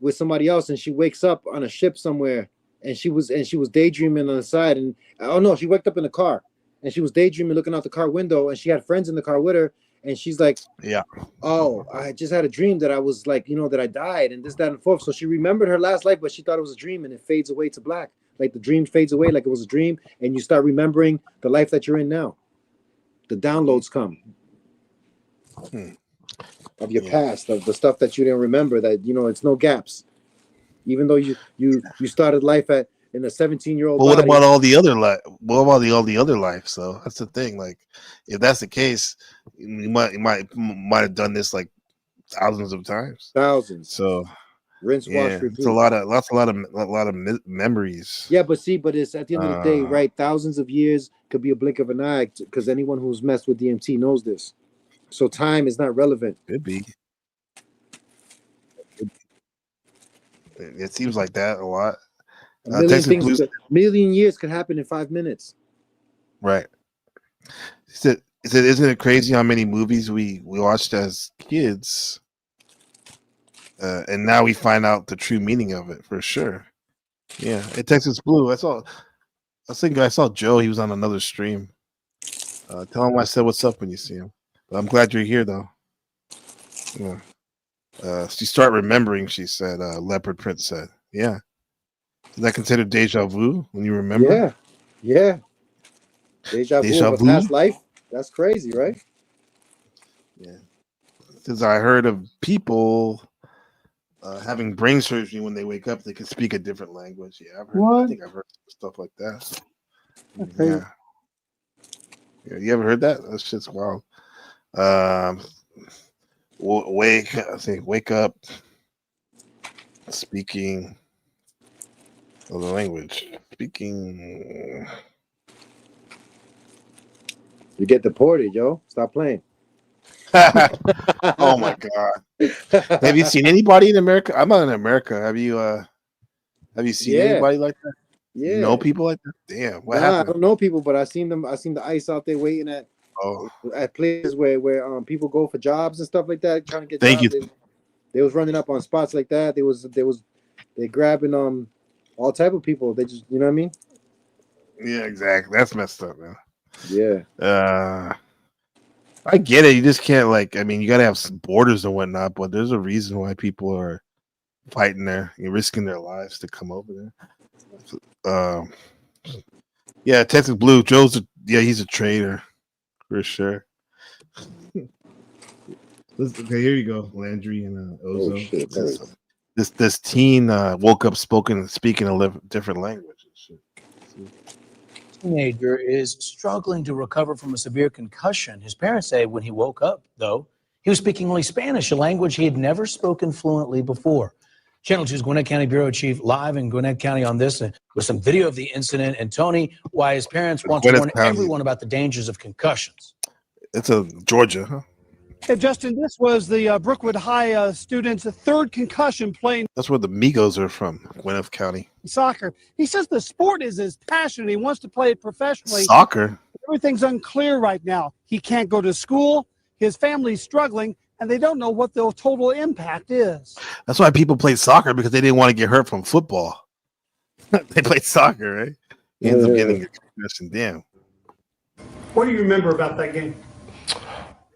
with somebody else, and she wakes up on a ship somewhere, and she was daydreaming on the side. And oh no, she waked up in a car, and she was daydreaming, looking out the car window, and she had friends in the car with her. And she's like, yeah, oh, I just had a dream that I was like, you know, that I died and this, that, and forth. So she remembered her last life, but she thought it was a dream, and it fades away to black. Like the dream fades away like it was a dream, and you start remembering the life that you're in now. The downloads come of your past, of the stuff that you didn't remember, that, you know, it's no gaps. Even though you started life in a 17-year-old Well, what body. about all the other life? What about all the other lives? So that's the thing. Like, if that's the case, you might have done this like thousands of times. Thousands. So rinse, wash, repeat. It's a lot of memories. Yeah, but it's at the end of the day, right? Thousands of years could be a blink of an eye, because anyone who's messed with DMT knows this. So time is not relevant. Could be. It seems like that a lot. Million years could happen in 5 minutes. Right. He said, isn't it crazy how many movies we watched as kids, and now we find out the true meaning of it for sure. Yeah, at Texas Blue. I saw Joe. He was on another stream. Tell him I said what's up when you see him. But I'm glad you're here though. Yeah. She start remembering. She said, Leopard Prince said, yeah. Is that considered deja vu when you remember? Yeah. Deja vu of a past life. That's crazy, right? Yeah. Because I heard of people having brain surgery when they wake up, they can speak a different language. Yeah, I think I've heard stuff like that. Yeah. You ever heard that? That's just wild. Wake up, speaking of the language. Speaking. You get deported, yo. Stop playing. Oh my god. Have you seen anybody in America? I'm not in America. Have you seen anybody like that? Yeah. You know people like that? Damn. What I happened? don't know people, but I seen them. I seen the ICE out there waiting at places where people go for jobs and stuff like that, trying to get Thank jobs. you. They was running up on spots like that. They grabbing all type of people. They just, you know what I mean? Yeah, exactly. That's messed up, man. Yeah. I get it. You just can't, like, I mean, you gotta have some borders and whatnot, but there's a reason why people are fighting there, risking their lives to come over there. Yeah, Texas Blue. He's a traitor for sure. Okay, here you go, Landry and Ozo. Oh, shit, this teen woke up speaking a different language. Teenager is struggling to recover from a severe concussion. His parents say when he woke up, though, he was speaking only Spanish, a language he had never spoken fluently before. Channel 2's Gwinnett County Bureau Chief live in Gwinnett County on this with some video of the incident. And Tony, why his parents want to warn everyone about the dangers of concussions. It's a Georgia, huh? Hey, Justin, this was the Brookwood High student's third concussion playing. That's where the Migos are from, Gwinnett County. Soccer. He says the sport is his passion. He wants to play it professionally. Soccer? Everything's unclear right now. He can't go to school. His family's struggling, and they don't know what the total impact is. That's why people play soccer, because they didn't want to get hurt from football. They played soccer, right? He ends up getting a concussion. Damn. What do you remember about that game?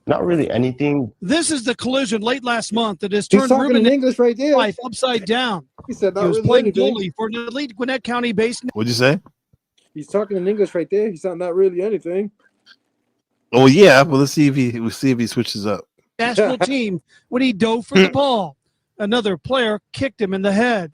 Not really anything. This is the collision late last month that has He's turned talking Ruben in English right there. life upside down. He said not He was really playing anything. goalie for an elite Gwinnett County-based. What'd you say? He's talking in English right there. He's not really anything. Oh yeah, well let's see if he switches up. National team when he dove for the ball. Another player kicked him in the head.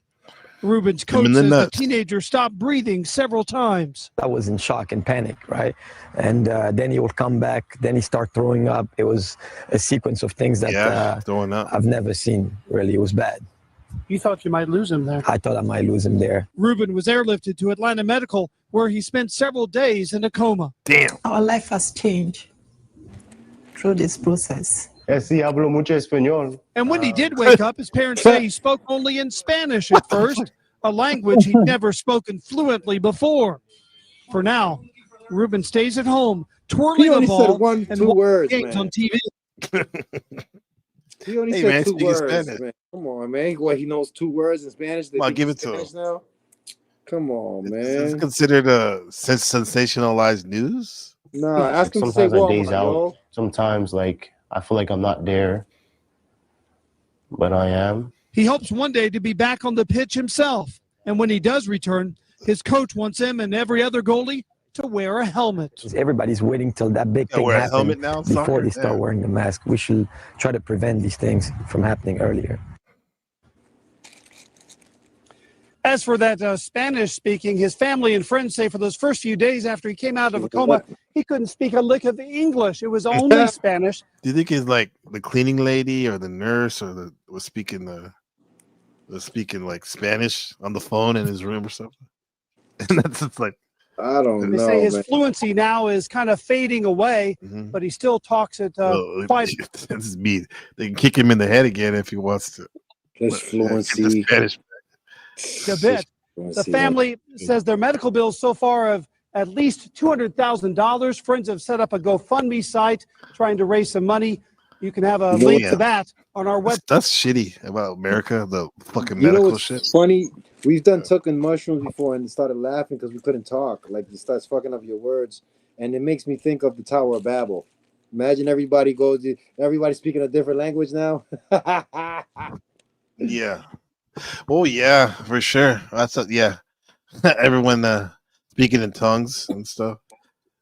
Ruben's Him coach in the says the nuts. teenager stopped breathing several times. I was in shock and panic, right? And then he would come back, then he start throwing up. It was a sequence of things that throwing up. I've never seen, really. It was bad. You thought you might lose him there. I thought I might lose him there. Ruben was airlifted to Atlanta Medical, where he spent several days in a coma. Damn. Our life has changed through this process. Sí, hablo mucho español. And when he did wake up, his parents say he spoke only in Spanish at first, a language he'd never spoken fluently before. For now, Ruben stays at home, twirling a ball and watching games on TV. He only Hey, said man, 2 speak words, Spanish. man. Come on, man. What, he knows 2 words in Spanish? They Come on, think give he's it to Spanish him. now? Come on, Is man. considered a sensationalized news? Nah, ask him to say Sometimes I Walmart, daze out. yo. Sometimes, like, I feel like I'm not there, but I am. He hopes one day to be back on the pitch himself. And when he does return, his coach wants him and every other goalie to wear a helmet. Everybody's waiting till that big thing wear a happens helmet now in before soccer? they start Yeah. wearing the mask. We should try to prevent these things from happening earlier. As for that Spanish speaking, his family and friends say for those first few days after he came out of a coma, he couldn't speak a lick of English. It was only Spanish. Do you think it's like the cleaning lady or the nurse or was speaking like Spanish on the phone in his room or something? And that's just like, I don't They know, say his man. fluency now is kind of fading away, but he still talks it quite. This is me. They can kick him in the head again if he wants to. His fluency. Get the Spanish. A bit. The family says their medical bills so far have at least $200,000. Friends have set up a GoFundMe site trying to raise some money. You can have a link to that on our website. That's shitty about America, the fucking You know medical what's shit. funny? We've done taken mushrooms before and started laughing because we couldn't talk. Like, it starts fucking up your words. And it makes me think of the Tower of Babel. Imagine everybody speaking a different language now. Yeah. Oh yeah, for sure. Yeah. Everyone speaking in tongues and stuff.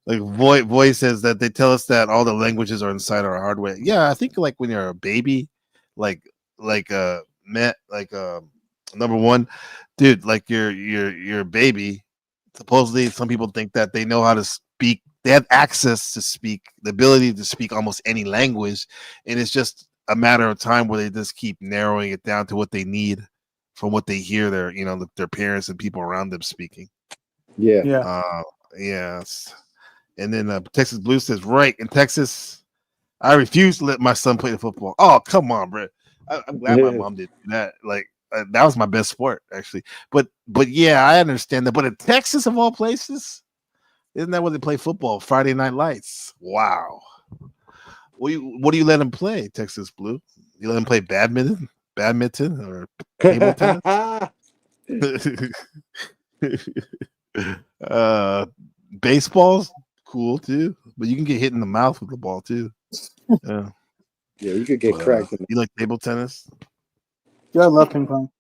Like Voy says that they tell us that all the languages are inside our hardware. Yeah, I think like when you're a baby, number one, dude, like you're a baby. Supposedly, some people think that they know how to speak. They have access to speak, the ability to speak almost any language, and it's just a matter of time where they just keep narrowing it down to what they need from what they hear their parents and people around them speaking. Yeah. Yes. And then Texas Blue says, right, in Texas, I refuse to let my son play the football. Oh, come on, bro. I'm glad my mom did that. Like, that was my best sport, actually. But yeah, I understand that. But in Texas, of all places, isn't that where they play football? Friday Night Lights. Wow. What do you let him play, Texas Blue? You let him play badminton or table tennis? Baseball's cool too, but you can get hit in the mouth with the ball too. Yeah, you could get cracked. You like table tennis? Yeah, I love ping pong.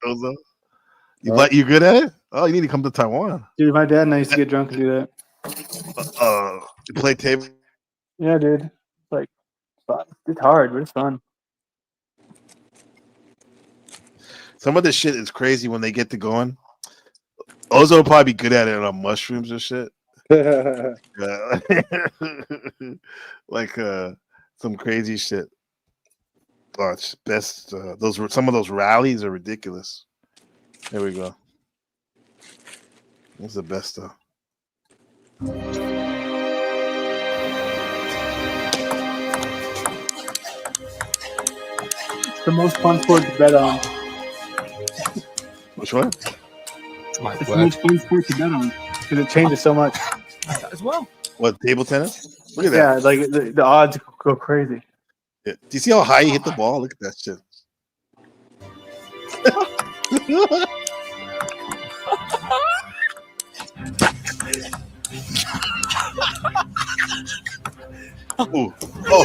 You good at it? Oh, you need to come to Taiwan. Dude, my dad and I used to get drunk and do that. You play table? Yeah, dude. Like, it's hard, but it's fun. Some of this shit is crazy when they get to going. Ozo will probably be good at it on mushrooms or shit. Like some crazy shit. It's best. Some of those rallies are ridiculous. There we go. That's the best stuff. It's the most fun sport to bet on. Which one? It's the most fun sport to bet on because it changes so much. As well. What, table tennis? Look at that. Yeah, like the odds go crazy. Yeah. Do you see how high you hit the ball? Look at that shit. Ooh. Oh.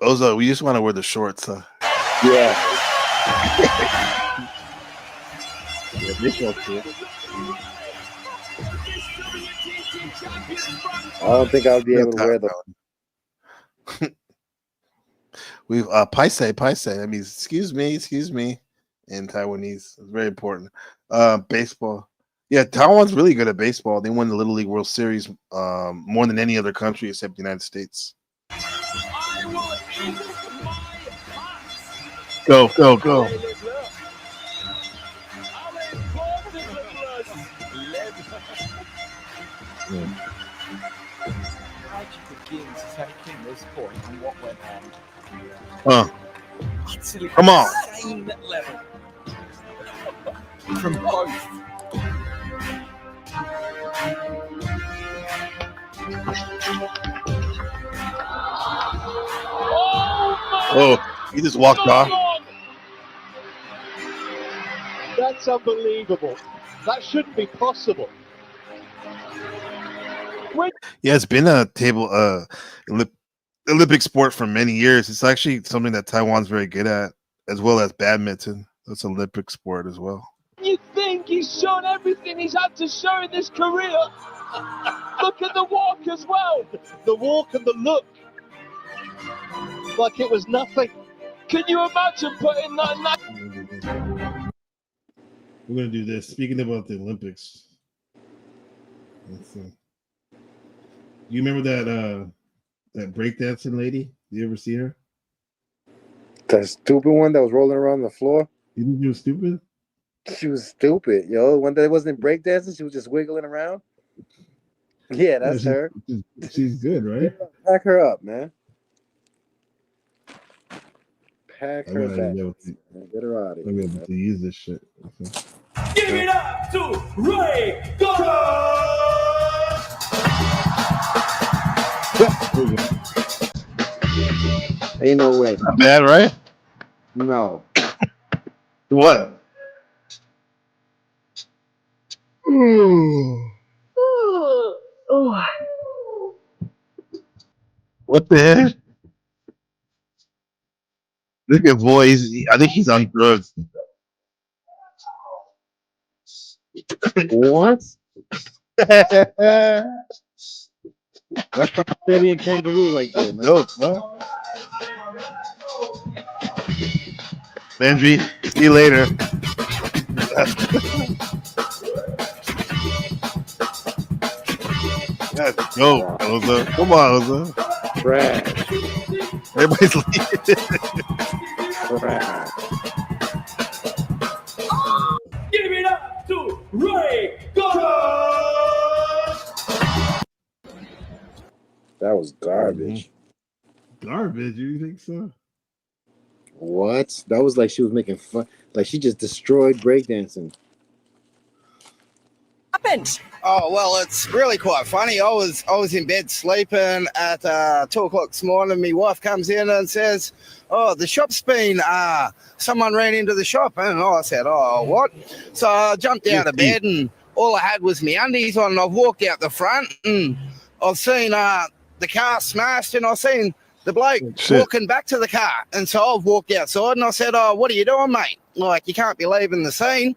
Ozo, we just want to wear the shorts, huh? Yeah. Yeah, this one's cool. I don't think I'll be able to wear them. We've paise. That means excuse me in Taiwanese. It's very important. Baseball. Yeah, Taiwan's really good at baseball. They won the Little League World Series more than any other country except the United States. Go. This point and what went on. Come on. Insane level from both. Oh, he just walked off. That's unbelievable. That shouldn't be possible. Yeah, it's been a Olympic sport for many years. It's actually something that Taiwan's very good at, as well as badminton. That's an Olympic sport as well. You think he's shown everything he's had to show in this career? Look at the walk as well. The walk and the look. Like it was nothing. Can you imagine putting that in that? We're going to do this. Speaking about the Olympics. Let's see. You remember that breakdancing lady? You ever see her? That stupid one that was rolling around the floor? You think she was stupid? She was stupid, yo. One that wasn't breakdancing, she was just wiggling around. Yeah, that's her. She's good, right? Pack her up, man. Pack her back. Get her out of here. I'm able to use this shit. Okay. Give it up to Ray Gordon! Ain't no way. Not bad, right? No. What? What the heck? Look at boys. I think he's on drugs. What? That's not steady and kangaroo like that, man. No, huh? Landry, see you later. Let's go, Oza. Come on, Oza. Trash. Everybody's leaving. Trash. Give it up to Ray Gordon! That was garbage. Garbage? You think so? What? That was like she was making fun. Like she just destroyed breakdancing. Happened? Oh well, it's really quite funny. I was in bed sleeping at 2 o'clock this morning. My wife comes in and says, "Oh, the shop's been someone ran into the shop." And I said, "Oh, what?" So I jumped out of bed and all I had was my undies on. And I've walked out the front and I've seen the car smashed and I've seen the bloke walking back to the car. And so I've walked outside and I said, "Oh, what are you doing, mate? Like, you can't be leaving the scene."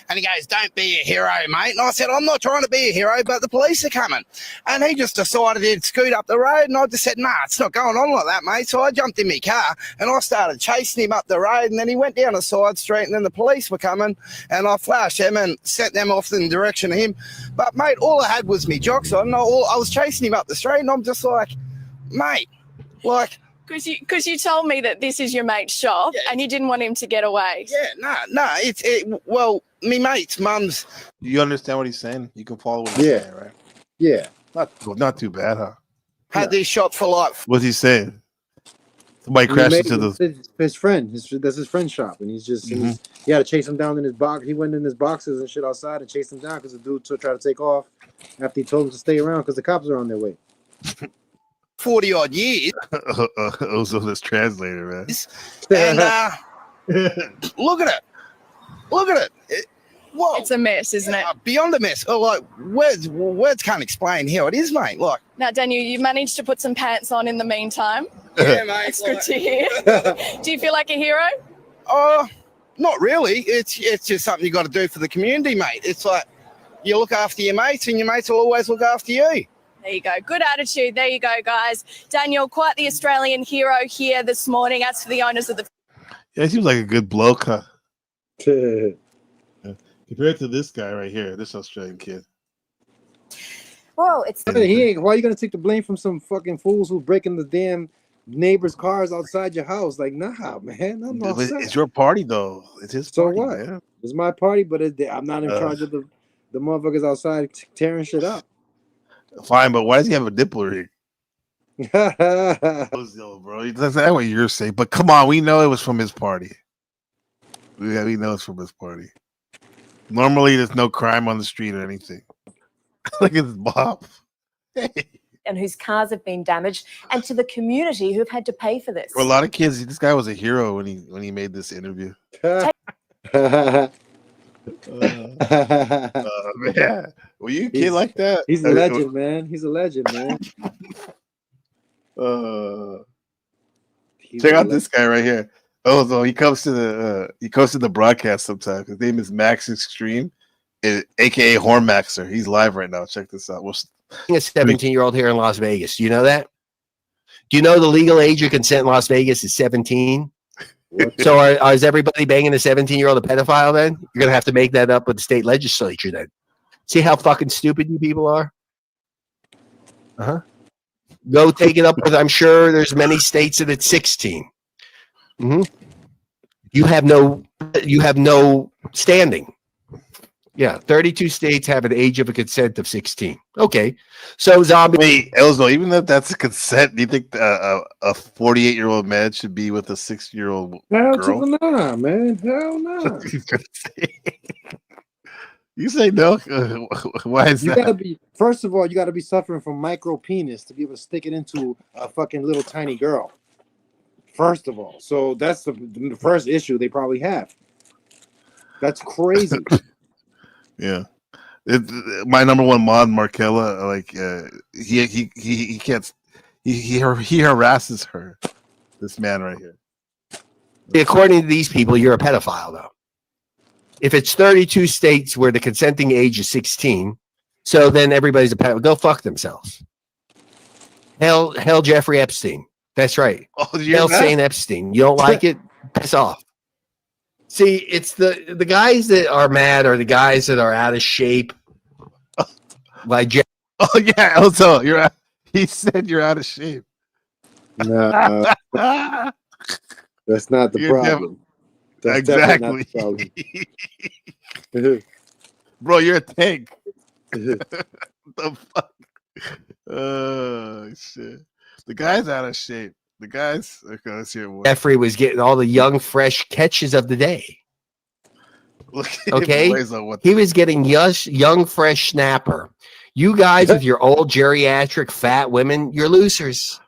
And he goes, "Don't be a hero, mate." And I said, "I'm not trying to be a hero, but the police are coming." And he just decided he'd scoot up the road. And I just said, "Nah, it's not going on like that, mate." So I jumped in my car and I started chasing him up the road. And then he went down a side street and then the police were coming. And I flashed them and sent them off in the direction of him. But, mate, all I had was me jocks on. I was chasing him up the street and I'm just like, mate, like... Because you told me that this is your mate's shop and you didn't want him to get away. Yeah, no, well, me mate's mum's. You understand what he's saying? You can follow what he's saying, right? Yeah. Not too bad, huh? Had this shop for life. What's he saying? Somebody crashed into the... His friend. That's his friend's shop. And he's just... he had to chase him down in his box. He went in his boxes and shit outside and chased him down because the dude tried to take off after he told him to stay around because the cops are on their way. 40 odd years. Also, this translator, man. And look at it. Whoa. It's a mess, isn't it? Beyond a mess. Oh, like words can't explain how it is, mate. Like, now, Daniel, you managed to put some pants on in the meantime. Yeah, mate. It's good to hear. Do you feel like a hero? Oh, not really. It's just something you got to do for the community, mate. It's like you look after your mates, and your mates will always look after you. There you go. Good attitude. There you go, guys. Daniel, quite the Australian hero here this morning. As for the owners of the... Yeah, he seems like a good bloke, huh? Compared to this guy right here, this Australian kid. Whoa, it's... He ain't. Why are you gonna take the blame from some fucking fools who breaking the damn neighbors' cars outside your house? Like, nah, man. I'm all set. It's your party, though. It's his So party, what? man. It's my party, but I'm not in charge of the motherfuckers outside tearing shit up. Fine, but why does he have a nipple ring? Yo, bro, that's not what you're saying. But come on, we know it was from his party. We know it's from his party. Normally, there's no crime on the street or anything. Look at his mom. And whose cars have been damaged, and to the community who've had to pay for this. For a lot of kids, this guy was a hero when he made this interview. Man, were you a kid like that? He's a legend, man. He's a legend, man. Check out this guy right here. Oh, so he comes to the broadcast sometimes. His name is Max Extreme, aka Horn Maxer. He's live right now. Check this out. A 17-year-old here in Las Vegas. Do you know that? Do you know the legal age of consent in Las Vegas is 17? So is everybody banging a 17-year-old a pedophile then? You're going to have to make that up with the state legislature then. See how fucking stupid you people are? Uh-huh. Go take it up with, I'm sure there's many states that it's 16. Mm-hmm. You have no standing. Yeah, 32 states have an age of a consent of 16. Okay, so zombie. Wait, Elzo, even if that's a consent, do you think a 48-year-old man should be with a 6-year-old Hell girl? to the nah, man. Hell no. You say no? Why is that? Gotta be, first of all, you gotta be suffering from micro penis to be able to stick it into a fucking little tiny girl. First of all, so that's the first issue they probably have. That's crazy. Yeah, my number one mod, Markella, like he can't, he harasses her. This man right here. According to these people, you're a pedophile, though. If it's 32 states where the consenting age is 16, so then everybody's a pedophile. Go fuck themselves. Hell, Jeffrey Epstein. That's right. Oh, Hell, Saint Epstein. You don't like it? Piss off. See, it's the guys that are mad are the guys that are out of shape. Like Jeff. Oh yeah, also he said you're out of shape. No, that's not the problem. That's exactly. Not the problem. Bro, you're a tank. The fuck? Oh shit. The guy's out of shape. The guys. Okay, let's hear more. Jeffrey was getting all the young, fresh catches of the day. Okay, he was getting young, fresh snapper. You guys with your old geriatric fat women, you're losers.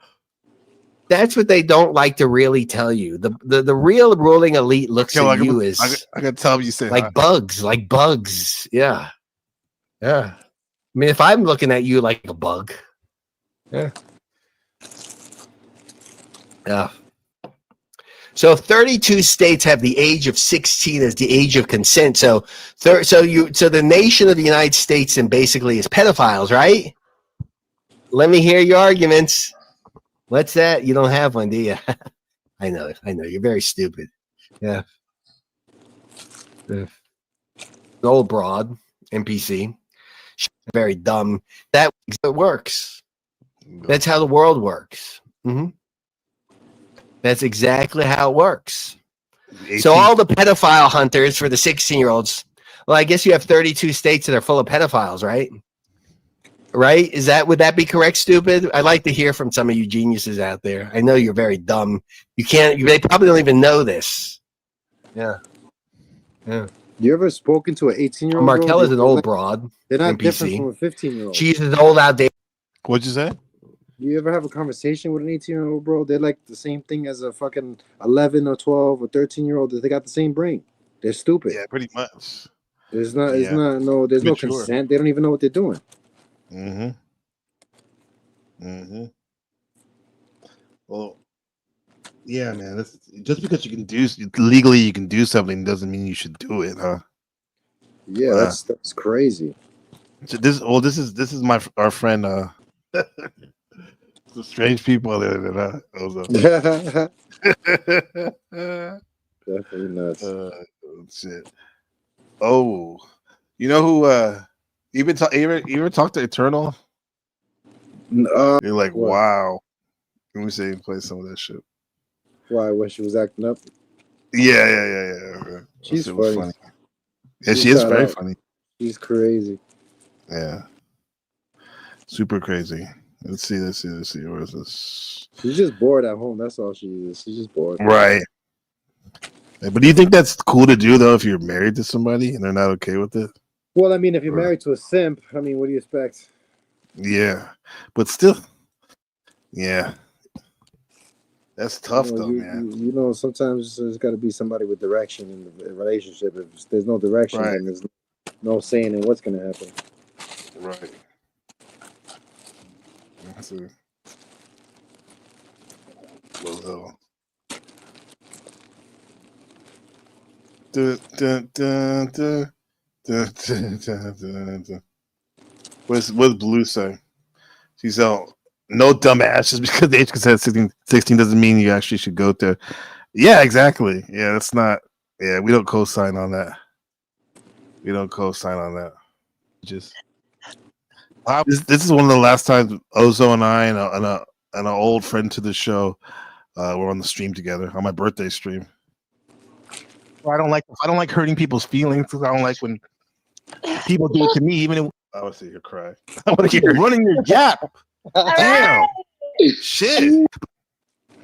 That's what they don't like to really tell you. The real ruling elite looks at you as I gotta tell you say like bugs. Yeah. I mean, if I'm looking at you like a bug, yeah. So 32 states have the age of 16 as the age of consent. So the nation of the United States and basically is pedophiles, right? Let me hear your arguments. What's that? You don't have one, do you? I know. You're very stupid. Yeah. The old broad, NPC. She's very dumb. That works. That's how the world works. Mm-hmm. That's exactly how it works. 18. So all the pedophile hunters for the 16-year-olds, well, I guess you have 32 states that are full of pedophiles, right? Right? Would that be correct, stupid? I'd like to hear from some of you geniuses out there. I know you're very dumb. They probably don't even know this. Yeah. You ever spoken to an 18-year-old? Markella's an old broad. They're not NPC. different from a 15-year-old. She's an old outdated. What'd you say? You ever have a conversation with an 18-year-old, bro? They're like the same thing as a fucking 11 or 12 or 13-year-old. They got the same brain. They're stupid. Yeah, pretty much. There's no consent. They don't even know what they're doing. Well, yeah, man. Just because you can legally you can do something doesn't mean you should do it, huh? Yeah, that's crazy. So this is our friend Some strange people there than Ozo. Definitely nuts. Shit. Oh, you know who? You ever talk to Eternal? You're like, what? wow. Let me see you play some of that shit. Why? When she was acting up? Yeah. She's It was funny. funny. Yeah, She's she is got very out. funny. She's crazy. Yeah, super crazy. Let's see. Where is this? She's just bored at home. That's all she is. She's just bored. Right. Yeah, but do you think that's cool to do though if you're married to somebody and they're not okay with it? Well, I mean, if you're Or- married to a simp, I mean, what do you expect? Yeah, but still, yeah, that's tough You know, though, man. you know, sometimes there's got to be somebody with direction in the relationship. If there's no direction, Right. then there's no saying in what's going to happen. Right. Let's see. Well, What's Blue say? She's out. No dumbass. Just because the age consent 16 doesn't mean you actually should go there. Yeah, exactly. Yeah, that's not. Yeah, we don't co-sign on that. We don't co-sign on that. Just this is one of the last times Ozo and I and an old friend to the show were on the stream together on my birthday stream. I don't like hurting people's feelings. I don't like when people do it to me. Even if, I want to see you cry. I want to keep running your gap. Damn. Shit.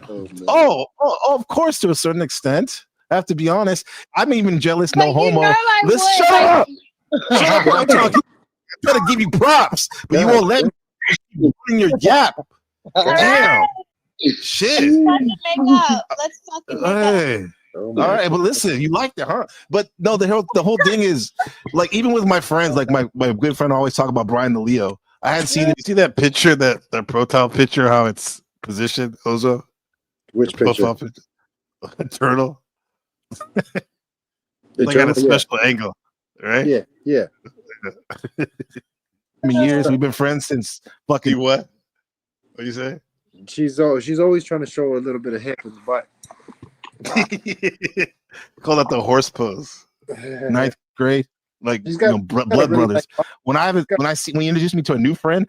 Oh, of course, to a certain extent. I have to be honest. I'm even jealous. But No you homo. know I Let's would, shut like- up. Shut up. I'm talking. I'm trying to give you props, but you won't let me keep running your gap. Damn. Shit. Let's fucking make up. Let's fucking make up. Hey. All right, but listen, you liked it, huh? But no, the whole thing is like, even with my friends, like my good friend always talk about Brian the Leo. I hadn't seen it. You see that picture, that profile picture, how it's positioned, Ozo? Which The profile picture? picture? Turtle. Like at a special angle, right? Yeah. I mean, years we've been friends since fucking what? What you say? She's always trying to show a little bit of hip in the butt. Call that the horse pose. Ninth grade, like blood really brothers. When you introduce me to a new friend,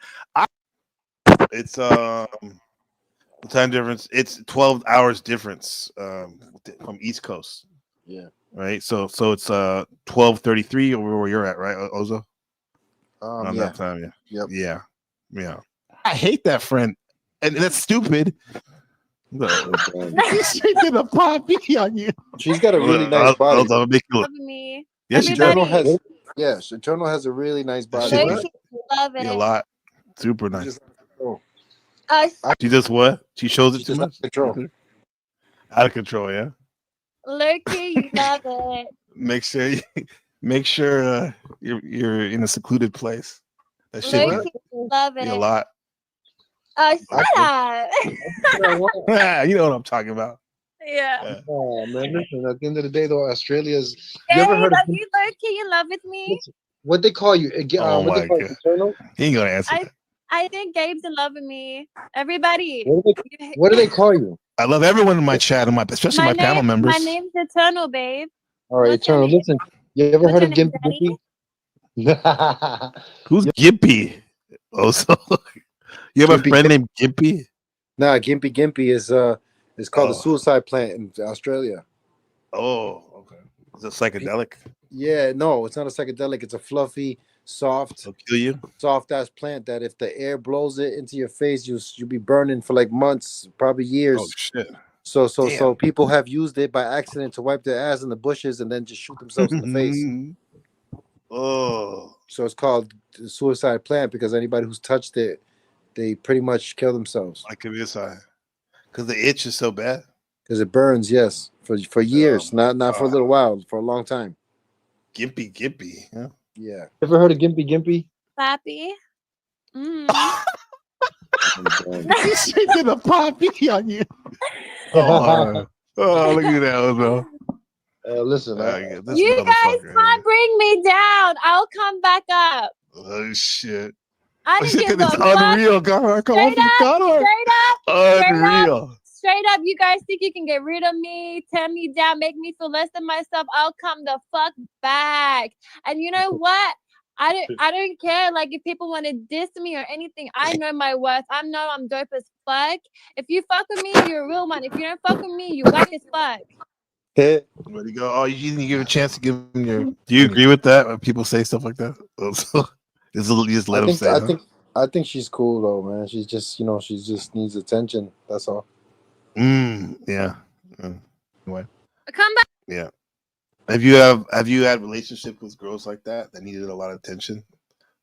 it's the time difference. It's 12 hours difference from East Coast. Yeah. Right. So it's 12:33 over where you're at, right, Ozo? Around Yeah. that time, Yep. Yeah. I hate that friend, and that's stupid. She's shaking a poppy on you. She's got a really nice body. I'll make you look. Me. Yeah, she Eternal does. Eternal has a really nice body. Look, love it. A lot. Super nice. She does what? She shows it too much? Out of control, yeah. Look, you love it. Make sure you're in a secluded place. That shit Look, you love be it. a lot. Shut up. You know what I'm talking about. Yeah. Oh man, listen. At the end of the day, though, Australia's. Hey, You ever heard of love you, Loki? You love with me? what they call you? Oh What my they call God. you, Eternal? He ain't gonna answer. I think Gabe's in love with me. Everybody. What do they call you? I love everyone in my chat, and especially my panel members. My name's Eternal, babe. All right, Eternal. Listen, you ever heard of your name, Gimpy? Who's Gimpy? Also, you have a friend named Gimpy? Nah, Gimpy is called the suicide plant in Australia. Oh, okay. Is it psychedelic? Yeah, no, it's not a psychedelic. It's a fluffy, soft, kill you. Soft ass plant that if the air blows it into your face, you'll be burning for like months, probably years. Oh shit. So people have used it by accident to wipe their ass in the bushes and then just shoot themselves in the face. Oh. So it's called the suicide plant because anybody who's touched it, they pretty much kill themselves. Like suicide. Because the itch is so bad. Because it burns, yes, for years, not for a little while, for a long time. Gimpy. Yeah. Yeah. Ever heard of Gimpy? Pappy. He's shaking a poppy on you. Oh, look at that, Ozo. Listen, You guys can't bring me down. I'll come back up. Oh shit. I didn't give a It's fuck. unreal, God. Come on, Straight up, unreal. straight up. You guys think you can get rid of me, tear me down, make me feel less than myself? I'll come the fuck back. And you know what? I don't care. Like if people want to diss me or anything, I know my worth. I know I'm dope as fuck. If you fuck with me, you're a real one. If you don't fuck with me, you whack as fuck. Where do you go? Oh, you didn't give a chance to give him your. Do you agree with that when people say stuff like that? You just let them say it. I think she's cool though, man. She's just, she just needs attention. That's all. Yeah. Anyway. Come back. Yeah. Have you had relationships with girls like that needed a lot of attention?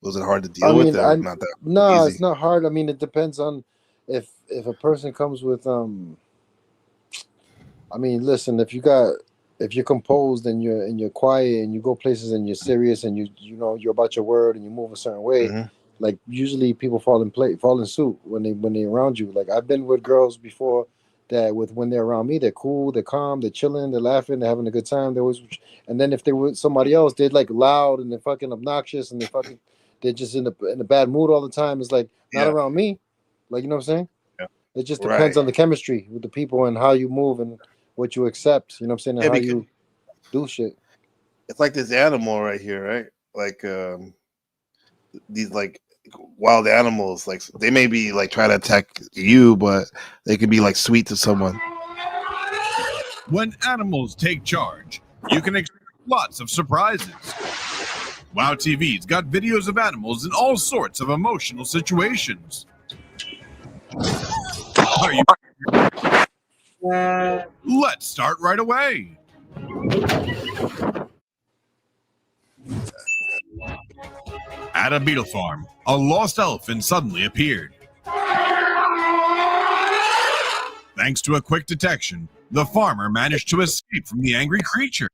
Was it hard to deal with? Or not that no, easy? it's not hard. I mean, it depends on if a person comes with I mean, listen, if you're composed and you're quiet and you go places and you're serious and you're about your word and you move a certain way, like usually people fall in suit when they're around you. Like I've been with girls before that when they're around me, they're cool, they're calm, they're chilling, they're laughing, they're having a good time. And then if they were somebody else, they're like loud and they're fucking obnoxious and they're just in a bad mood all the time. It's like not around me. Like, you know what I'm saying? Yeah. It just depends on the chemistry with the people and how you move and what you accept, you know what I'm saying, and how you do shit. It's like this animal right here, right? Like these like wild animals, like they may be like trying to attack you, but they could be like sweet to someone. When animals take charge, you can expect lots of surprises. Wow TV's got videos of animals in all sorts of emotional situations. Are you? Let's start right away. At a beetle farm, a lost elephant suddenly appeared. Thanks to a quick detection, the farmer managed to escape from the angry creature.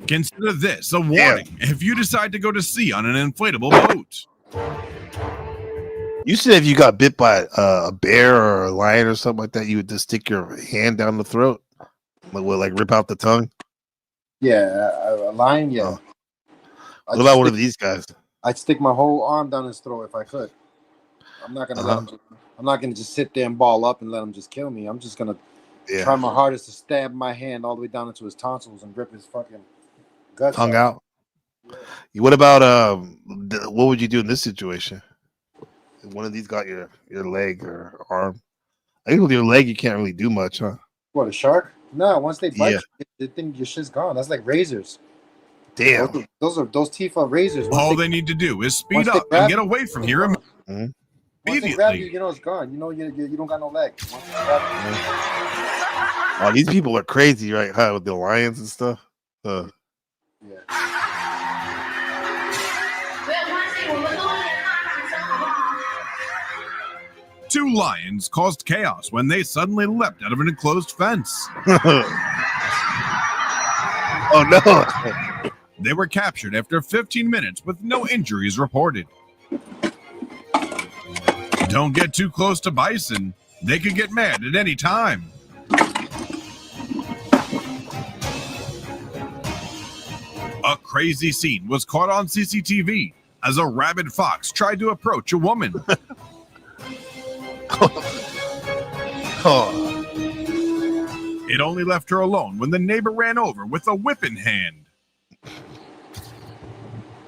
Consider this a warning if you decide to go to sea on an inflatable boat. You said if you got bit by a bear or a lion or something like that, you would just stick your hand down the throat, like rip out the tongue. Yeah, a lion. Yeah. What about one of these guys? I'd stick my whole arm down his throat if I could. I'm not gonna let him. I'm not gonna just sit there and ball up and let him just kill me. I'm just gonna try my hardest to stab my hand all the way down into his tonsils and rip his fucking guts Tongue out. What about what would you do in this situation? If one of these got your leg or arm. I think with your leg you can't really do much, huh? What, a shark? No, once they bite you, they think your shit's gone. That's like razors. Damn. Those teeth are razors. All they need to do is speed up and get away from here immediately. Once they grab you, you know it's gone. You know you don't got no leg. Once they grab you, Oh, these people are crazy, right? Huh? With the lions and stuff. Two lions caused chaos when they suddenly leapt out of an enclosed fence. Oh no. They were captured after 15 minutes with no injuries reported. Don't get too close to bison. They could get mad at any time. A crazy scene was caught on CCTV as a rabid fox tried to approach a woman. It only left her alone when the neighbor ran over with a whip in hand.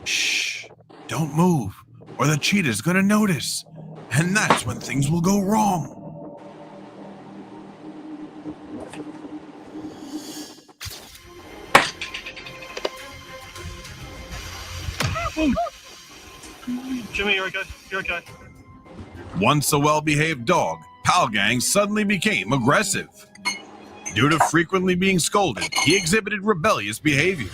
Shh, don't move, or the cheetah's gonna notice. And that's when things will go wrong. Jimmy, you're okay. You're okay. Once a well-behaved dog, Pal Gang suddenly became aggressive. Due to frequently being scolded, he exhibited rebellious behavior.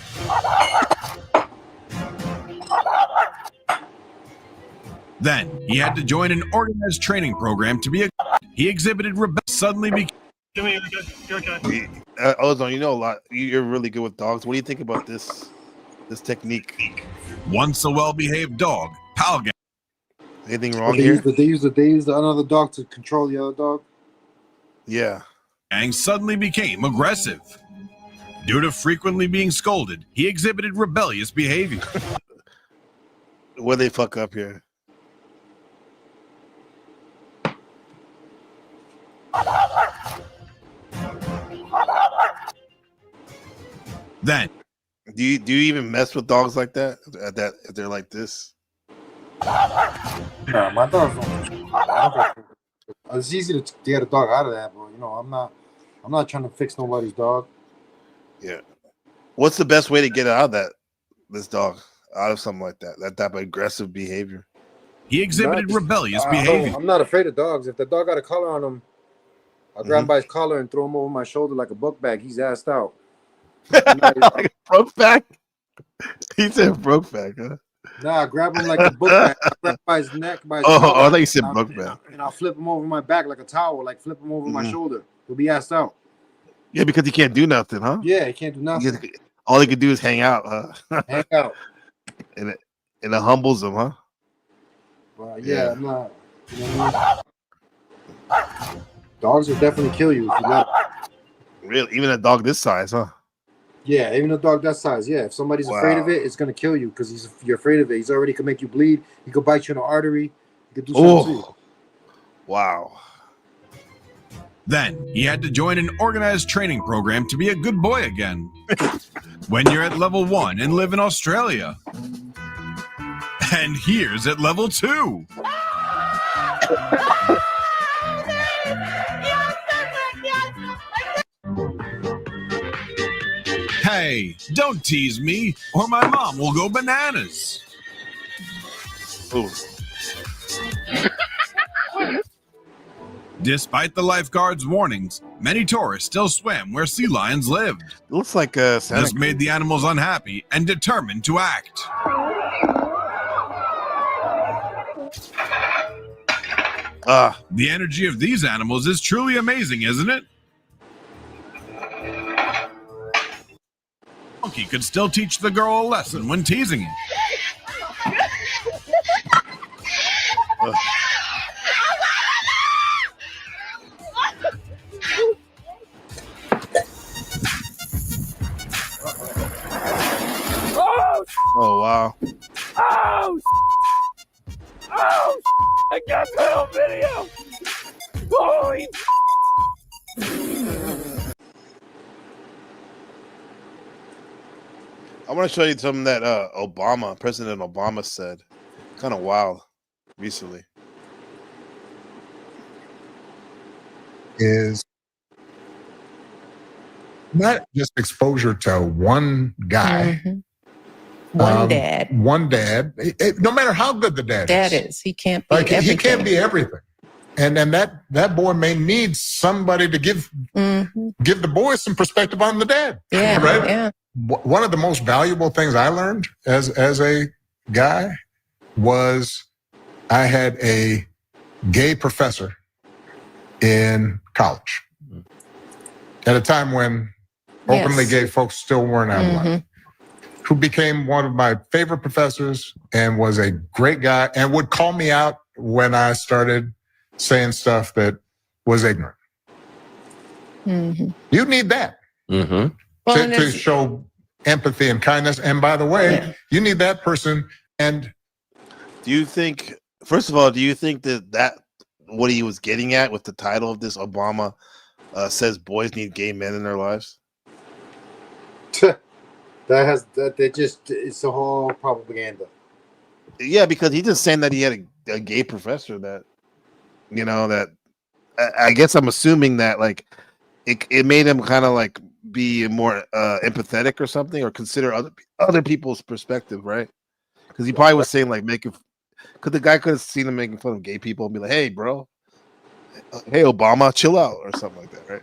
Then, he had to join an organized training program to be a... He exhibited suddenly became... Jimmy, you're okay. You're okay. Ozone, you know a lot. You're really good with dogs. What do you think about this technique? Once a well-behaved dog, Pal Gang... Anything wrong they here? Use another dog to control the other dog. Yeah. Gang suddenly became aggressive. Due to frequently being scolded, he exhibited rebellious behavior. Where they fuck up here? Then, do you even mess with dogs like that? If they're like this? No, my dogs don't. I don't. It's easy to get a dog out of that, but I'm not trying to fix nobody's dog. Yeah. What's the best way to get out of this dog out of something like that? That type of aggressive behavior. He exhibited rebellious behavior. I'm not afraid of dogs. If the dog got a collar on him, I'll grab him by his collar and throw him over my shoulder like a book bag. He's assed out. Like a broke back? He said broke back, huh? Nah, grab him like a book bag. Grab him by his neck, by his Oh, collar, I thought you said broke back. and I'll flip him over my back like a towel, like flip him over my shoulder. He'll be assed out. Yeah, because he can't do nothing, huh? Yeah, he can't do nothing. All he can do is hang out, huh? Hang out. And it humbles him, huh? Yeah, I'm not. You know what I mean? Dogs will definitely kill you if you let them. Really? Even a dog this size, huh? Yeah, even a dog that size. Yeah, if somebody's afraid of it, it's gonna kill you because you're afraid of it. He's already can make you bleed. He could bite you in the artery. He could do something to you. Wow. Then he had to join an organized training program to be a good boy again. When you're at level 1 and live in Australia. And here's at level 2. Hey, don't tease me, or my mom will go bananas. Ooh. Despite the lifeguard's warnings, many tourists still swam where sea lions lived. It looks like this made the animals unhappy and determined to act. The energy of these animals is truly amazing, isn't it? Monkey could still teach the girl a lesson when teasing him. Oh, wow. Oh, I got that on video. Holy I want to show you something that President Obama said. Kind of wild recently. Is not just exposure to one guy. One dad. One dad. No matter how good the dad is. He can't be like, everything. he can't be everything. And that boy may need somebody to give the boy some perspective on the dad. Yeah, right? yeah. One of the most valuable things I learned as a guy was I had a gay professor in college at a time when openly gay folks still weren't out of line, who became one of my favorite professors and was a great guy and would call me out when I started saying stuff that was ignorant. You need that to show empathy and kindness. And by the way, you need that person. And do you think, first of all, that what he was getting at with the title of this Obama says boys need gay men in their lives? It's a whole propaganda. Yeah, because he's just saying that he had a gay professor that, that I guess I'm assuming that like it made him kind of like be more empathetic or something, or consider other people's perspective, right? Because he probably was saying like because the guy could have seen him making fun of gay people and be like, "Hey, bro, hey Obama, chill out," or something like that, right?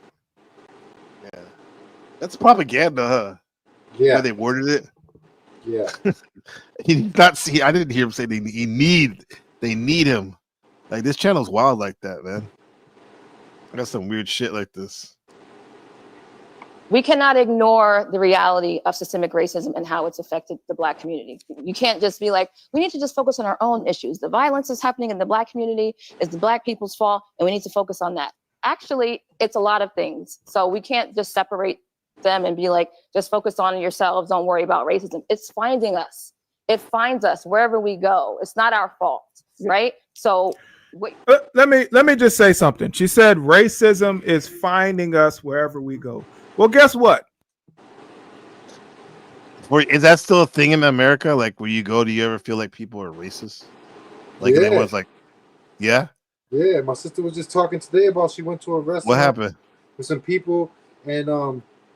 Yeah, that's propaganda, huh? Yeah, how they worded it. Yeah, he did not see. I didn't hear him say they need him. Like this channel's wild like that, man. I got some weird shit like this. We cannot ignore the reality of systemic racism and how it's affected the Black community. You can't just be like, we need to just focus on our own issues. The violence is happening in the Black community. It's the Black people's fault, and we need to focus on that. Actually, it's a lot of things. So we can't just separate them and be like, just focus on yourselves. Don't worry about racism. It's finding us. It finds us wherever we go. It's not our fault, right? So wait. Let me just say something. She said racism is finding us wherever we go. Well, guess what? Is that still a thing in America? Like, where you go, do you ever feel like people are racist? Like, Yeah. and everyone's like, yeah? Yeah, my sister was just talking today about she went to a restaurant. What happened? With some people, and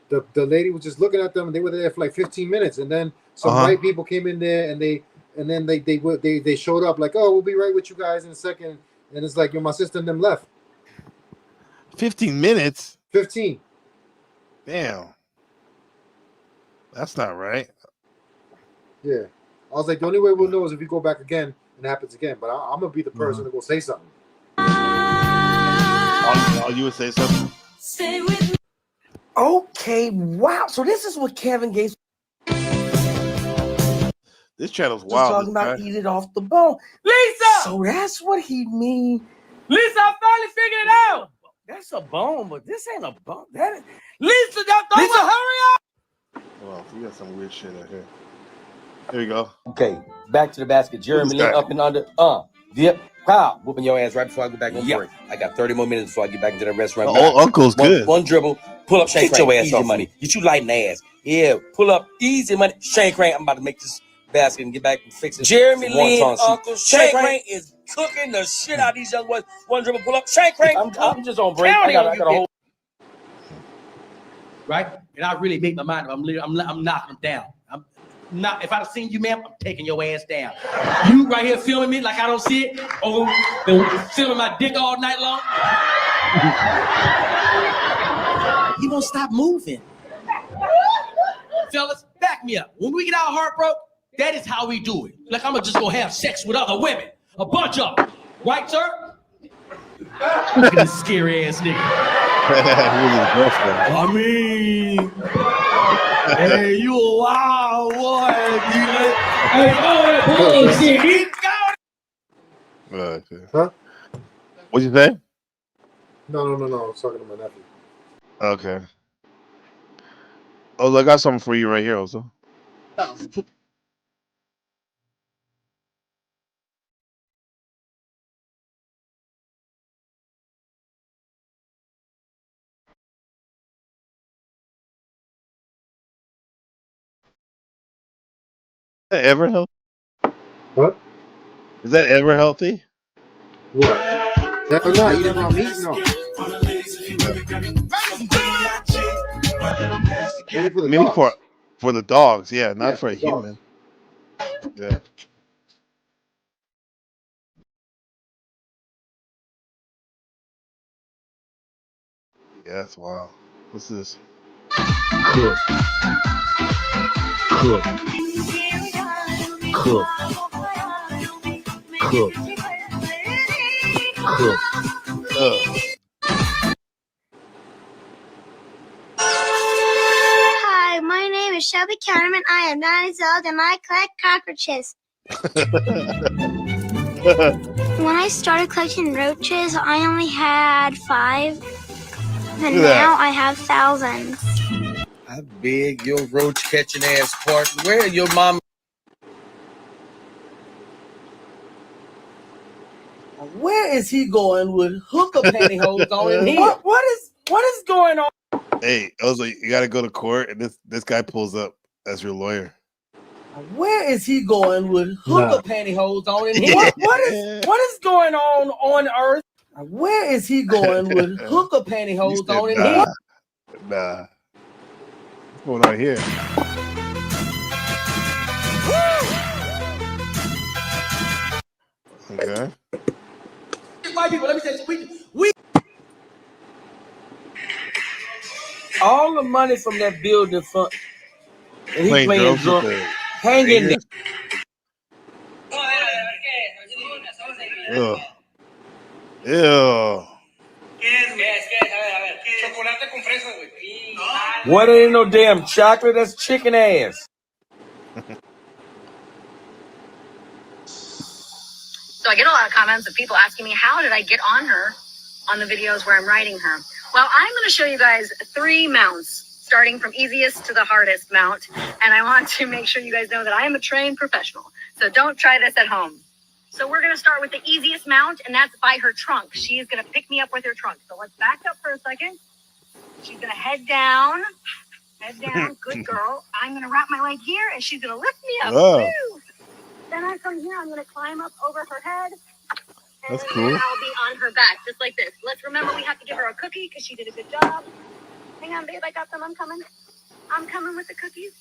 the lady was just looking at them, and they were there for like 15 minutes, and then some white people came in there, and then they showed up like, oh, we'll be right with you guys in a second, and it's like, yo, my sister and them left. 15 minutes? 15. Damn. That's not right. Yeah. I was like, the only way we'll know is if we go back again and it happens again, but I'm gonna be the person to go say something. Oh, you would say something? Stay with me. Okay, wow. So this is what Kevin Gates This channel's was wild. talking about. Eat it off the bone. Lisa! So that's what he mean. Lisa, I finally figured it out. That's a bone, but this ain't a bone. That is... Lisa, Lisa, hurry up! Well, we got some weird shit out here. Here we go. Okay, back to the basket. Jeremy Lin up and under. Dip. Pow. Whooping your ass right before I go back on break. I got 30 more minutes before I get back into the restaurant. The old uncle's good. One dribble. Pull up, Shane Get your Crank. ass Easy off money. Get you lighting ass. Yeah, pull up. Easy money. Shane Crank. I'm about to make this basket and get back and fix it. Jeremy Lin, Uncle Shane Crank is cooking the shit out of these young boys. One dribble. Pull up. Shane Crank. I'm just on break. I got a whole. Right? And I really make my mind up. I'm knocking them down. Not if I'd have seen you, ma'am, I'm taking your ass down. You right here filming me like I don't see it. Oh, been filming my dick all night long. He won't stop moving. Fellas, back me up. When we get our heart broke, that is how we do it. Like I'm just gonna have sex with other women. A bunch of them. Right, sir? Look at this scary ass nigga. I mean, hey, you a wild boy, dude. Hey, bullshit. Keep going. Huh? What'd you say? No. I was talking to my nephew. Okay. Oh, I got something for you right here also. Is that ever healthy? What? Is that ever healthy? What? That's not eating raw meat, no. Maybe for the dogs, yeah, not for a dogs. human. Yeah. Yeah, that's wild. What's this? Cook. Cook. Cook. Cook. Cook. Hi, my name is Shelby Counterman. I am 9 years old and I collect cockroaches. When I started collecting roaches, I only had 5. And now I have thousands. I beg your roach catching ass partner. Where your mom? Where is he going with hooker pantyhose on in here? What is going on? Hey, also, you got to go to court, and this guy pulls up as your lawyer. Where is he going with hooker pantyhose on in here? What is going on Earth? Where is he going with hooker pantyhose on in here? Nah. What's going on here? Okay. White people, let me tell you, we all the money from that building fund, and he playing drunk, hanging there. Ew. Ew. What ain't no damn chocolate? That's chicken ass. So I get a lot of comments of people asking me, how did I get on her on the videos where I'm riding her? Well, I'm going to show you guys 3 mounts. starting from easiest to the hardest mount. And I want to make sure you guys know that I am a trained professional. So don't try this at home. So we're going to start with the easiest mount, and that's by her trunk. She's going to pick me up with her trunk. So let's back up for a second. She's going to head down. Head down. Good girl. I'm going to wrap my leg here, and she's going to lift me up. Oh. Woo! Then I come here. I'm going to climb up over her head. That's And cool. then I'll be on her back, just like this. Let's remember we have to give her a cookie because she did a good job. Hang on, babe. I got them. I'm coming. I'm coming with the cookies.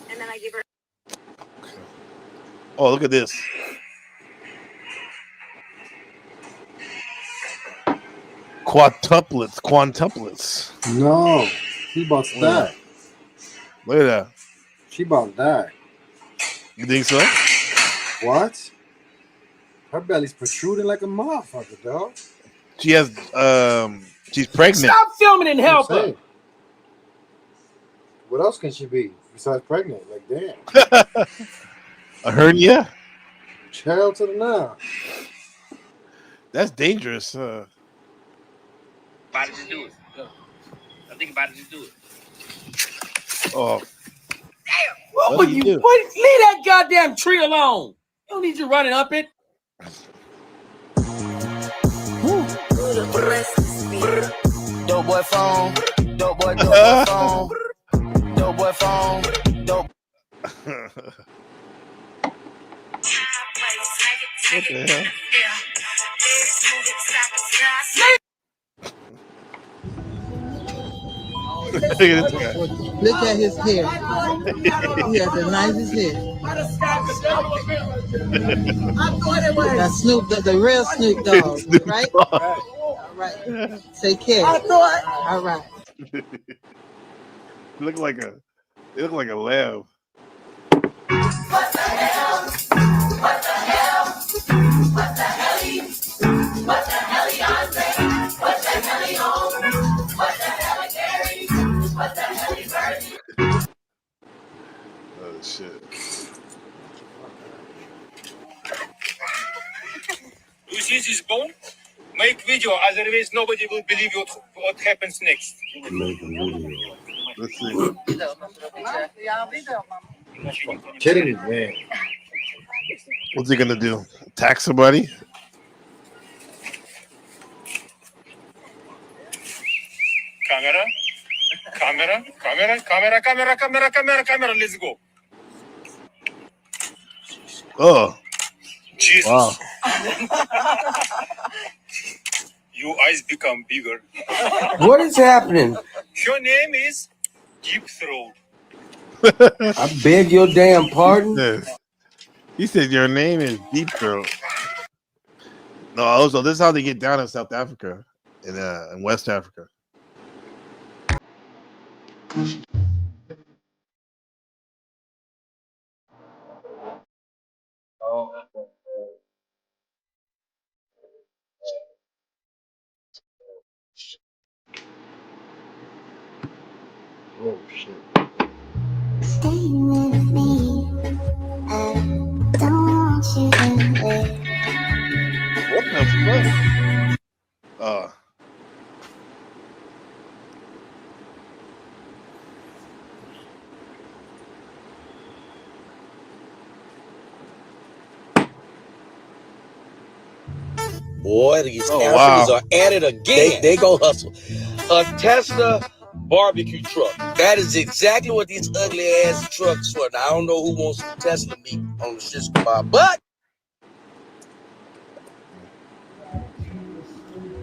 And then I give her. Oh, look at this. Quintuplets. No, he about to die. Look at that. She about to die. You think so? What? Her belly's protruding like a motherfucker, dog. She has she's pregnant. Stop filming and help her. What else can she be besides pregnant? Like, damn. A hernia? Child to the now. That's dangerous. About to just do it. I think about to just do it. Oh. What What would do you you do? what, leave that goddamn tree alone. You don't need you running up it. Dope boy phone, dope boy phone, dope boy phone, dope. What the hell? Look at this guy. Look at his hair. He has the nicest hair. Now Snoop, the real Snoop Dogg, right? All right. Take care. All right. They look like a lamb. Oh shit. You see this bone? Make video, otherwise nobody will believe what happens next. Let's see. Kidding me, man. What's he gonna do? Attack somebody? Camera, let's go. Oh. Jesus. Wow. Your eyes become bigger. What is happening? Your name is Deep Throat. I beg your damn pardon. He said your name is Deep Throat. No, also this is how they get down in South Africa, in West Africa. Oh shit. Stay with me. I don't want you away. What the fuck? Boy, these Oh, Africans wow. are at it again. They go hustle. A Tesla barbecue truck. That is exactly what these ugly ass trucks for. Now, I don't know who wants Tesla meat on the shish kebab, but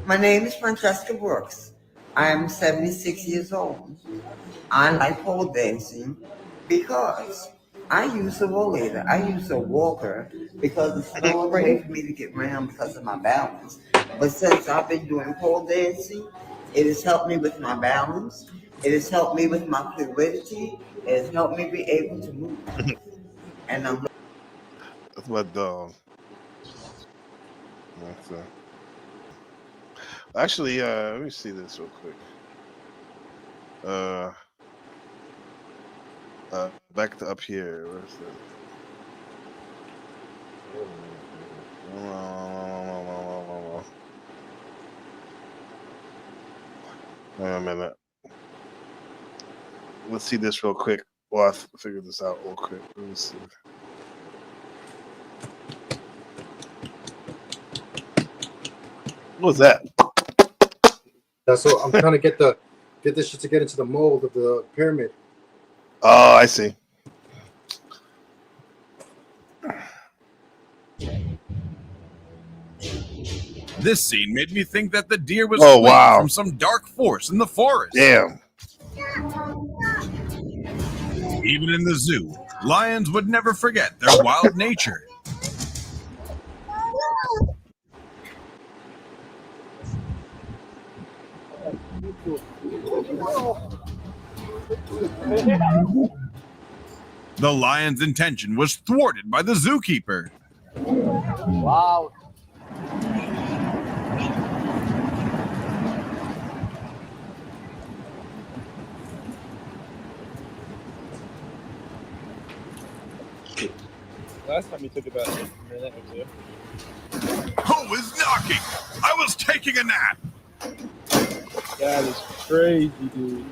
My name is Francesca Brooks. I am 76 years old. I like pole dancing because I use a rollator. I use a walker because it's no other way for me to get around because of my balance. But since I've been doing pole dancing, it has helped me with my balance. It has helped me with my fluidity. It has helped me be able to move. And I'm That's my dog. Actually, let me see this real quick. Back to up here. Where's the? Wait a minute. Let's see this real quick. Well, I figure this out real quick. Let me see. What was that? That's what I'm trying to get this shit to get into the mold of the pyramid. Oh, I see. This scene made me think that the deer was Oh, fleeing wow. from some dark force in the forest. Damn. Even in the zoo, lions would never forget their wild nature. The lion's intention was thwarted by the zookeeper. Wow. Last time you took about a minute or two. Who is knocking? I was taking a nap. That is crazy, dude.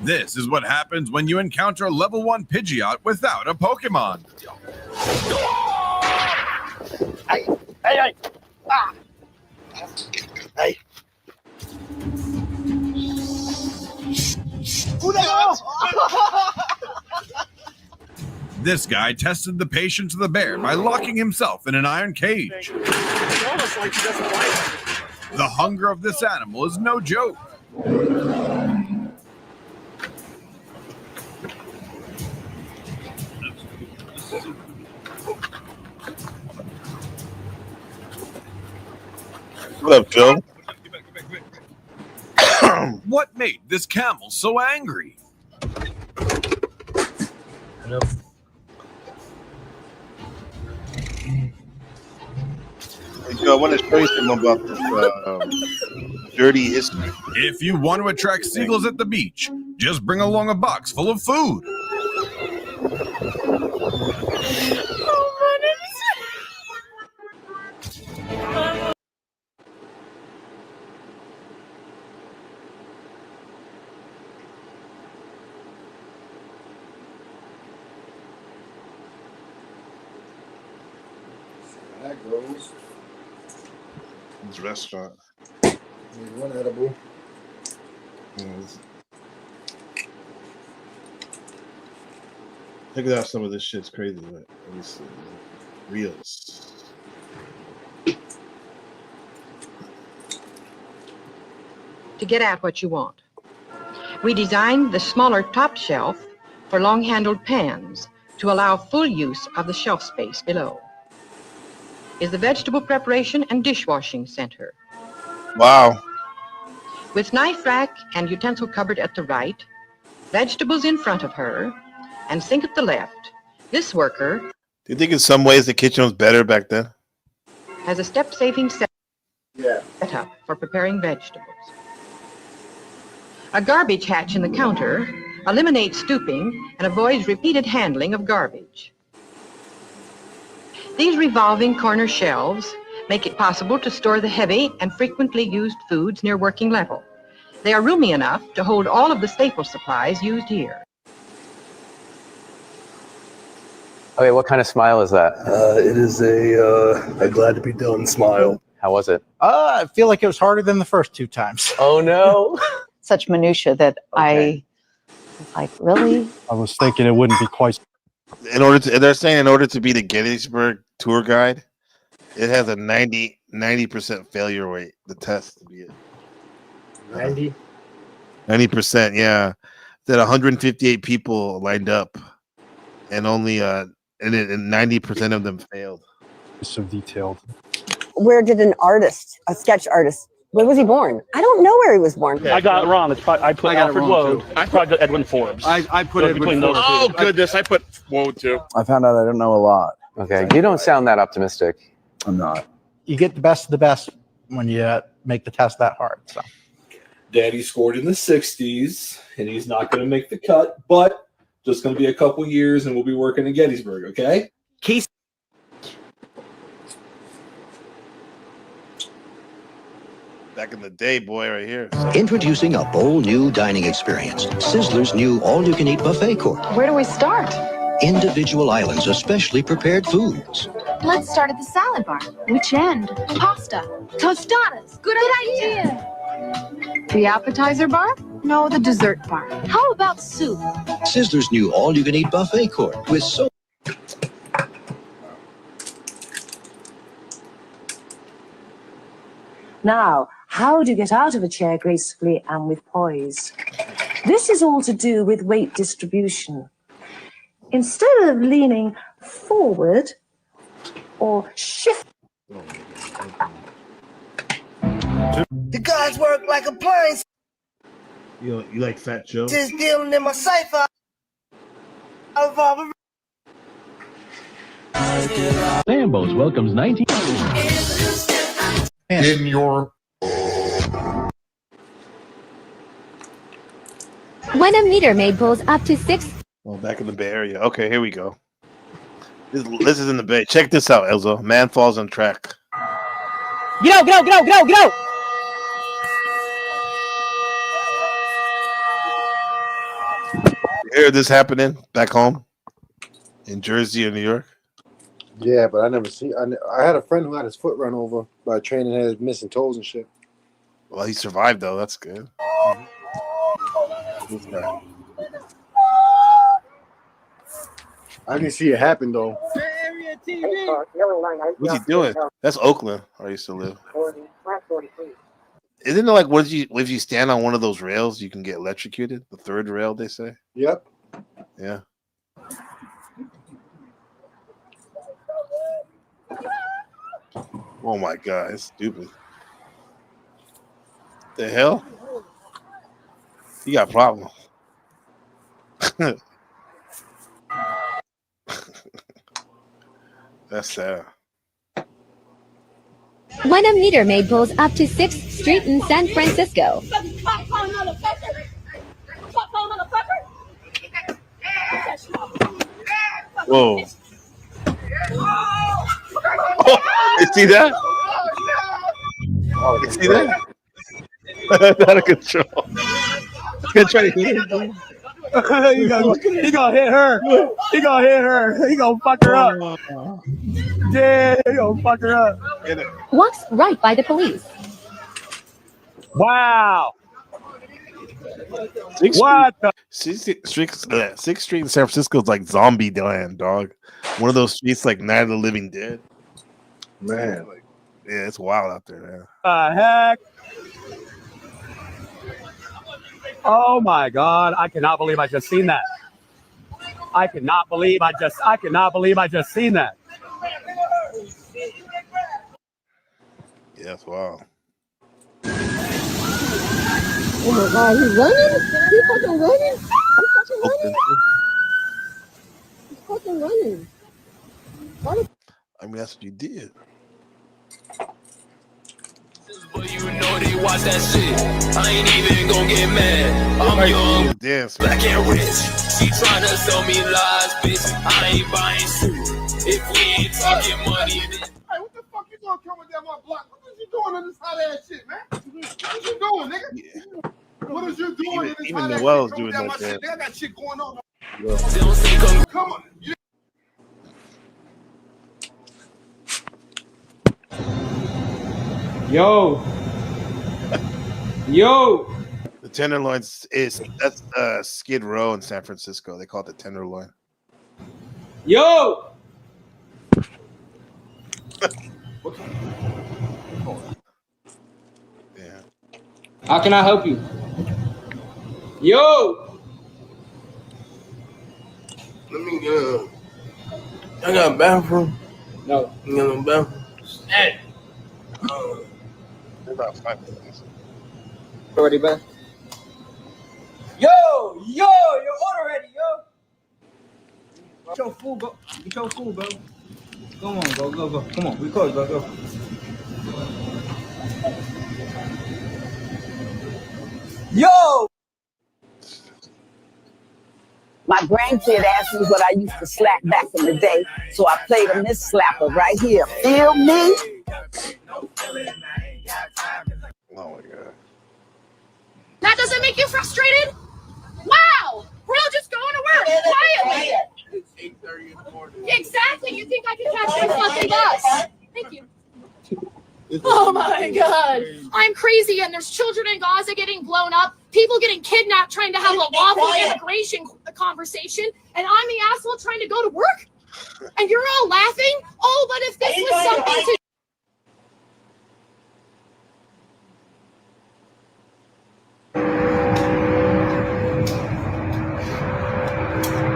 This is what happens when you encounter a level 1 Pidgeot without a Pokemon. Hey, hey, hey. Ah. Hey. Who the hell? This guy tested the patience of the bear by locking himself in an iron cage. It's almost like he doesn't like it. The hunger of this animal is no joke. What up, Joe? What made this camel so angry? I want to show you something about this dirty history. If you want to attract seagulls at the beach, just bring along a box full of food. That goes. This restaurant. Need one edible. Check out some of this shit's crazy. Let me see. Reels. To get at what you want. We designed the smaller top shelf for long-handled pans to allow full use of the shelf space below. Is the vegetable preparation and dishwashing center. Wow. With knife rack and utensil cupboard at the right, vegetables in front of her, and sink at the left, this worker Do you think in some ways the kitchen was better back then? has a step-saving setup for preparing vegetables. A garbage hatch in the counter eliminates stooping and avoids repeated handling of garbage. These revolving corner shelves make it possible to store the heavy and frequently used foods near working level. They are roomy enough to hold all of the staple supplies used here. Okay, what kind of smile is that? It is a glad to be done smile. How was it? I feel like it was harder than the first 2 times. Oh no. Such minutia that I was like, really? I was thinking it wouldn't be quite. They're saying in order to be the Gettysburg tour guide, it has a 90% failure rate. The test to be it. 90%, yeah. That 158 people lined up, and only and 90% of them failed. It's so detailed. Where did a sketch artist, where was he born? I don't know where he was born. I got it wrong. It's probably, I put Alfred Woad. I put Edwin Forbes. I put So Edwin between those Forbes. two. Oh, goodness. I put Woad too. I found out I don't know a lot. Okay, you don't sound that optimistic. I'm not. You get the best of the best when you make the test that hard. So, Daddy scored in the 60s, and he's not going to make the cut, but just going to be a couple years, and we'll be working in Gettysburg, okay? Case. Back in the day, boy, right here. Introducing a bold new dining experience. Sizzler's new all-you-can-eat buffet court. Where do we start? Individual islands of specially prepared foods. Let's start at the salad bar. Which end? Pasta. Tostadas. Good idea. The appetizer bar? No, the dessert bar. How about soup? Sizzler's new all-you-can-eat buffet court with so... Now, how do you get out of a chair gracefully and with poise? This is all to do with weight distribution. Instead of leaning forward or shift. The guys work like appliances. You like Fat Joe? Just dealing in my cipher. Sambo's welcomes 19. In your. When a meter maid pulls up to 6. Oh, back in the Bay Area. Okay, here we go. This is in the Bay. Check this out, Elzo. Man falls on track. Get out, get out, get out, get out, get out! You hear this happening back home in Jersey or New York? Yeah, but I never see. I had a friend who had his foot run over by a train and had missing toes and shit. Well, he survived though. That's good. This guy. I didn't see it happen though. What's he doing? That's Oakland, where I used to live. Isn't it like if you stand on one of those rails, you can get electrocuted? The third rail, they say. Yep. Yeah. Oh my God, it's stupid. The hell? You got problems. That's sad. When a meter maid pulls up to 6th Street in San Francisco. Whoa. Oh, you see that? You see that? Out of control. He's gonna try to hit her. He gonna hit her. He gonna hit her. He gonna fuck her up. Yeah, he gonna fuck her up. Walks right by the police. Wow. Sixth Street in San Francisco is like zombie land, dog. One of those streets like Night of the Living Dead. Man. Yeah, it's wild out there, man. Heck. Oh my God! I cannot believe I just seen that. I cannot believe I just seen that. Yeah, it's wild. Oh my God, he's running? He's fucking running? He's fucking running. I mean, that's what you did. But you know they watch that shit. I ain't even gonna get mad. I'm young, black and rich. She tryna sell me lies, bitch. I ain't buying shit. If we ain't talking money, then. Hey, what the fuck you doing coming down my block? What is you doing in this hot ass shit, man? What you doing, nigga? Yeah. What is you doing in this hot ass shit? Noel's doing that my shit. shit. They got shit going on. Yeah. Come on. Yo. The Tenderloin that's Skid Row in San Francisco. They call it the Tenderloin. Yo. Yeah. How can I help you? Yo. Let me I got a bathroom. No. You got a bathroom. Hey. About 5 minutes. Already back. Yo, your order ready, yo. Get your food, bro. Get your food, bro. Come on, bro. Go. Come on, we close, bro. Go. Yo. My grandkid asked me what I used to slap back in the day, so I played him this slapper right here. Feel me? Oh that make you frustrated? Wow! We're all just going to work quietly. It's 8:30 in the morning. Exactly. You think I can catch my fucking bus? Thank you. Oh my god. I'm crazy and there's children in Gaza getting blown up, people getting kidnapped trying to have a lawful immigration conversation, and I'm the asshole trying to go to work? And you're all laughing? Oh, but if this was something to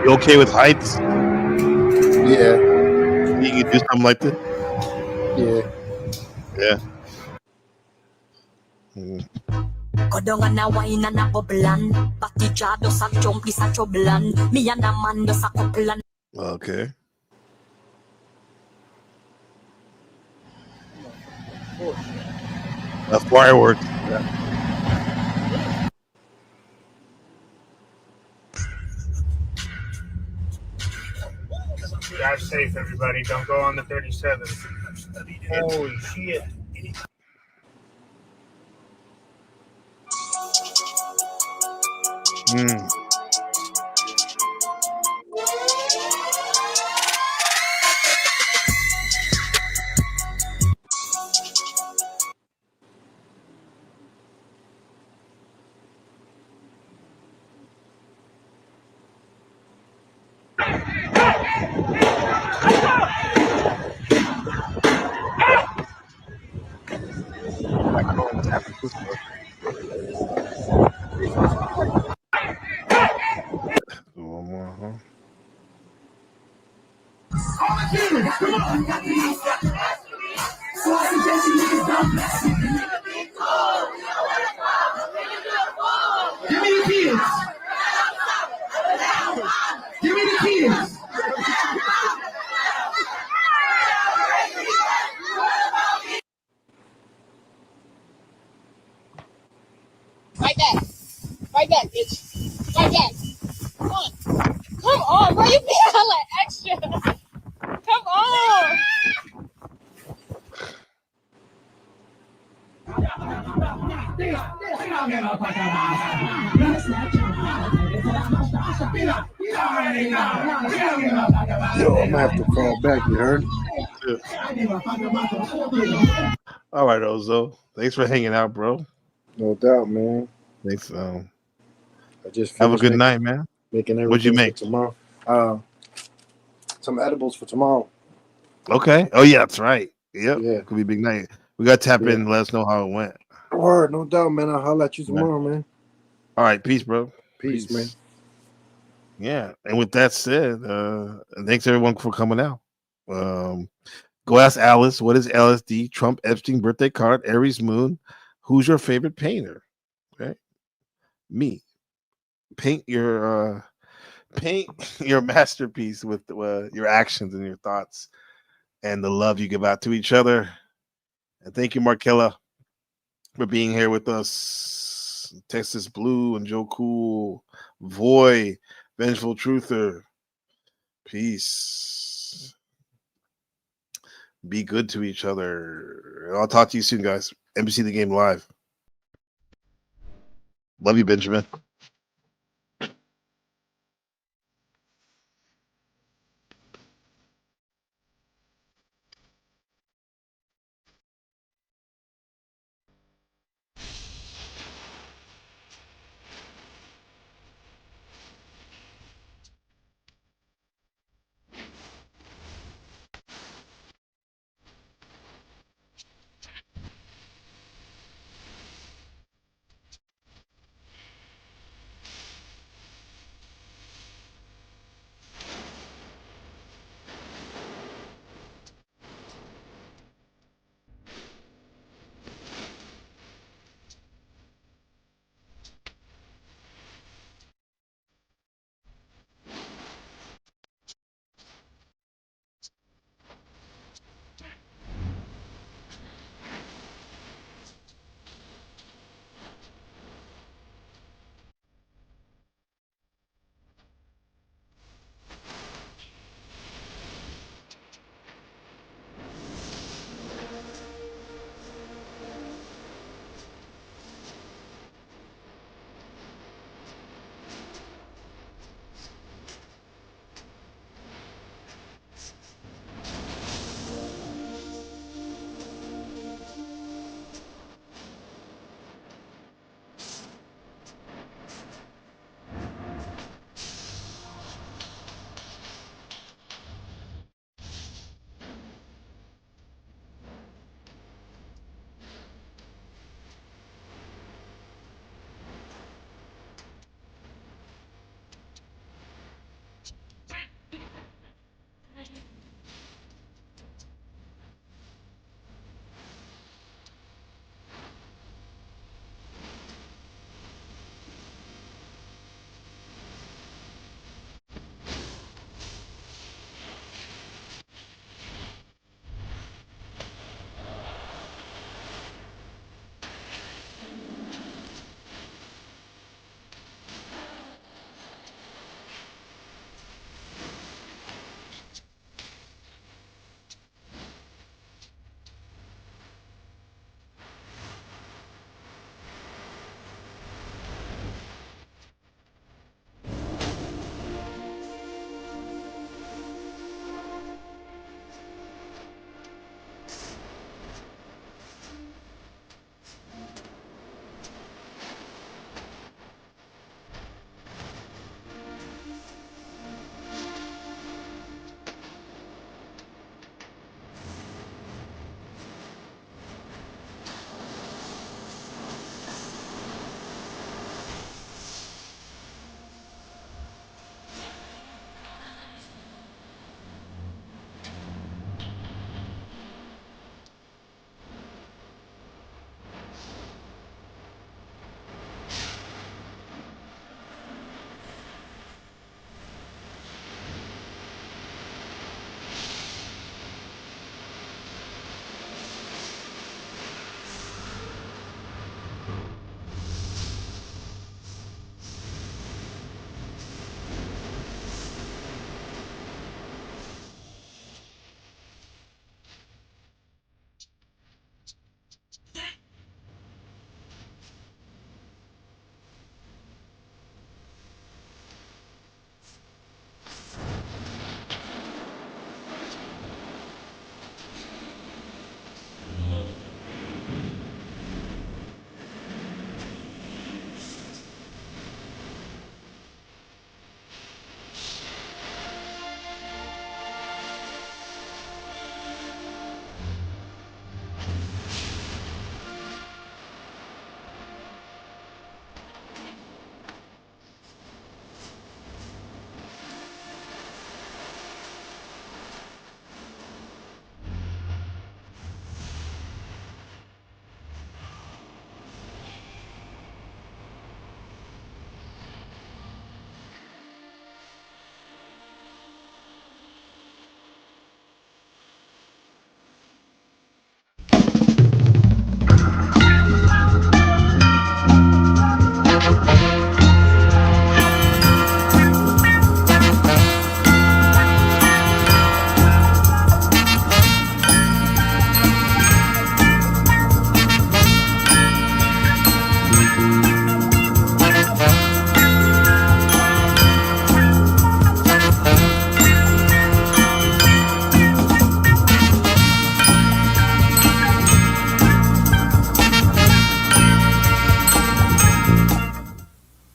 You okay with heights? Yeah. You can do something like this? Yeah. Yeah. Mm. Kodongan na wine na boblan, pati jado sa chompi sa choblan, mi and Amanda sa koplan. Okay. Fireworks. Yeah. Drive safe, everybody. Don't go on the 37. Holy shit. Mm. One more, huh? Come on. Give me the kids. Give me the kids. Right back. Right back, bitch. Right back. Come on. Come on, bro. You be hella extra. Come on. Yo, I'm gonna have to fall back. You heard? All right, Ozo. Thanks for hanging out, bro. No doubt, man. Thanks. I just Have a finished good night, man. making What'd you everything make? for tomorrow. Some edibles for tomorrow. Okay. Oh yeah, that's right. Yep. Yeah. Could be a big night. We got to tap Yeah. in and let us know how it went. Word, no doubt, man. I'll holler at you Yeah. tomorrow, man. All right. Peace, bro. Peace, man. Yeah. And with that said, thanks everyone for coming out. Go ask Alice, what is LSD? Trump Epstein birthday card, Aries moon. Who's your favorite painter? Okay. Me. Paint your masterpiece with your actions and your thoughts and the love you give out to each other. And thank you, Markella, for being here with us. Texas Blue and Joe Cool, Voy, Vengeful Truther. Peace. Be good to each other. I'll talk to you soon, guys. NBC The Game Live. Love you, Benjamin.